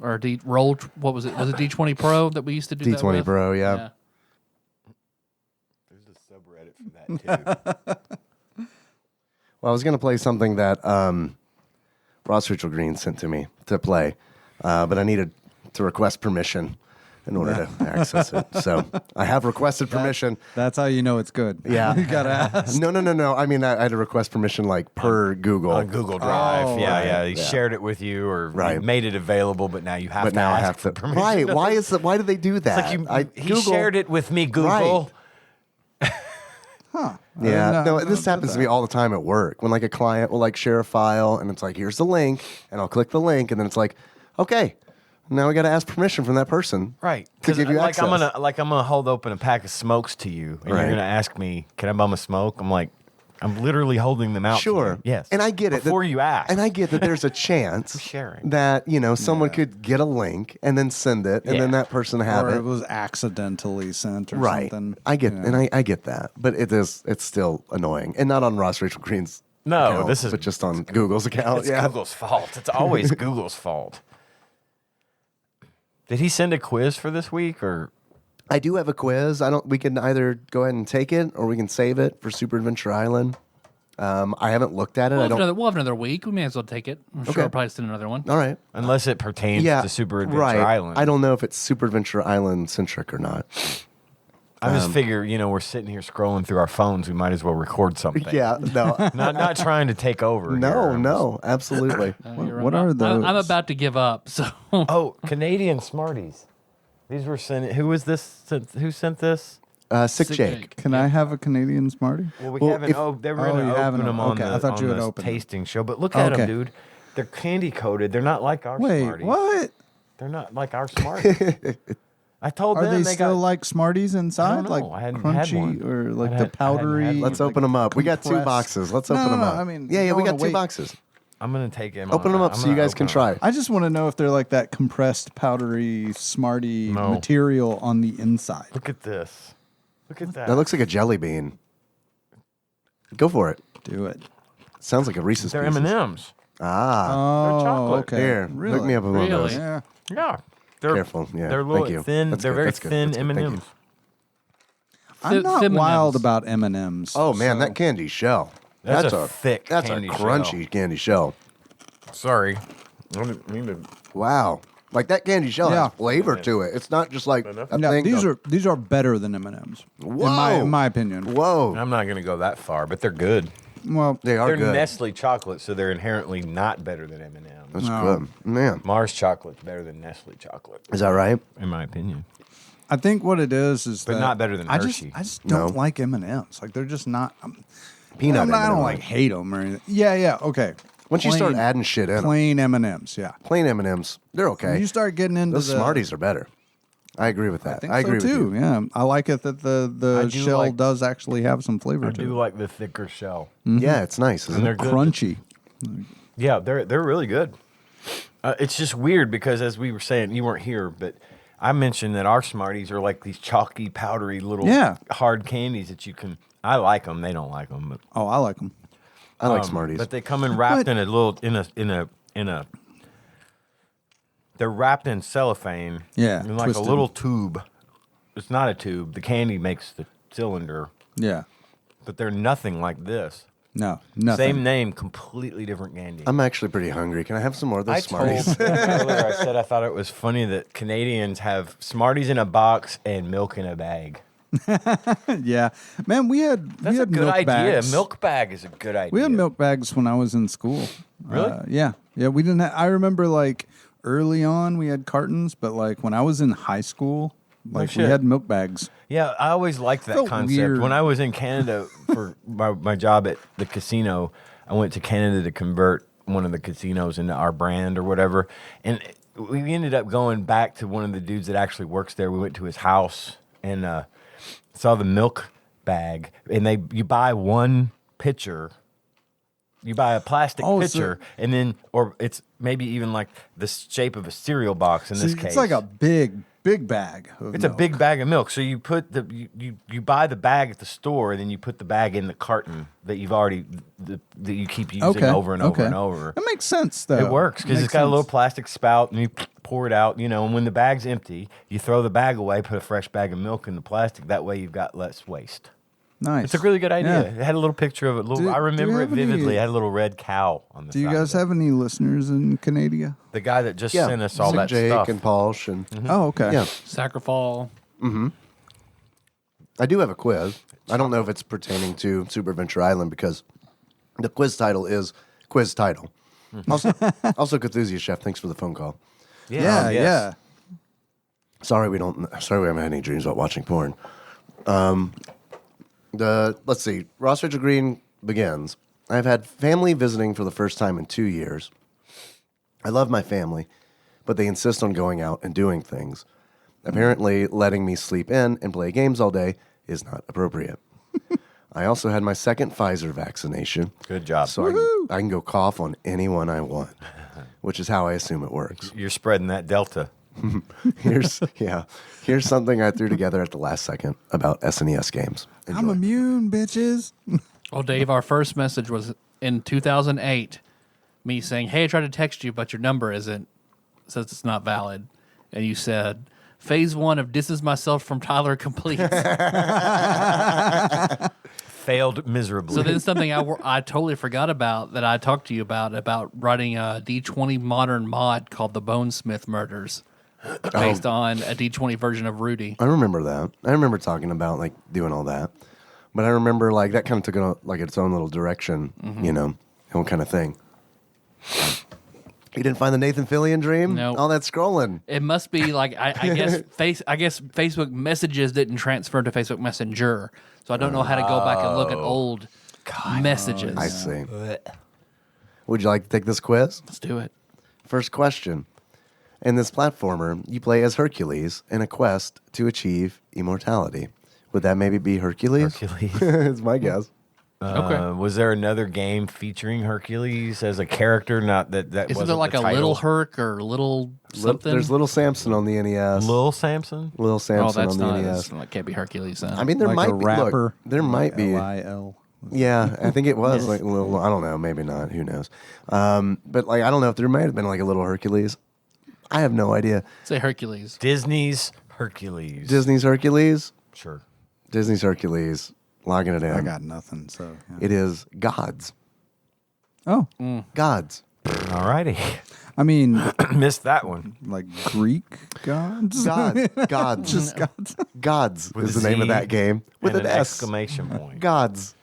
or roll. What was it? Was it D20 Pro that we used to do? D20 that with? Pro, yeah. There's a subreddit for that too. Well, I was gonna play something that Ross Rachel Green sent to me to play, but I needed to request permission in order to access it. So I have requested permission. That's how you know it's good. Yeah. You gotta ask. No. I mean, I had to request permission like per Google. On Google Drive. Oh, yeah, right. yeah. He shared it with you or Right. made it available, but now you have But to now I ask have for to. permission. Right? Why do they do that? It's like he Google, shared it with me, Google. Right. Huh. Yeah, no, this know happens to that. me all the time at work. When like a client will like share a file and it's like, here's the link, and I'll click the link, and then it's like, okay, now we got to ask permission from that person, Right. to Because give you like access. I'm gonna hold open a pack of smokes to you, and Right. you're gonna ask me, "Can I bum a smoke?" I'm like, I'm literally holding them out. to Sure. you. Yes. And I get it. Before you ask. And I get that there's a chance sharing. that, someone could get a link and then send it, and then Yeah. that person have Or it. it was accidentally sent or Right. something. I get you know. and I get that. But it's still annoying. And not on Ross Rachel Green's No, account, this is but just on Google's account. It's Yeah. Google's fault. It's always Google's fault. Did he send a quiz for this week or? I do have a quiz. We can either go ahead and take it or we can save it for Super Adventure Island. I haven't looked at it. We'll have another week. We may as well take it. I'm sure Okay. I'll probably send another one. All right. Unless it pertains to Super Adventure right. Island. I don't know if it's Super Adventure Island centric or not. I just figure, we're sitting here scrolling through our phones. We might as well record something. Yeah, no. Not trying to take over. No, absolutely. What are those? I'm about to give up. So Oh, Canadian Smarties. These were sent. Who was this? Who sent this? Sick Jake. Can I have a Canadian Smartie? Well, we Well, haven't. They were Oh, going you to haven't open them opened- on okay, the, I thought you on had the opened them. tasting show. But look at them, Okay. dude. They're candy coated. They're not like our Wait, Smarties. what? They're not like our Smarties. I told Are them they still got, like Smarties inside? I don't know. Like I hadn't had crunchy one. or like I the hadn't powdery? had one. Let's like open them up. We got 2 compressed- boxes. Let's No, open them no, up. I mean, yeah, you we don't got wanna 2 boxes. I'm gonna take them. Open them up so you guys can try. I just want to know if they're like that compressed powdery Smartie No. material on the inside. Look at this. Look at that. That looks like a jelly bean. Go for it. Do it. Sounds like a Reese's They're Pieces. M&M's. Ah. Oh, They're chocolate. okay. Here, Really? hook me up with one of those. Yeah. Yeah. They're, Careful. Yeah. They're Thank little you. thin. That's They're good. very That's good. thin That's good. Thank you. M&M's. I'm not M&Ms. wild about M&Ms. Oh man, so- that candy shell. That's a thick That's candy a crunchy shell. candy shell. Sorry. I didn't mean to. Wow. Like that candy shell Yeah. has flavor to it. It's not just like a Yeah, thing. these are better than M&Ms. Whoa. In my opinion. Whoa. I'm not going to go that far, but they're good. Well, They are They're good. Nestle chocolate, so they're inherently not better than M&M's. That's No. good. Man. Mars chocolate's better than Nestle chocolate, Is that right? in my opinion. I think what it is But that not better than I just Hershey. don't No. like M&Ms. Like they're just not. Peanut I don't M&Ms. like hate them or anything. Yeah, okay. Once you start adding shit in 'em. plain M&Ms, yeah. Plain M&Ms, they're okay. When you start getting into Those the Smarties are better. I agree with that. I think agree so with too. you. Yeah, I like it that I the do shell like- does actually have some flavor I to do it. like the thicker shell. Yeah, it's nice, isn't And it? they're good. Crunchy. Yeah, they're really good. It's just weird because as we were saying, you weren't here, but I mentioned that our Smarties are like these chalky, powdery little hard candies that you can. I like them. They don't like them, but Oh, I like them. I like Smarties. But they come in wrapped But- in a little in a. They're wrapped in cellophane. Yeah, in like twisted. a little tube. It's not a tube. The candy makes the cylinder, Yeah. but they're nothing like this. No, nothing. Same name, completely different candy. I'm actually pretty hungry. Can I have some more of those I Smarties? told earlier, I said I thought it was funny that Canadians have Smarties in a box and milk in a bag. Yeah, man, we had That's a good milk idea. bags. Milk bag is a good idea. We had milk bags when I was in school. Really? Yeah. We didn't. I remember like early on we had cartons, but like when I was in high school, like we shit. had milk bags. Yeah, I always liked that Felt concept. weird. When I was in Canada for my job at the casino, I went to Canada to convert one of the casinos into our brand or whatever. And we ended up going back to one of the dudes that actually works there. We went to his house and saw the milk bag. And you buy one pitcher. You buy a plastic Oh, so- pitcher, and then, or it's maybe even like the shape of a cereal box in this case. It's like a big bag. Of It's a milk. big bag of milk. So you put you buy the bag at the store, and then you put the bag in the carton that you've already that you keep using over and over and over. That makes sense, though. It works because Makes it's got a little sense. plastic spout, and you pour it out. And when the bag's empty, you throw the bag away, put a fresh bag of milk in the plastic. That way, you've got less waste. Nice. It's a really good idea. Yeah. It had a little picture of it. Do I remember you it have any- vividly. It had a little red cow on the Do you side guys of it. have any listeners in Canada? The guy that just Yeah. sent us all Like that Jake stuff. and Pausch and Oh, okay. yeah. Sacrifall. I do have a quiz. I don't know if it's pertaining to Super Adventure Island because the quiz title is quiz title. Also, Cthusia Chef, thanks for the phone call. Yeah, yes. yeah. Sorry we haven't had any dreams about watching porn. Let's see. Ross Rachel Green begins. I've had family visiting for the first time in 2 years. I love my family, but they insist on going out and doing things. Apparently, letting me sleep in and play games all day is not appropriate. I also had my second Pfizer vaccination. Good job. So I can go cough on anyone I want, which is how I assume it works. You're spreading that Delta. Here's something I threw together at the last second about SNES games. I'm Enjoy. immune, bitches. Well, Dave, our first message was in 2008. Me saying, "Hey, I tried to text you, but your number says it's not valid," and you said, "Phase 1 of This Is Myself from Tyler complete." Failed miserably. So then something I totally forgot about that I talked to you about writing a D20 modern mod called the Bonesmith Murders, based on a D20 version of Rudy. I remember that. I remember talking about like doing all that, but I remember like that kind of took like its own little direction, own kind of thing. You didn't find the Nathan Fillion dream? No. All that scrolling. It must be like I guess Facebook messages didn't transfer to Facebook Messenger, so I don't know how to go back and look at old messages. I see. Would you like to take this quiz? Let's do it. First question. In this platformer, you play as Hercules in a quest to achieve immortality. Would that maybe be Hercules? Hercules. It's my guess. Okay. Was there another game featuring Hercules as a character? Not that Isn't wasn't there like the a title? little Herc or little something? There's Little Samson on the NES. Lil Samson? Little Oh, Samson that's on the not. NES. That can't be Hercules. Then. I mean, there Like might a be. rapper. Look, there might be. Lil. Yeah, I think it was like a little. I don't know, maybe not. Who knows? But like, I don't know if there might have been like a little Hercules. I have no idea. Say Hercules. Disney's Hercules. Disney's Hercules. Sure. Disney's Hercules. Logging it in. I got nothing. So yeah. It is gods. Oh, Gods. All righty. I mean, Missed that one. like Greek gods. Gods. Just gods. Gods With is a the name of Z that game with and an S. exclamation point. Gods.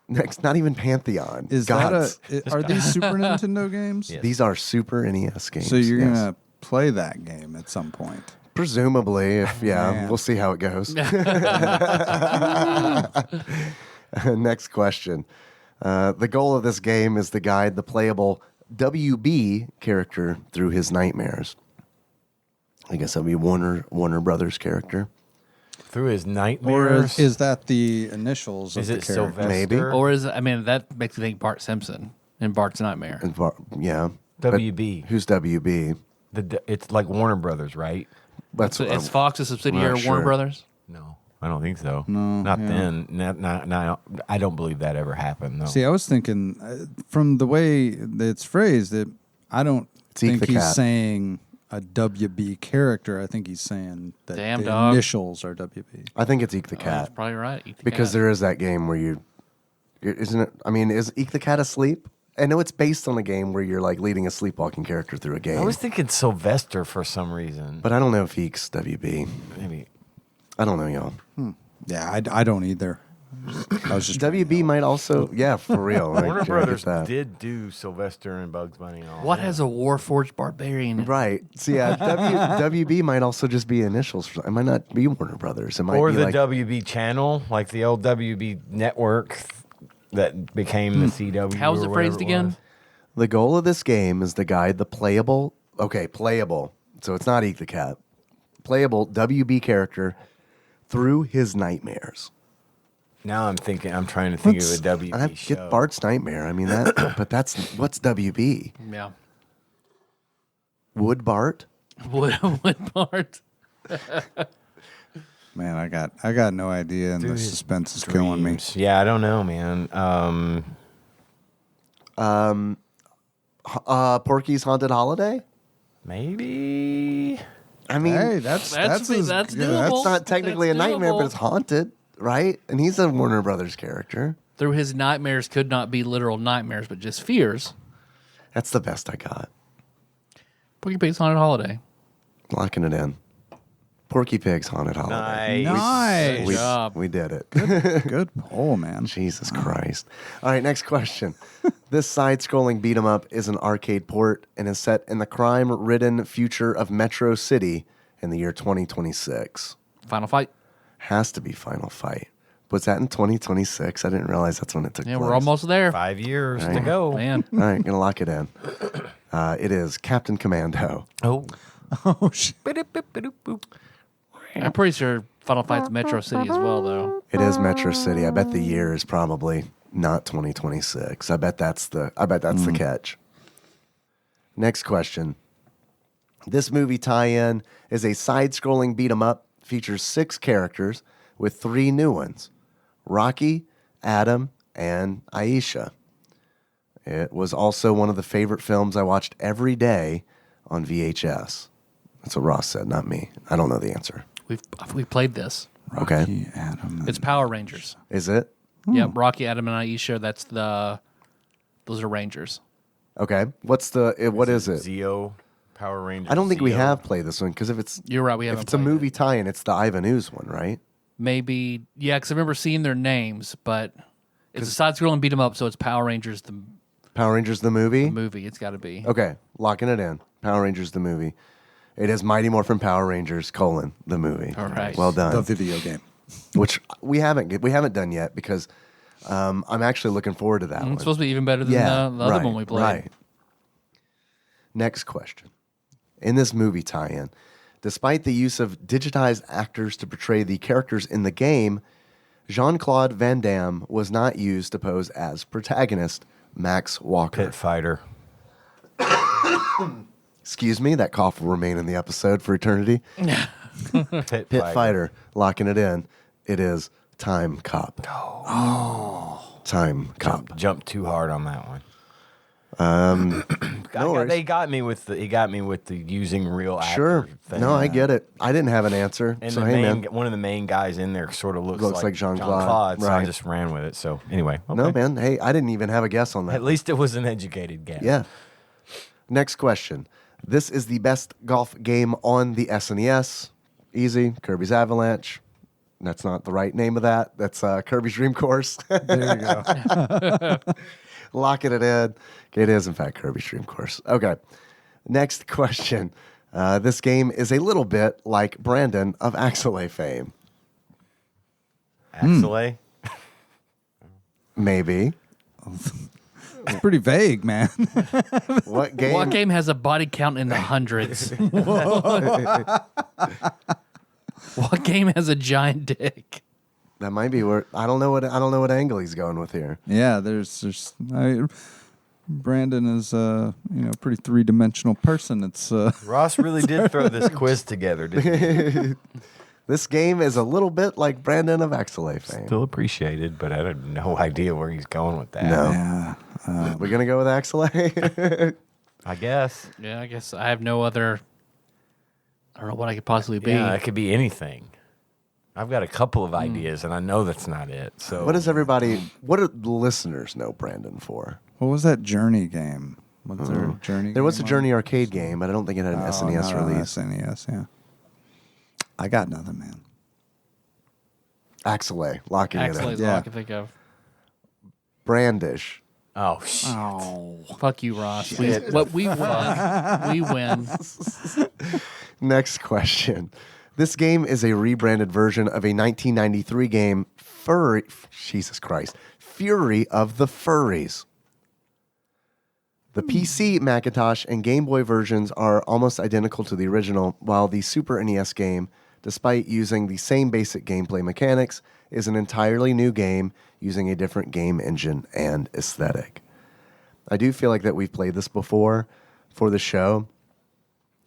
Next, not even Pantheon. Is gods. are these Super Nintendo games? Yes. These are Super NES games. So you're yes. gonna play that game at some point. Presumably, if Man. we'll see how it goes. Next question. The goal of this game is to guide the playable WB character through his nightmares. I guess that'd be Warner Brothers character. Through his Or nightmares. is that the initials Is of it the character? Sylvester? Maybe. Or is I mean that makes me think Bart Simpson in Bart's Nightmare. Yeah. But WB. who's WB? It's like Warner Brothers, right? That's So it's Fox, a subsidiary not of Warner sure. Brothers. No, I don't think so. No, not yeah. then. Not, I don't believe that ever happened. No. See, I was thinking from the way that it's phrased, that I don't Zeke think the he's cat. saying a WB character. I think he's saying that Damn the dog. initials are WB. I think it's Eek the Oh, Cat. that's probably right. Eat the Because cat. there is that game where isn't it? I mean, is Eek the Cat asleep? I know it's based on a game where you're like leading a sleepwalking character through a game. I was thinking Sylvester for some reason. But I don't know if Eek's WB. Maybe. I don't know, y'all. Yeah, I don't either. I was just WB might also, yeah, for real. Like, Warner I get Brothers that. did do Sylvester and Bugs Bunny. And all What that. has a Warforged Barbarian? In it? Right. So yeah, WB might also just be initials. It might not be Warner Brothers. It might Or be the like, WB channel, like the old WB network that became the CW. How was or it whatever phrased again? was. the goal of this game is to guide the playable. So it's not Eek the Cat. Playable WB character through his nightmares. Now I'm trying to think of a WB I show. get Bart's nightmare. I mean that, but what's WB? Yeah. Would Bart? What Bart? Man, I got no idea, and the his suspense is killing me. Dreams. Yeah, I don't know, man. Porky's Haunted Holiday? Maybe. I mean, Hey, that's That's as- yeah, doable. it's not technically That's a nightmare, doable. but it's haunted, right? And he's a Warner Brothers character. Through his nightmares could not be literal nightmares, but just fears. That's the best I got. Porky Pig's Haunted Holiday. Locking it in. Porky Pig's Haunted Holiday. Nice. Good job. We did it. Good poll, man. Jesus Christ. All right, next question. This side-scrolling beat 'em up is an arcade port and is set in the crime-ridden future of Metro City in the year 2026. Final Fight. Has to be Final Fight. Was that in 2026? I didn't realize that's when it took Yeah, place. we're almost there. 5 years to Right. go. Man. All right, gonna lock it in. It is Captain Commando. Oh. Oh shit. I'm pretty sure Final Fight's Metro City as well, though. It is Metro City. I bet the year is probably not 2026. I bet that's the catch. Next question. This movie tie-in is a side-scrolling beat 'em up, features 6 characters with 3 new ones: Rocky, Adam, and Aisha. It was also one of the favorite films I watched every day on VHS. That's what Ross said, not me. I don't know the answer. We've played this. Okay. Rocky, Adam. It's Power Rangers. Is it? Yep, Rocky, Adam, and Aisha. Those are Rangers. Okay. What is it? Zeo, Power Rangers. I don't think we Zeo. have played this one because You're right. We if haven't. it's a played movie it. tie-in, it's the Ivan Ooze one, right? Maybe. Yeah, because I remember seeing their names, but it's a side-scrolling beat 'em up, so it's Power Rangers the Power Rangers the movie? movie. It's got to be. Okay, locking it in. Power Rangers the movie. It is Mighty Morphin Power Rangers, the movie. All right. Well done. The video game. Which we haven't done yet because I'm actually looking forward to that one. It's supposed to be even better than the other one we played. Right. Next question. In this movie tie-in, despite the use of digitized actors to portray the characters in the game, Jean-Claude Van Damme was not used to pose as protagonist Max Walker. Pit Fighter. Excuse me, that cough will remain in the episode for eternity. Pit Pit Fighter, locking it in. It is Time Cop. Oh. Time Cop. Jumped too hard on that one. No worries. They got me with the. He got me with the using real actors. Sure. Thing. No, I get it. I didn't have an answer. And so the hey, main, man. one of the main guys in there sort of looks like Jean-Claude. So I Right. just ran with it. So anyway, okay. No, man. Hey, I didn't even have a guess on that. At least it was an educated guess. Yeah. Next question. This is the best golf game on the SNES. Easy. Kirby's Avalanche. That's not the right name of that. That's Kirby's Dream Course. There you go. Locking it in. It is, in fact, Kirby's Dream Course. Okay. Next question. This game is a little bit like Brandon of Axelay fame. Axelay? Maybe. It's pretty vague, man. What game? What game has a body count in the hundreds? What game has a giant dick? That might be where I don't know what angle he's going with here. Yeah, Brandon is pretty 3-dimensional person. It's Ross really did throw this quiz together, didn't he? This game is a little bit like Brandon of Axelay fame. Still appreciated, but I have no idea where he's going with that. No. yeah. We're gonna go with Axelay. I guess. Yeah, I guess I have no other. I don't know what I could possibly be. Yeah, it could be anything. I've got a couple of ideas, and I know that's not it. So What do the listeners know Brandon for? What was that Journey game? Was there a Journey? There was a game Journey arcade game, but I don't think it had an SNES release. SNES, yeah. I got nothing, man. Axelay, locking it Axelay's in. all Yeah. I can think of. Brandish. Oh shit! Oh, fuck you, Ross. We won. We win. Next question. This game is a rebranded version of a 1993 game, Fury of the Furries. The PC, Macintosh, and Game Boy versions are almost identical to the original, while the Super NES game, despite using the same basic gameplay mechanics, is an entirely new game using a different game engine and aesthetic. I do feel like that we've played this before for the show,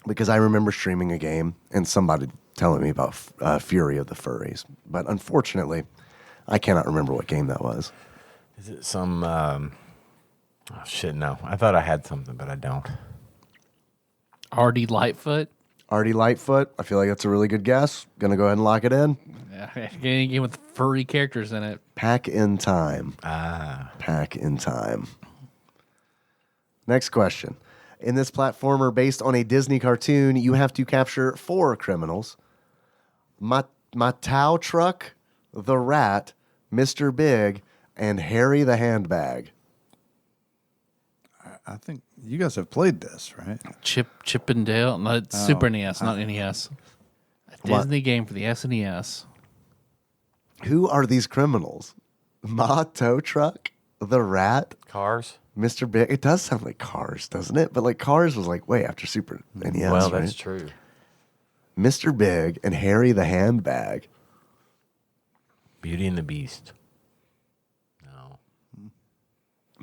because I remember streaming a game and somebody telling me about Fury of the Furries. But unfortunately, I cannot remember what game that was. Is it some? Oh shit! No, I thought I had something, but I don't. R.D. Lightfoot. R.D. Lightfoot. I feel like that's a really good guess. Gonna go ahead and lock it in. Yeah, any game with furry characters in it. Pack in Time. Pack in Time. Next question. In this platformer based on a Disney cartoon, you have to capture 4 criminals. Matau Truck, the Rat, Mr. Big, and Harry the Handbag. I think you guys have played this, right? Chip and Dale. No, it's Super NES, not NES. A Disney game for the SNES. Who are these criminals? Ma Tow Truck, the Rat, Cars. Mr. Big. It does sound like Cars, doesn't it? But like Cars was like way after Super NES. Well, right? that's true. Mr. Big and Harry the Handbag. Beauty and the Beast. No.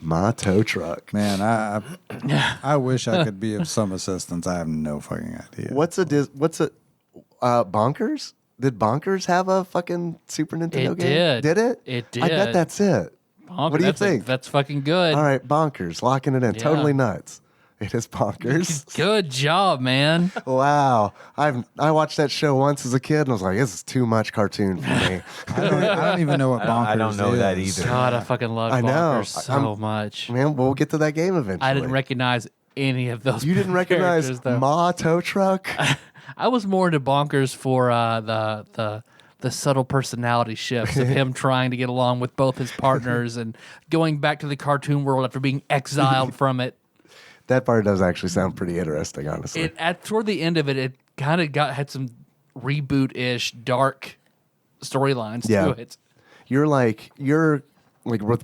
Ma Tow Truck. Man, I wish I could be of some assistance. I have no fucking idea. What's a Bonkers? Did Bonkers have a fucking Super Nintendo It game? did. Did it? It did. I bet that's it. What do you think? That's fucking good. All right, Bonkers, locking it in. Yeah. Totally nuts. It is Bonkers. Good job, man. Wow. I watched that show once as a kid and I was like, this is too much cartoon for me. I don't even know what bonkers I don't know is. that either. God, I fucking love I know. Bonkers so much. Man, we'll get to that game eventually. I didn't recognize any of those. You didn't recognize characters, though. Ma Tow Truck? I was more into Bonkers for the subtle personality shifts of him trying to get along with both his partners and going back to the cartoon world after being exiled from it. That part does actually sound pretty interesting, honestly. Toward the end of it, it kind of had some reboot-ish dark storylines to it. You're like with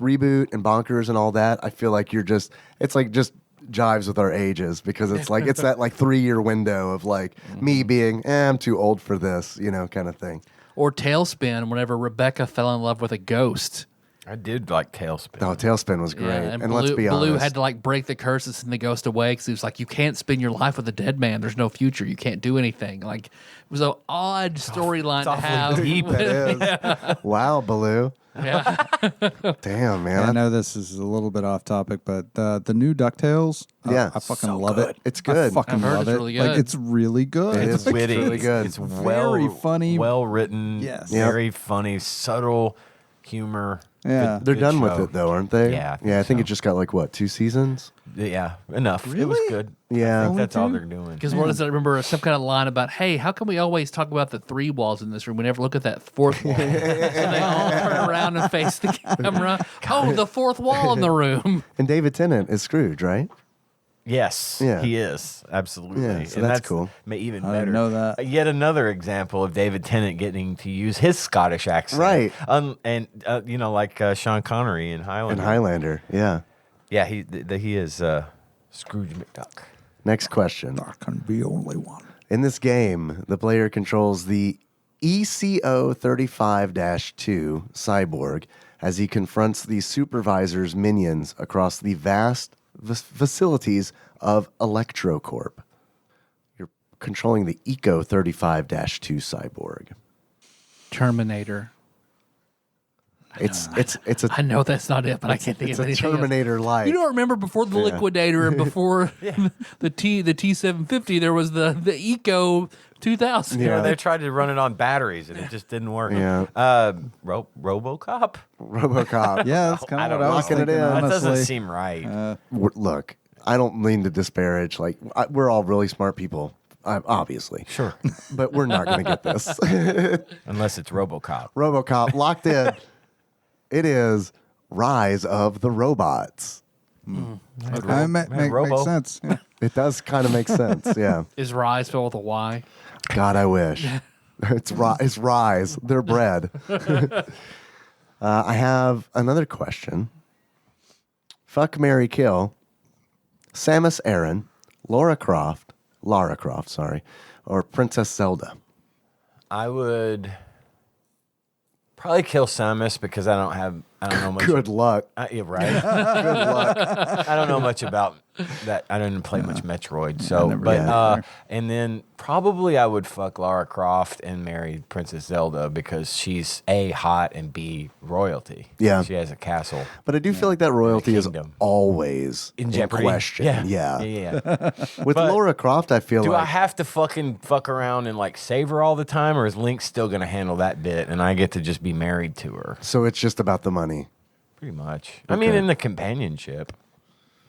Reboot and Bonkers and all that, I feel like it's like just jives with our ages because it's like it's that like 3-year window of like me being I'm too old for this, kind of thing. Or Tailspin, whenever Rebecca fell in love with a ghost. I did like Tailspin. Oh, Tailspin was great. Yeah, and let's be honest. Blue had to like break the curse and send the ghost away because he was like, you can't spend your life with a dead man. There's no future. You can't do anything. Like, it was an odd storyline to have. Deep it is. Yeah. Wow, Baloo. Yeah. Damn, man. I know this is a little bit off topic, but the new DuckTales, Yeah. I fucking So love good. it. It's good. I fucking I've heard love it's it. really Like good. it's really good. It It's is witty. really good. It's very funny. well written. Yes. Very funny, subtle humor. Yeah. They're Good done with show. it, though, aren't they? Yeah, Yeah, I think so. it just got like, what, 2 seasons? Yeah, enough. It was Really? good. Yeah. I think Only that's all 2? they're doing. Because what is it? I remember some kind of line about, hey, how come we always talk about the 3 walls in this room? We never look at that 4th wall. So they all turn around and face the camera. Oh, the 4th wall in the room. And David Tennant is Scrooge, right? Yes, Yeah. he is. Absolutely. Yeah, so And that's cool. Even I better. didn't know that. Yet another example of David Tennant getting to use his Scottish accent. Right. And like Sean Connery in Highlander. And Highlander, yeah. Yeah, he is Scrooge McDuck. Next question. There can be only one. In this game, the player controls the ECO 35-2 cyborg as he confronts the supervisor's minions across the vast facilities of ElectroCorp. You're controlling the ECO 35-2 cyborg. Terminator. It's a I know that's not it, but I can't think it's of a anything else. Terminator-like. You don't remember before the Liquidator and before the T750, there was the Eco 2000. Yeah. They tried to run it on batteries and it just didn't work. Yeah. RoboCop? RoboCop. Yeah, that's kind of what I was Locking it thinking. in. That Honestly. doesn't seem right. Look, I don't mean to disparage. Like, we're all really smart people, obviously. Sure. But we're not going to get this. Unless it's RoboCop. RoboCop locked in. It is Rise of the Robots. Makes Robo. sense. Yeah. It does kind of make sense. Yeah. Is Rise spelled with a Y? God, I wish. It's Rise. They're bread. I have another question. Fuck, marry, kill. Samus Aran, Lara Croft, or Princess Zelda. I would probably kill Samus because I don't know much. Good luck. Yeah, right. Good luck. I don't know much about that. I didn't play much Metroid, so never but did either. and then probably I would fuck Lara Croft and marry Princess Zelda because she's A, hot, and B, royalty. Yeah. She has a castle But I do feel like that royalty is Kingdom. always in jeopardy. question. Yeah. With But Lara Croft, I feel Do like I have to fuck around and like save her all the time, or is Link still gonna handle that bit and I get to just be married to her? so it's just about the money. Pretty much. I mean, in the companionship.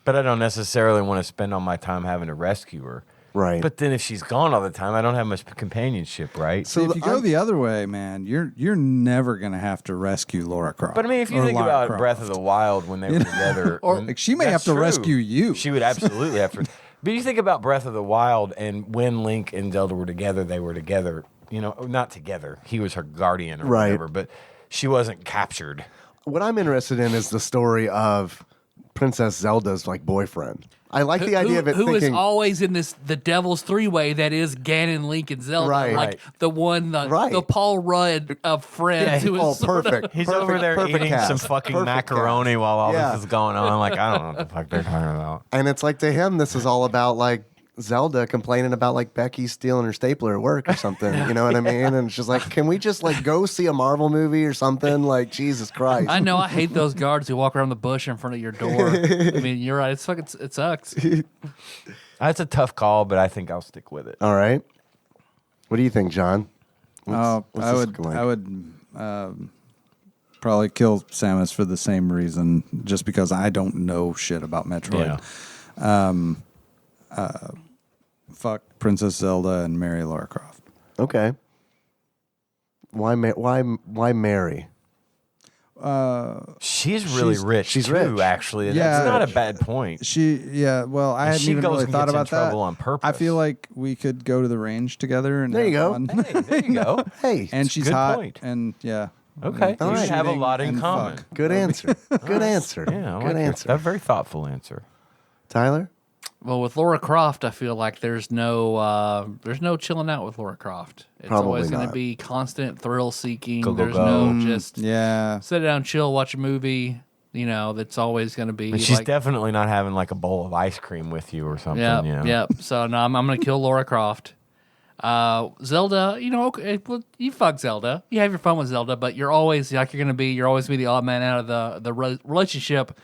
But I don't necessarily want to spend all my time having to rescue her. Right. But then if she's gone all the time, I don't have much companionship, right? So if you go the other way, man, you're never gonna have to rescue Lara Croft. But I mean, if you or think Lara about Croft. Breath of the Wild when they were together, Or, when- like, she may that's have to true. rescue you. She would absolutely have to. But you think about Breath of the Wild and when Link and Zelda were together, they were together. You know, not together. He was her guardian or Right. whatever, but she wasn't captured. What I'm interested in is the story of Princess Zelda's like boyfriend. I like the idea of it. Who is thinking, always in the devil's 3-way that is Ganon, Link, and Zelda. Right. Like Right. the Paul Rudd of Friends. Yeah, who is oh, sort of- perfect. He's Perfect- over there perfect eating cast. some fucking Perfect macaroni cast. while all Yeah. this is going on. Like, I don't know what the fuck they're talking about. And it's like to him, this is all about like Zelda complaining about like Becky stealing her stapler at work or something. You know what I mean? And it's just like, can we just like go see a Marvel movie or something? Like, Jesus Christ. I know. I hate those guards who walk around the bush in front of your door. I mean, you're right. It sucks. That's a tough call, but I think I'll stick with it. All right. What do you think, John? I this would looking like? I would probably kill Samus for the same reason, just because I don't know shit about Metroid. Fuck Princess Zelda and marry Lara Croft. Okay. Why Mary? She's really rich. she's too, rich. Actually, Yeah. that's not a bad point. Well, I hadn't she even goes really and thought gets in about that. trouble on purpose. I feel like we could go to the range together and There you have go. fun. Hey, there you go. Hey, And she's good hot, point. and yeah. Okay, All you right. have a Shooting lot in and common. fuck. good answer. Good answer. Yeah, I good like answer. A very thoughtful answer. Tyler? Well, with Lara Croft, I feel like there's no chilling out with Lara Croft. It's Probably always going to not. be constant thrill seeking. Go, go, There's go. no just sit down, chill, watch a movie. That's always going to be. But she's definitely not having like a bowl of ice cream with you or something. Yep. So no, I'm going to kill Lara Croft. Zelda, okay, well, you fuck Zelda. You have your fun with Zelda, but you're always you're always gonna be the odd man out of the relationship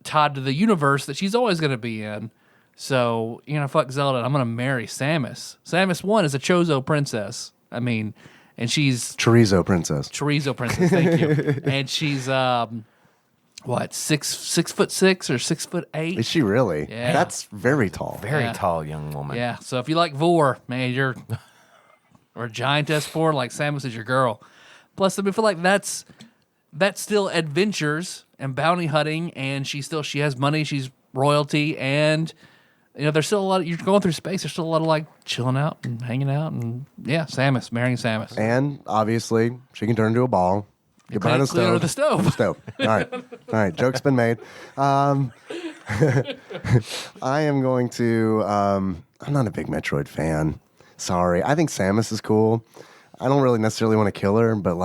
tied to the universe that she's always gonna be in. So, fuck Zelda. I'm gonna marry Samus. Samus 1 is a Chozo princess. And she's Chorizo princess. Chorizo princess. Thank you. And she's what, 6'6" or 6'8"? Is she really? Yeah. That's very tall. Very tall young woman. Yeah. So if you like Vor, man, you're or a giantess Vor, like Samus is your girl. Plus, I feel like that's still adventures and bounty hunting, and she has money, she's royalty, and there's still a lot. You're going through space. There's still a lot of like chilling out and hanging out, and Samus, marrying Samus, And obviously, she can turn into a ball. Get behind the clean stove. under the stove. Stove. All right. Joke's been made. I am going to. I'm not a big Metroid fan. Sorry. I think Samus is cool. I don't really necessarily want to kill her, but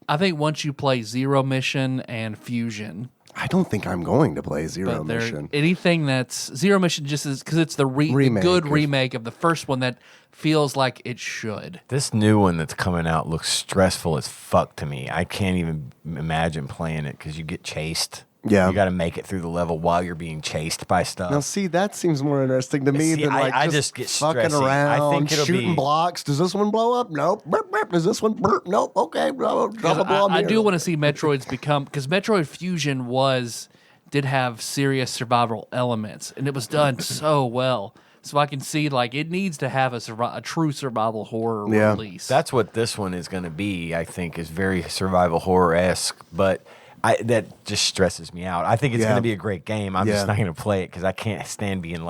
I think once you play Zero Mission and Fusion, I don't think I'm going to play Zero Mission. Anything that's Zero Mission just is because it's the good remake of the first one that feels like it should. This new one that's coming out looks stressful as fuck to me. I can't even imagine playing it because you get chased. Yeah. You got to make it through the level while you're being chased by stuff. Now, see, that seems more interesting to me than I just get fucking stressy. around, I think it'll shooting be blocks. Does this one blow up? Nope. Burp, burp. Does this one burp? Nope. Okay. I do want to see Metroids become, because Metroid Fusion did have serious survival elements, and it was done so well. So I can see it needs to have a true survival horror release. That's what this one is going to be. I think is very survival horror-esque, but that just stresses me out. I think it's going to be a great game. I'm just not going to play it because I can't stand being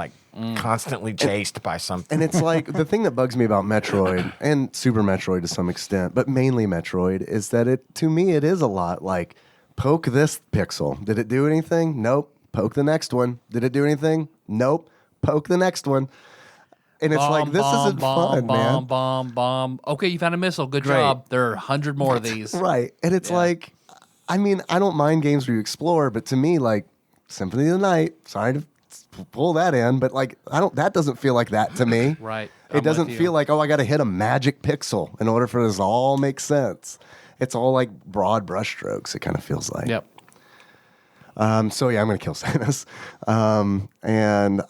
constantly chased by something. And it's like the thing that bugs me about Metroid and Super Metroid to some extent, but mainly Metroid, is that to me it is a lot like poke this pixel. Did it do anything? Nope. Poke the next one. Did it do anything? Nope. Poke the next one. And it's this isn't fun, man. Bomb. Okay, you found a missile. Good job. There are 100 more of these. Right. And it's I don't mind games where you explore, but to me, Symphony of the Night, sorry to pull that in, but that doesn't feel like that to me. Right. It doesn't feel like, I got to hit a magic pixel in order for this to all make sense. It's all broad brushstrokes, it kind of feels like. Yep. So yeah, I'm going to kill Samus. And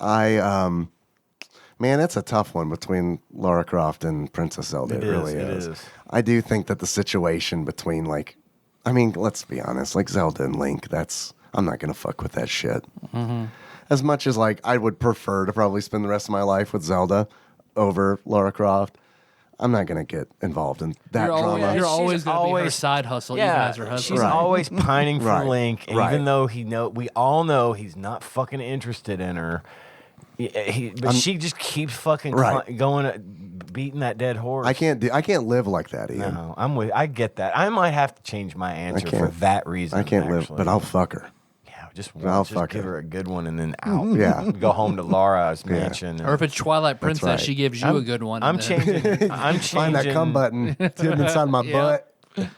man, that's a tough one between Lara Croft and Princess Zelda. It really is. I do think that the situation between let's be honest, Zelda and Link, I'm not going to fuck with that shit. Mm-hmm. As much as I would prefer to probably spend the rest of my life with Zelda over Lara Croft, I'm not going to get involved in that drama. You're always going to be her side hustle. Yeah, even as her husband. she's always pining for Link, and Right. even though we all know he's not fucking interested in her, but she just keeps fucking going, beating that dead horse. I can't live like that, Ian. No, I get that. I might have to change my answer for that reason. I can't live, but I'll fuck her. Just fuck give her. her a good one and then out. Yeah. Go home to Lara's mansion. Or if it's Twilight Princess, right. she gives you a good one. I'm changing. Find that cum button hidden inside my butt.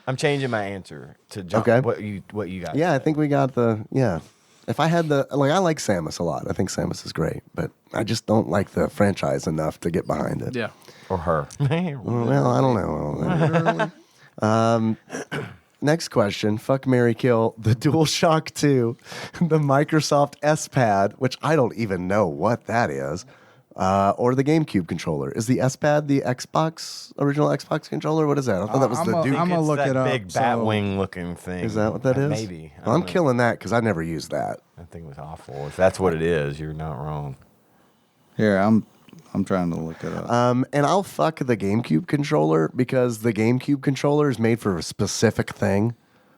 I'm changing my answer to John. Okay. What you got? Yeah, I think we got If I had I like Samus a lot. I think Samus is great, but I just don't like the franchise enough to get behind it. Yeah. Or her. Well, I don't know. Next question. Fuck, marry, kill. The DualShock 2, the Microsoft S-Pad, which I don't even know what that is, or the GameCube controller. Is the S-Pad the original Xbox controller? What is that? I thought that was the Duke. I'm going to look it up. Big Batwing looking thing. Is that what that is? Maybe. Well, I'm killing that because I never used that. That thing was awful. If that's what it is, you're not wrong. Here, I'm trying to look it up. And I'll fuck the GameCube controller because the GameCube controller is made for a specific thing,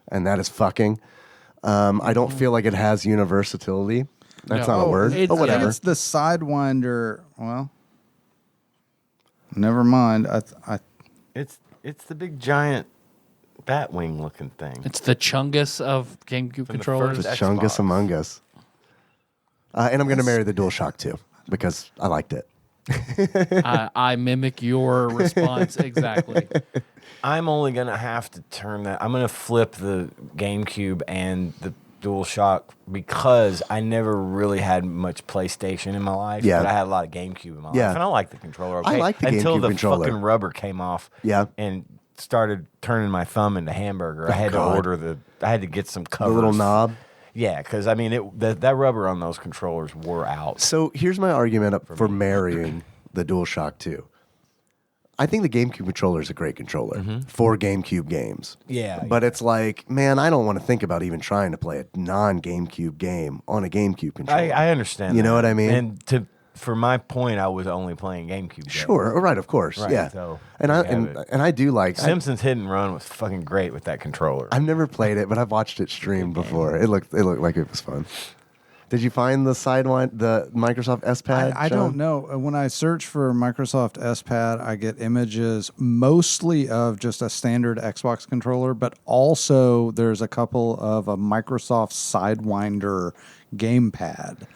and that is fucking. I don't feel like it has universality. That's not a word, but whatever. It's the Sidewinder. Well, never mind. It's the big giant Batwing looking thing. It's the Chungus of GameCube controllers. The Chungus Among Us. And I'm going to marry the DualShock 2 because I liked it. I mimic your response exactly. I'm only going to have to turn that. I'm going to flip the GameCube and the DualShock because I never really had much PlayStation in my life. Yeah. But I had a lot of GameCube in my life. Yeah. And I like the controller. Okay? I like the Until GameCube the controller. fucking rubber came off. Yeah. And started turning my thumb into hamburger. I had God. to order I had to get some The covers. little knob. Yeah, because I mean, that rubber on those controllers wore out. So here's my argument for marrying the DualShock 2. I think the GameCube controller is a great controller for GameCube games. Yeah. But it's like, man, I don't want to think about even trying to play a non-GameCube game on a GameCube controller. I understand. You know what I mean? And for my point, I was only playing GameCube games. Sure, right, of course, Right, yeah. so and I do like Simpsons Hit and Run was fucking great with that controller. I've never played it, but I've watched it streamed before. It looked like it was fun. Did you find the Microsoft S Pad? I don't know. When I search for Microsoft S Pad, I get images mostly of just a standard Xbox controller, but also there's a couple of a Microsoft Sidewinder gamepad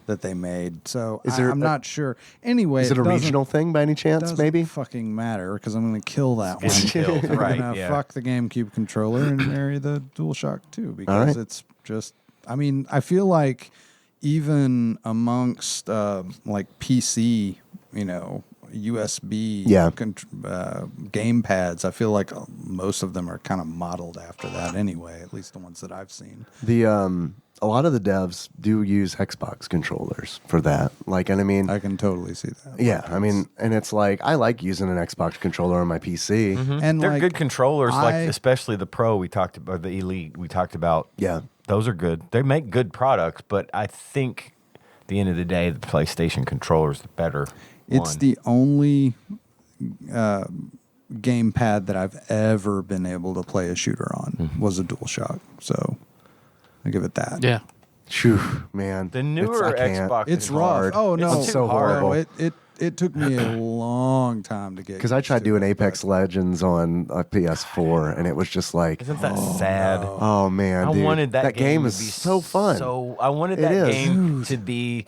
that they made. So I'm not sure. Anyway, is it a regional thing by any chance? Maybe fucking matter because I'm going to kill that one. Killed, I'm right? going to Yeah. fuck the GameCube controller and marry the DualShock 2 because it's just. I mean, I feel like even amongst like PC, USB game pads, I feel like most of them are kind of modeled after that anyway, at least the ones that I've seen. A lot of the devs do use Xbox controllers for that. Like, and I mean, I can totally see that. Yeah, I mean, and it's like I like using an Xbox controller on my PC. And they're like, good controllers, especially the Pro we talked about, the Elite we talked about. Yeah. Those are good. They make good products, but I think at the end of the day, the PlayStation controller is the better It's one. the only gamepad that I've ever been able to play a shooter on was a DualShock. So I give it that. Yeah. Phew, man. The newer I can't. Xbox It's is rough. hard. Oh no, It's so no, horrible. It took me a long time to get Because I tried doing Apex Legends on a PS4, and it was just like, Isn't that sad? oh man, I dude. wanted that game to is be so fun. So I wanted It that is. game to be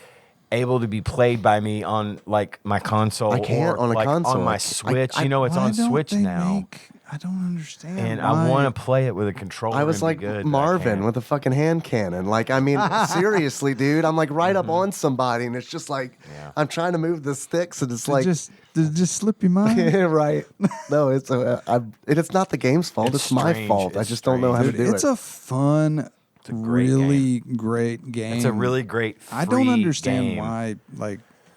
able to be played by me on like my console. I can't or on a like console. on my Switch. I- it's Why on don't Switch they now. I don't understand. And why. I want to play it with a controller. I was and like be good, but I Marvin can't. with a fucking hand cannon. Like, I mean, seriously, dude. I'm like right up on somebody, and it's just like I'm trying to move the sticks, and it's like Did it just slip your mind? right. No, it's not the game's fault. It's my strange. fault. I It's just don't know how to Dude, do it's it. a fun, a great really great game. It's a really great. I don't free understand game. why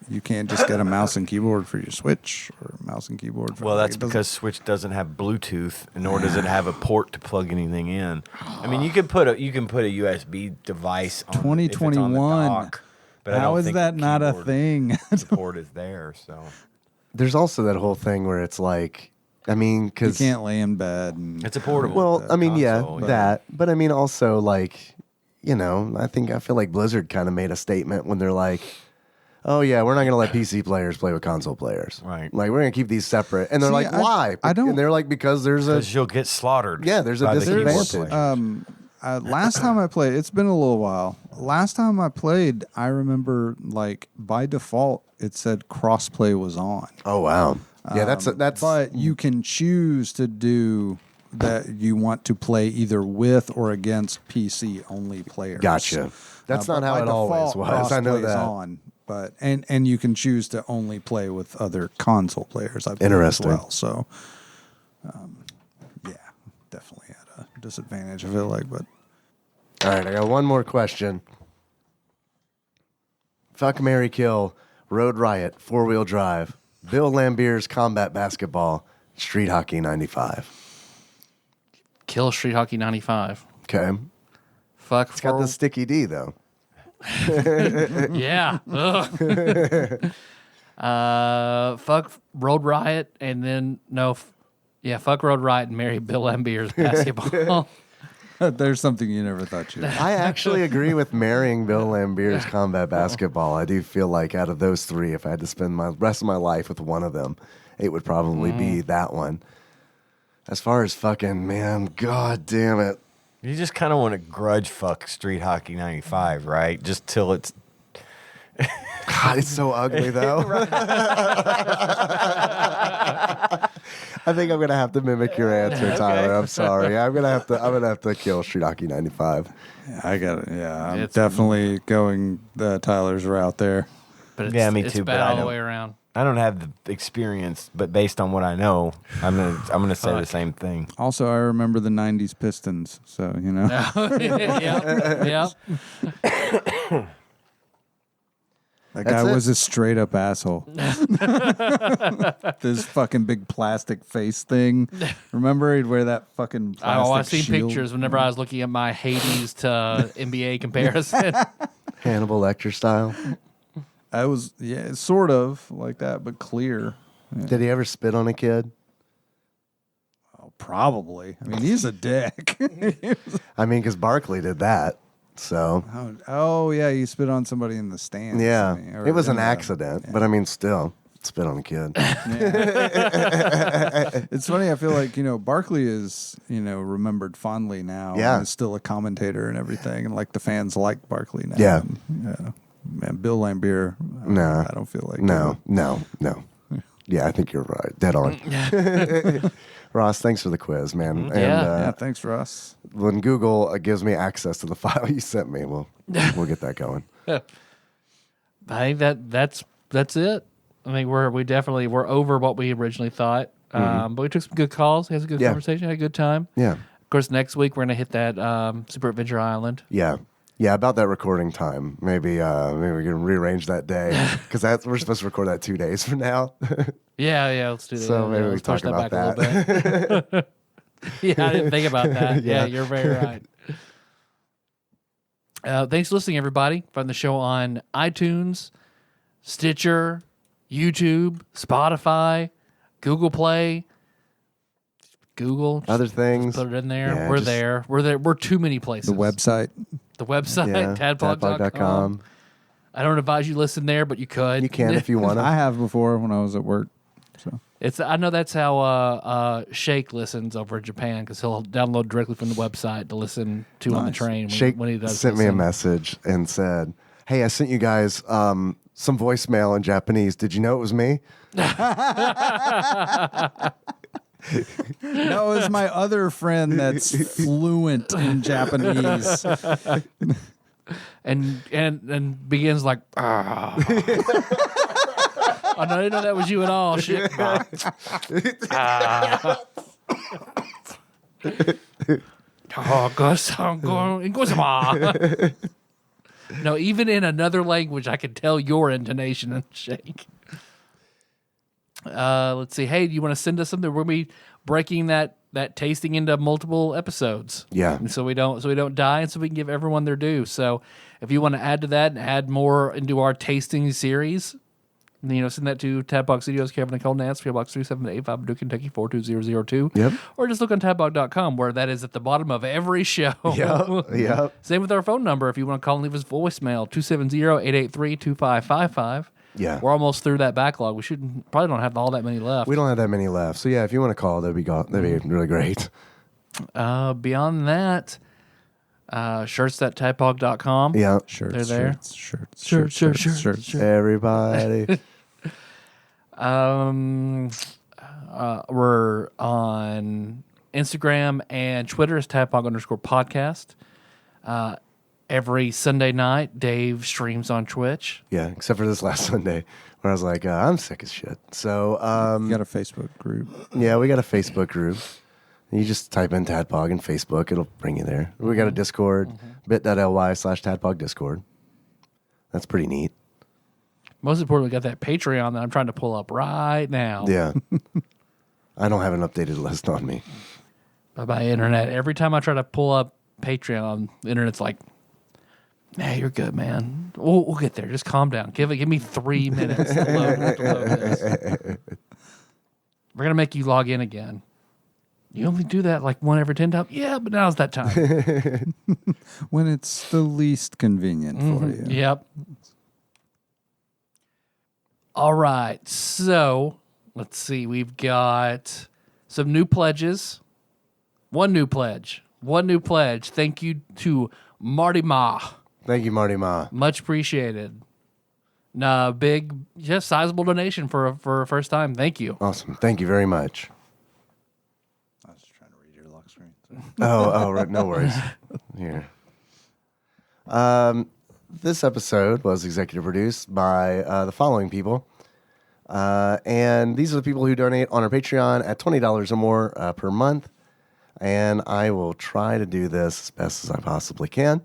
you can't just get a mouse and keyboard for your Switch or a mouse and keyboard for Well, that's it doesn't- because Switch doesn't have Bluetooth, nor does it have a port to plug anything in. I mean, you can put a USB device on 2021. if it's on the dock, but I How don't is think that the not a keyboard thing? support is there. So There's also that whole thing where it's like, I mean, You because can't lay in bed. And it's a portable. well, I mean, console, yeah, that, but I mean, also like, I feel like Blizzard kind of made a statement when they're like, oh yeah, we're not going to let PC players play with console players. Right. Like we're going to keep these separate. And they're See, like, why? I don't- And they're like, because there's a because you'll get slaughtered. Yeah, there's a by the keyboard disadvantage. players. last time I played, it's been a little while. Last time I played, I remember like by default it said crossplay was on. Oh wow. Yeah, that's But you can choose to do that. You want to play either with or against PC only players. Gotcha. That's But not how by it always default, was. I know crossplay's that. on, but and you can choose to only play with other console players. I believe, Interesting. As well. So, yeah, definitely at a disadvantage. I feel like, but All right, I got one more question. Fuck, marry, kill, Road Riot, 4-wheel drive, Bill Lambier's combat basketball, Street Hockey 95. Kill Street Hockey 95. Okay. Fuck. It's got the sticky D though. Yeah. Ugh. Fuck Road Riot, and then fuck Road Riot and marry Bill Lambier's basketball. there's something you never thought you'd. I actually agree with marrying Bill Lambier's combat basketball. I do feel like out of those three, if I had to spend my rest of my life with one of them, it would probably be that one. As far as fucking, man, god damn it. You just kind of want to grudge fuck Street Hockey 95, right? Just till it's God, it's so ugly though. I think I'm gonna have to mimic your answer, Tyler. I'm sorry. I'm gonna have to kill Shiitake 95. I got it. Yeah, I'm It's- definitely going the Tyler's route there. But it's, Yeah, me it's too, bad but I all the don't- way around. I don't have the experience, but based on what I know, I'm gonna say the same thing. Also, I remember the '90s Pistons, so you know. Yep. That That's guy it. was a straight up asshole. This fucking big plastic face thing. Remember he'd wear that fucking plastic I've seen shield? pictures whenever I was looking at my Hades to NBA comparison. Hannibal Lecter style. I was, yeah, sort of like that, but clear. Yeah. Did he ever spit on a kid? Oh, probably. I mean, he's a dick. I mean, because Barkley did that. So oh, yeah, he spit on somebody in the stands. yeah, didn't he? Or it was in an the- accident. But I mean, still, spit on a kid. It's funny. I feel like, Barkley is, remembered fondly now. Yeah. And is still a commentator and everything. And like the fans like Barkley now. Yeah. And, man, Bill Lambier. No. I don't feel like No. Yeah, I think you're right. Dead on. Ross, thanks for the quiz, man. And, Yeah, thanks, Ross. when Google gives me access to the file you sent me, we'll get that going. I think that's it. I mean, we're over what we originally thought. But we took some good calls. Had a good conversation. Had a good time. Yeah. Of course, next week we're gonna hit that Super Adventure Island. Yeah. Yeah, about that recording time. Maybe we can rearrange that day because we're supposed to record that 2 days from now. Yeah, let's do that. So maybe we let's talk push about back a little bit. Yeah, I didn't think about that. Yeah. Yeah, you're very right. Thanks for listening, everybody. Find the show on iTunes, Stitcher, YouTube, Spotify, Google Play, Google. Other things. Put it in there. Yeah, We're just- there. We're there. We're too many places. The website. The website, Yeah, tadpog.com. I don't advise you listen there, but you could. You can if you want I to. have before when I was at work. So I know that's how Shake listens over in Japan because he'll download directly from the website to listen to on the Nice. train Shake when he does. sent me a listen. message and said, "Hey, I sent you guys some voicemail in Japanese. Did you know it was me?" no, it was my other friend that's fluent in Japanese. and begins like, I didn't know that was you at all. Shit. No, even in another language, I can tell your intonation and Shake. Let's see. Hey, do you want to send us something? We'll be breaking that tasting into multiple episodes. Yeah. And so we don't die, and so we can give everyone their due. So if you want to add to that and add more into our tasting series, send that to Tadpog Studios, Kevin and Cole Nance, PO Box 3785, Purdue, Kentucky 42002. Yep. Or just look on tadpog.com where that is at the bottom of every show. Yep. Same with our phone number. If you want to call and leave us voicemail, 270-883-2555. Yeah. We're almost through that backlog. We probably don't have all that many left. We don't have that many left. So yeah, if you want to call, that'd be really great. Beyond that, shirts.tadpog.com. Yeah. They're there. Shirts. Everybody. We're on Instagram and Twitter as Tadpog_podcast. Every Sunday night, Dave streams on Twitch. Yeah, except for this last Sunday where I was like, I'm sick as shit. So You got a Facebook group. yeah, we got a Facebook group. You just type in Tadpog in Facebook. It'll bring you there. We got a Discord, bit.ly/Tadpog Discord. That's pretty neat. Most importantly, we got that Patreon that I'm trying to pull up right now. Yeah. I don't have an updated list on me. By internet. Every time I try to pull up Patreon, the internet's like, "Hey, you're good, man. We'll get there. Just calm down. Give me 3 minutes to load this. We're gonna make you log in again. You only do that like one every 10 times. Yeah, but now's that time. When it's the least convenient for you. Yep. All right. So let's see. We've got some new pledges. One new pledge. Thank you to Marty Ma. Thank you, Marty Ma. Much appreciated. Big, just sizable donation for a first time. Thank you. Awesome. Thank you very much. I was trying to read your lock screen. Right. No worries. Here. This episode was executive produced by the following people. And these are the people who donate on our Patreon at $20 or more per month. And I will try to do this as best as I possibly can.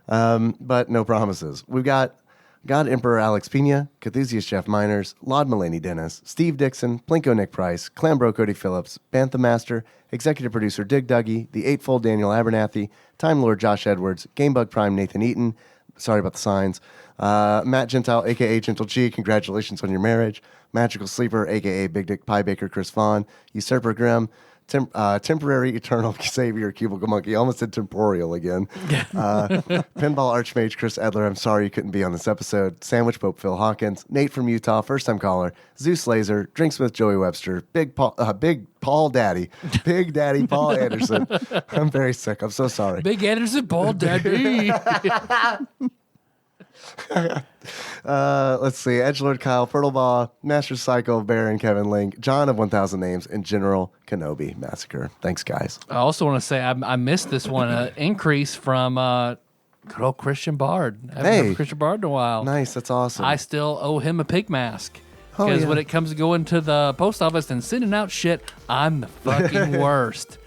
But no promises. We've got God Emperor Alex Pena, Cathusius Jeff Miners, Laud Mulaney Dennis, Steve Dixon, Plinko Nick Price, Clambro Cody Phillips, Bantha Master, Executive Producer Dig Dougie, The Eightfold Daniel Abernathy, Time Lord Josh Edwards, Gamebug Prime Nathan Eaton, sorry about the signs, Matt Gentile, a.k.a. Gentle G, congratulations on your marriage, Magical Sleeper, a.k.a. Big Dick Pie Baker Chris Vaughn, Usurper Grimm, Temporary Eternal Savior Cubicle Monkey, almost did temporal again. Pinball Archmage Chris Edler, I'm sorry you couldn't be on this episode. Sandwich Pope Phil Hawkins, Nate from Utah, first time caller, Zeus Laser, Drinksmith Joey Webster, Big Paul Daddy, Big Daddy Paul Anderson. I'm very sick. I'm so sorry. Big Anderson Paul Daddy. Let's see. Edgelord Kyle, Fertlebaugh, Master Psycho, Baron, Kevin Link, John of 1000 Names, and General Kenobi Massacre. Thanks, guys. I also want to say I missed this one. Increase from good old Christian Bard. I haven't heard Christian Bard in a while. Nice. That's awesome. I still owe him a pig mask. Because when it comes to going to the post office and sending out shit, I'm the fucking worst.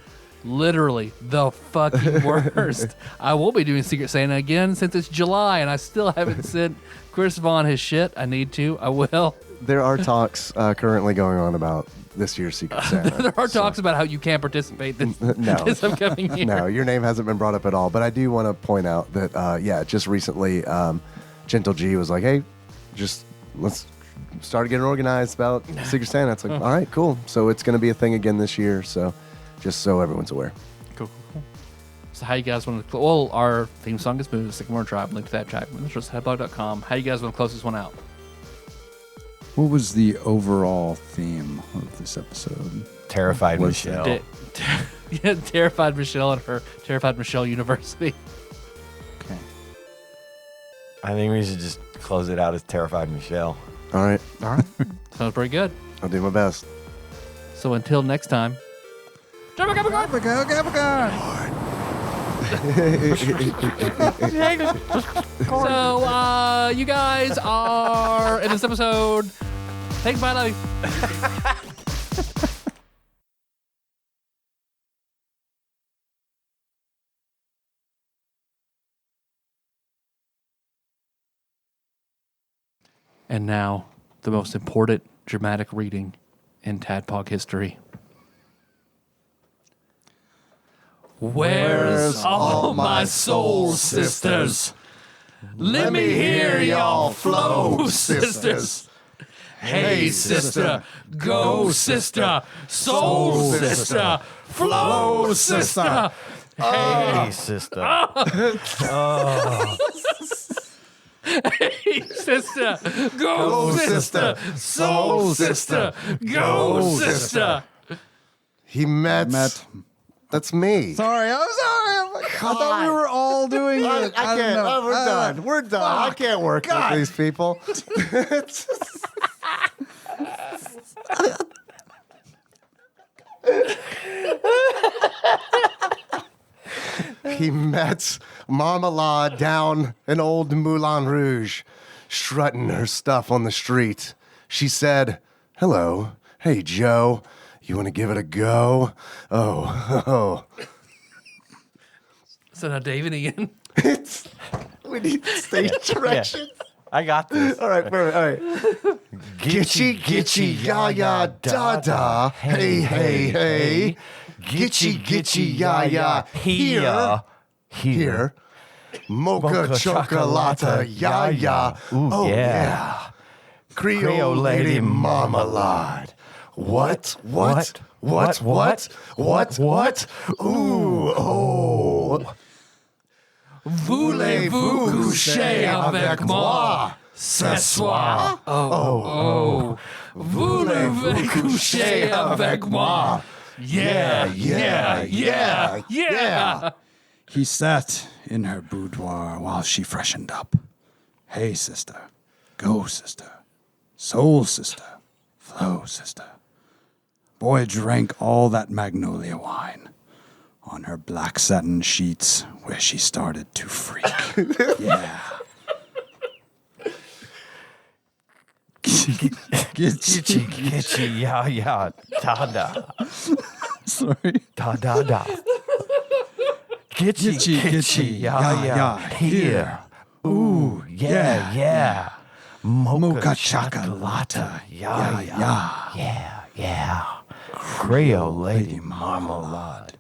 Literally the fucking worst. I won't be doing Secret Santa again since it's July, and I still haven't sent Chris Vaughn his shit. I need to. I will. There are talks currently going on about this year's Secret Santa. There are talks about how you can't participate this upcoming year. No, your name hasn't been brought up at all. But I do want to point out that, just recently, Gentle G was like, hey, let's start getting organized about Secret Santa. It's like, all right, cool. So it's going to be a thing again this year. So just so everyone's aware. Cool. So how you guys want to... Well, our theme song is moved to Sycamore Tribe. Link to that track. TADPOG.com. How you guys want to close this one out? What was the overall theme of this episode? Terrified Michelle. Terrified Michelle and her Terrified Michelle University. Okay. I think we should just close it out as Terrified Michelle. All right. Sounds pretty good. I'll do my best. So until next time... Go, So, you guys are in this episode. Thanks, bye, love you. And now, the most important dramatic reading in TADPOG history. Where's all my soul sisters? Let me hear y'all flow, sisters. Hey, sister, go, sister, soul, sister, flow, sister. Hey, sister. Hey, sister, go, sister, soul, sister, go, sister. He met. That's me. Sorry, I'm sorry. I thought we were all doing it. I can't. Oh, we're done. We're done. I can't work with these people. He met Marmalade down in old Moulin Rouge, strutting her stuff on the street. She said, hello. Hey, Joe. You want to give it a go? Oh. So now Dave and Ian. We need stage directions. Yeah, I got this. All right, perfect. All right. Gitchy, gitchy, ya, ya, da, da. Hey, hey, hey. Gitchy, gitchy, ya, ya. Here. Mocha chocolata, ya, ya. Ooh, oh, yeah. Creole lady marmalade. What? Ooh, oh. Voulez-vous coucher avec moi? Ce soir. Oh. Voulez-vous coucher avec moi? Yeah. He sat in her boudoir while she freshened up. Hey, sister, Go, sister. Soul sister. Flow, sister. Boy drank all that magnolia wine on her black satin sheets where she started to freak. Yeah. Gitchy, yeah, da. Sorry. Da. Gitchy, yeah, here. Ooh, yeah. Mocha chocolata, yeah. Creole lady marmalade.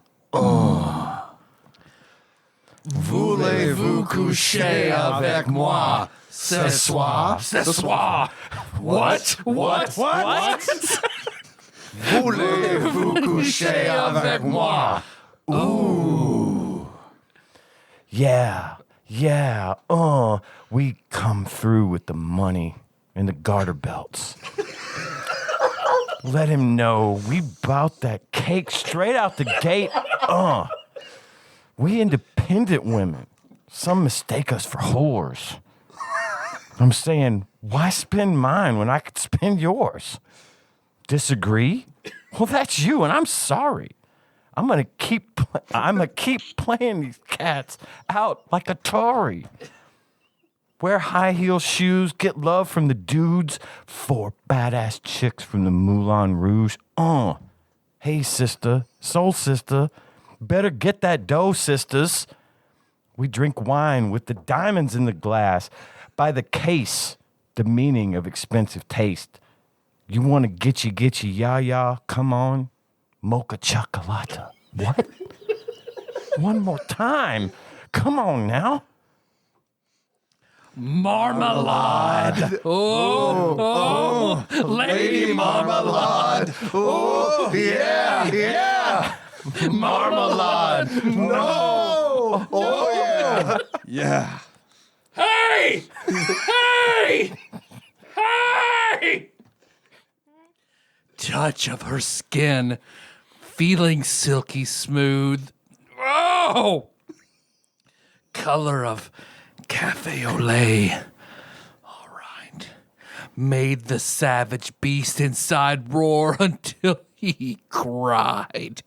Voulez-vous coucher avec moi? Ce soir. What? Voulez-vous coucher avec moi? Ooh. Yeah. We come through with the money and the garter belts. Let him know we bout that cake straight out the gate. We independent women. Some mistake us for whores. I'm saying, why spend mine when I could spend yours? Disagree? Well, that's you, and I'm sorry. I'm gonna keep playing these cats out like Atari. Wear high heel shoes, get love from the dudes, 4 badass chicks from the Moulin Rouge. Hey, sister, soul sister, better get that dough, sisters. We drink wine with the diamonds in the glass. By the case, the meaning of expensive taste. You want to gitchy, ya, come on. Mocha chocolata. What? One more time. Come on now. Marmalade. Oh, Lady Marmalade. Oh, yeah. Marmalade. No. Oh, yeah. Yeah. Hey! Touch of her skin, feeling silky smooth. Oh! Color of cafe au lait. All right. Made the savage beast inside roar until he cried.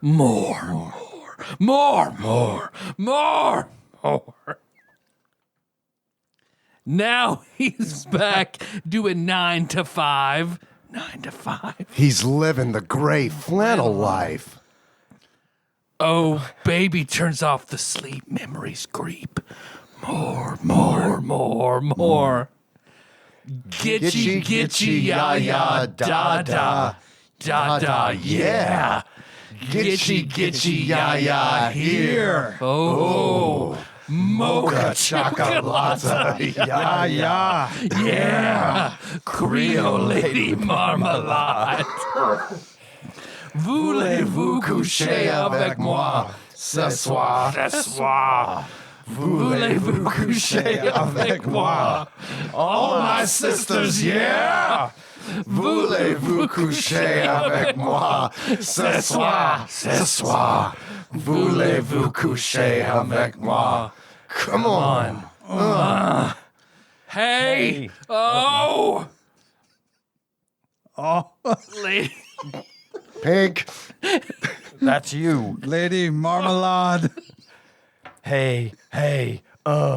More. Now he's back doing 9 to 5. 9 to 5. He's living the gray flannel life. Oh, baby turns off the sleep memories creep. More. Gitchy, ya, da, yeah. Gitchy, ya, here. Oh, mocha chocolata, yeah. Creole lady marmalade. Voulez-vous coucher avec moi? Ce soir. Voulez-vous coucher avec moi? All my sisters, yeah. Voulez-vous coucher avec moi? Ce soir. Voulez-vous coucher avec moi? Come on. Hey. Oh. Lady. Pink. That's you. Lady Marmalade. Hey. Ooh.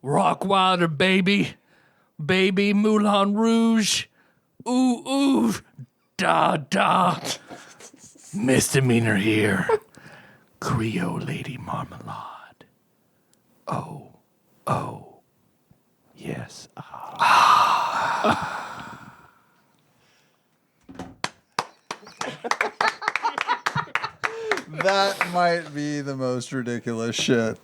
Rock Wilder, baby. Baby Moulin Rouge. Ooh, da. Misdemeanor here. Creole lady marmalade. Oh. Yes. That might be the most ridiculous shit